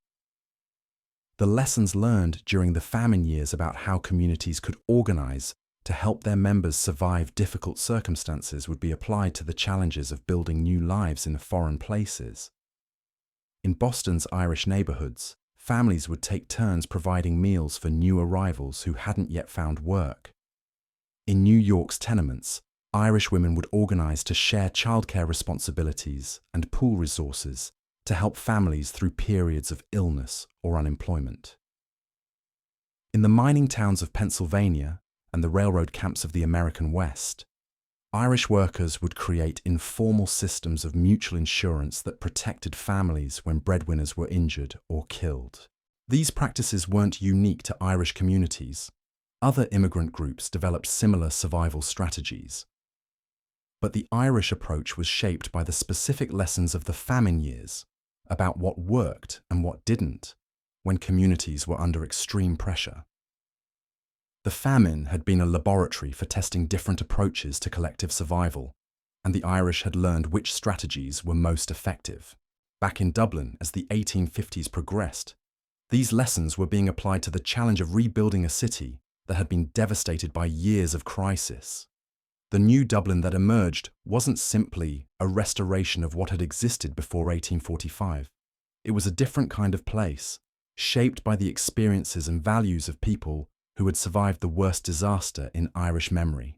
S1: The lessons learned during the famine years about how communities could organize to help their members survive difficult circumstances would be applied to the challenges of building new lives in foreign places. In Boston's Irish neighborhoods, families would take turns providing meals for new arrivals who hadn't yet found work. In New York's tenements, Irish women would organize to share childcare responsibilities and pool resources to help families through periods of illness or unemployment. In the mining towns of Pennsylvania and the railroad camps of the American West, Irish workers would create informal systems of mutual insurance that protected families when breadwinners were injured or killed. These practices weren't unique to Irish communities. Other immigrant groups developed similar survival strategies. But the Irish approach was shaped by the specific lessons of the famine years about what worked and what didn't when communities were under extreme pressure. The famine had been a laboratory for testing different approaches to collective survival, and the Irish had learned which strategies were most effective. Back in Dublin, as the 1850s progressed, these lessons were being applied to the challenge of rebuilding a city that had been devastated by years of crisis. The new Dublin that emerged wasn't simply a restoration of what had existed before 1845. It was a different kind of place, shaped by the experiences and values of people who had survived the worst disaster in Irish memory.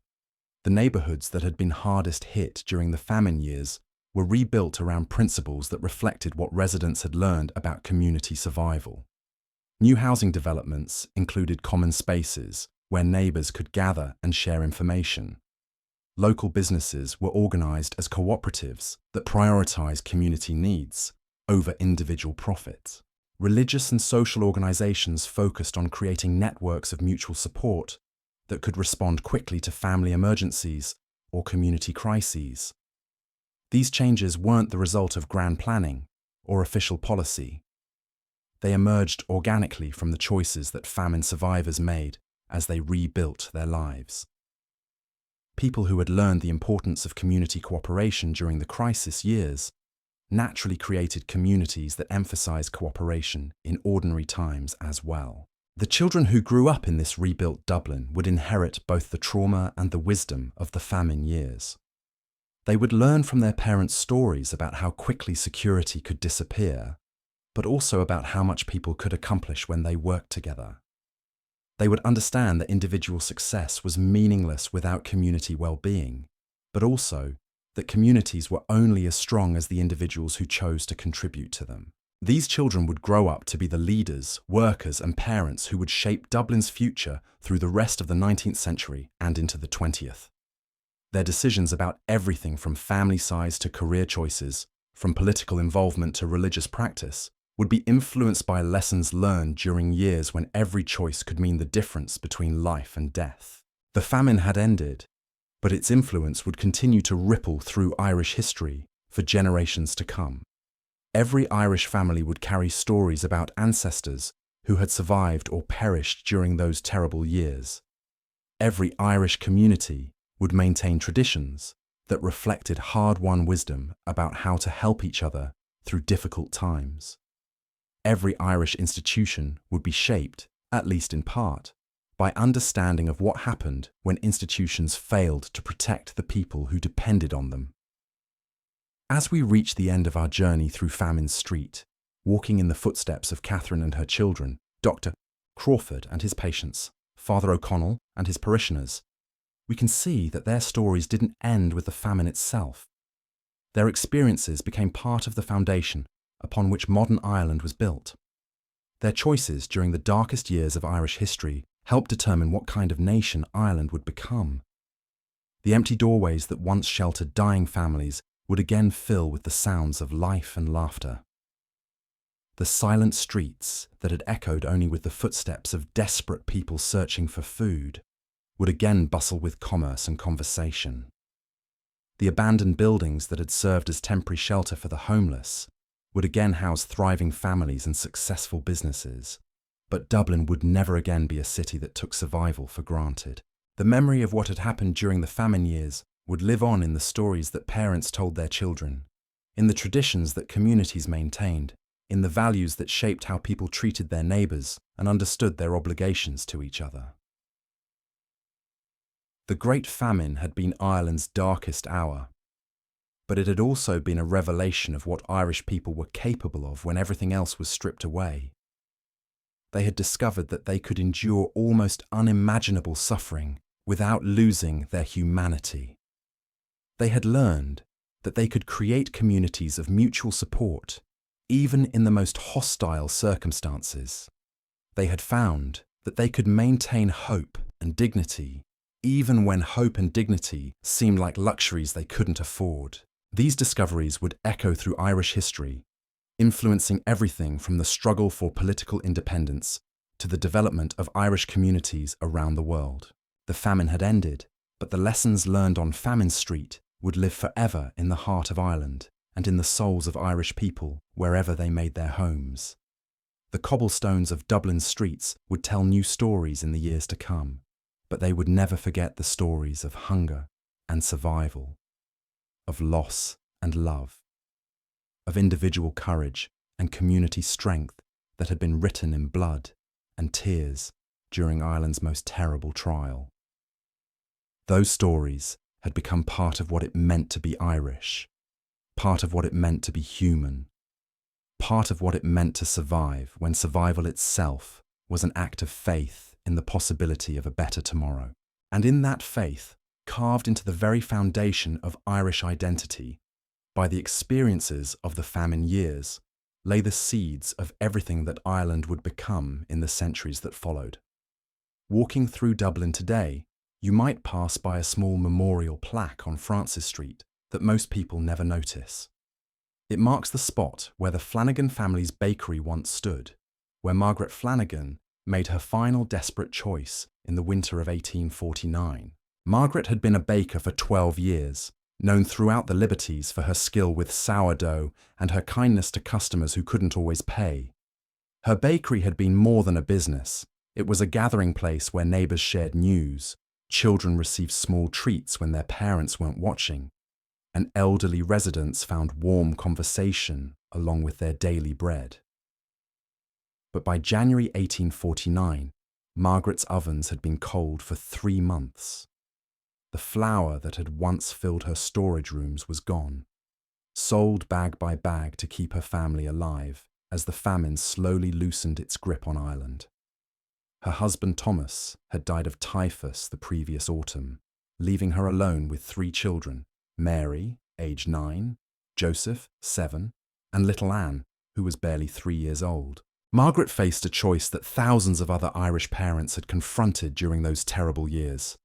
S1: The neighborhoods that had been hardest hit during the famine years were rebuilt around principles that reflected what residents had learned about community survival. New housing developments included common spaces where neighbors could gather and share information. Local businesses were organized as cooperatives that prioritized community needs over individual profit. Religious and social organizations focused on creating networks of mutual support that could respond quickly to family emergencies or community crises. These changes weren't the result of grand planning or official policy. They emerged organically from the choices that famine survivors made as they rebuilt their lives. People who had learned the importance of community cooperation during the crisis years naturally created communities that emphasized cooperation in ordinary times as well. The children who grew up in this rebuilt Dublin would inherit both the trauma and the wisdom of the famine years. They would learn from their parents' stories about how quickly security could disappear, but also about how much people could accomplish when they worked together. They would understand that individual success was meaningless without community well-being, but also that communities were only as strong as the individuals who chose to contribute to them. These children would grow up to be the leaders, workers, and parents who would shape Dublin's future through the rest of the 19th century and into the 20th. Their decisions about everything from family size to career choices, from political involvement to religious practice, would be influenced by lessons learned during years when every choice could mean the difference between life and death. The famine had ended, but its influence would continue to ripple through Irish history for generations to come. Every Irish family would carry stories about ancestors who had survived or perished during those terrible years. Every Irish community would maintain traditions that reflected hard-won wisdom about how to help each other through difficult times. Every Irish institution would be shaped, at least in part, by understanding of what happened when institutions failed to protect the people who depended on them. As we reach the end of our journey through Famine Street, walking in the footsteps of Catherine and her children, Dr. Crawford and his patients, Father O'Connell and his parishioners, we can see that their stories didn't end with the famine itself. Their experiences became part of the foundation upon which modern Ireland was built. Their choices during the darkest years of Irish history helped determine what kind of nation Ireland would become. The empty doorways that once sheltered dying families would again fill with the sounds of life and laughter. The silent streets that had echoed only with the footsteps of desperate people searching for food would again bustle with commerce and conversation. The abandoned buildings that had served as temporary shelter for the homeless would again house thriving families and successful businesses. But Dublin would never again be a city that took survival for granted. The memory of what had happened during the famine years would live on in the stories that parents told their children, in the traditions that communities maintained, in the values that shaped how people treated their neighbours and understood their obligations to each other. The Great Famine had been Ireland's darkest hour, but it had also been a revelation of what Irish people were capable of when everything else was stripped away. They had discovered that they could endure almost unimaginable suffering without losing their humanity. They had learned that they could create communities of mutual support, even in the most hostile circumstances. They had found that they could maintain hope and dignity, even when hope and dignity seemed like luxuries they couldn't afford. These discoveries would echo through Irish history, influencing everything from the struggle for political independence to the development of Irish communities around the world. The famine had ended, but the lessons learned on Famine Street would live forever in the heart of Ireland and in the souls of Irish people wherever they made their homes. The cobblestones of Dublin's streets would tell new stories in the years to come, but they would never forget the stories of hunger and survival, of loss and love, of individual courage and community strength that had been written in blood and tears during Ireland's most terrible trial. Those stories had become part of what it meant to be Irish, part of what it meant to be human, part of what it meant to survive when survival itself was an act of faith in the possibility of a better tomorrow. And in that faith, carved into the very foundation of Irish identity, by the experiences of the famine years, lay the seeds of everything that Ireland would become in the centuries that followed. Walking through Dublin today, you might pass by a small memorial plaque on Francis Street that most people never notice. It marks the spot where the Flanagan family's bakery once stood, where Margaret Flanagan made her final desperate choice in the winter of 1849. Margaret had been a baker for 12 years, known throughout the Liberties for her skill with sourdough and her kindness to customers who couldn't always pay. Her bakery had been more than a business. It was a gathering place where neighbours shared news, children received small treats when their parents weren't watching, and elderly residents found warm conversation along with their daily bread. But by January 1849, Margaret's ovens had been cold for 3 months. The flour that had once filled her storage rooms was gone, sold bag by bag to keep her family alive as the famine slowly loosened its grip on Ireland. Her husband Thomas had died of typhus the previous autumn, leaving her alone with 3 children, Mary, aged 9, Joseph, 7, and little Anne, who was barely 3 years old. Margaret faced a choice that thousands of other Irish parents had confronted during those terrible years.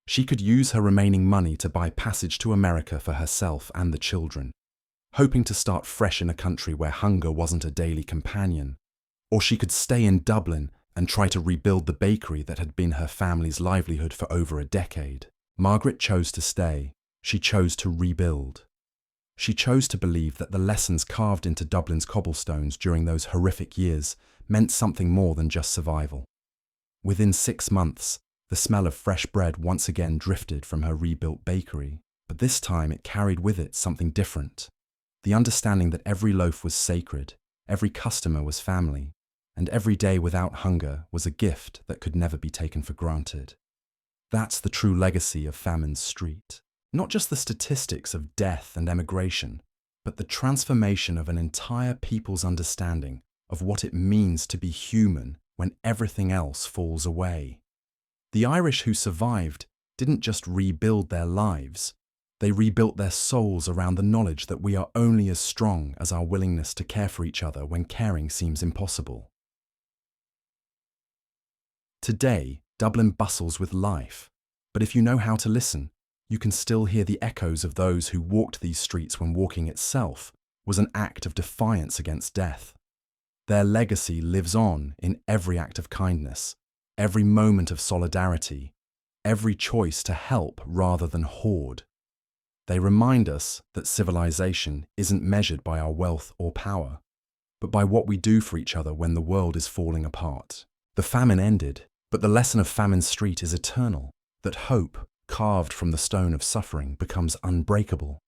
S1: She could use her remaining money to buy passage to America for herself and the children, hoping to start fresh in a country where hunger wasn't a daily companion. Or she could stay in Dublin and try to rebuild the bakery that had been her family's livelihood for over a decade. Margaret chose to stay. She chose to rebuild. She chose to believe that the lessons carved into Dublin's cobblestones during those horrific years meant something more than just survival. Within 6 months, the smell of fresh bread once again drifted from her rebuilt bakery, but this time it carried with it something different. The understanding that every loaf was sacred, every customer was family, and every day without hunger was a gift that could never be taken for granted. That's the true legacy of Famine Street. Not just the statistics of death and emigration, but the transformation of an entire people's understanding of what it means to be human when everything else falls away. The Irish who survived didn't just rebuild their lives, they rebuilt their souls around the knowledge that we are only as strong as our willingness to care for each other when caring seems impossible. Today, Dublin bustles with life, but if you know how to listen, you can still hear the echoes of those who walked these streets when walking itself was an act of defiance against death. Their legacy lives on in every act of kindness, every moment of solidarity, every choice to help rather than hoard. They remind us that civilization isn't measured by our wealth or power, but by what we do for each other when the world is falling apart. The famine ended, but the lesson of Famine Street is eternal, that hope, carved from the stone of suffering, becomes unbreakable.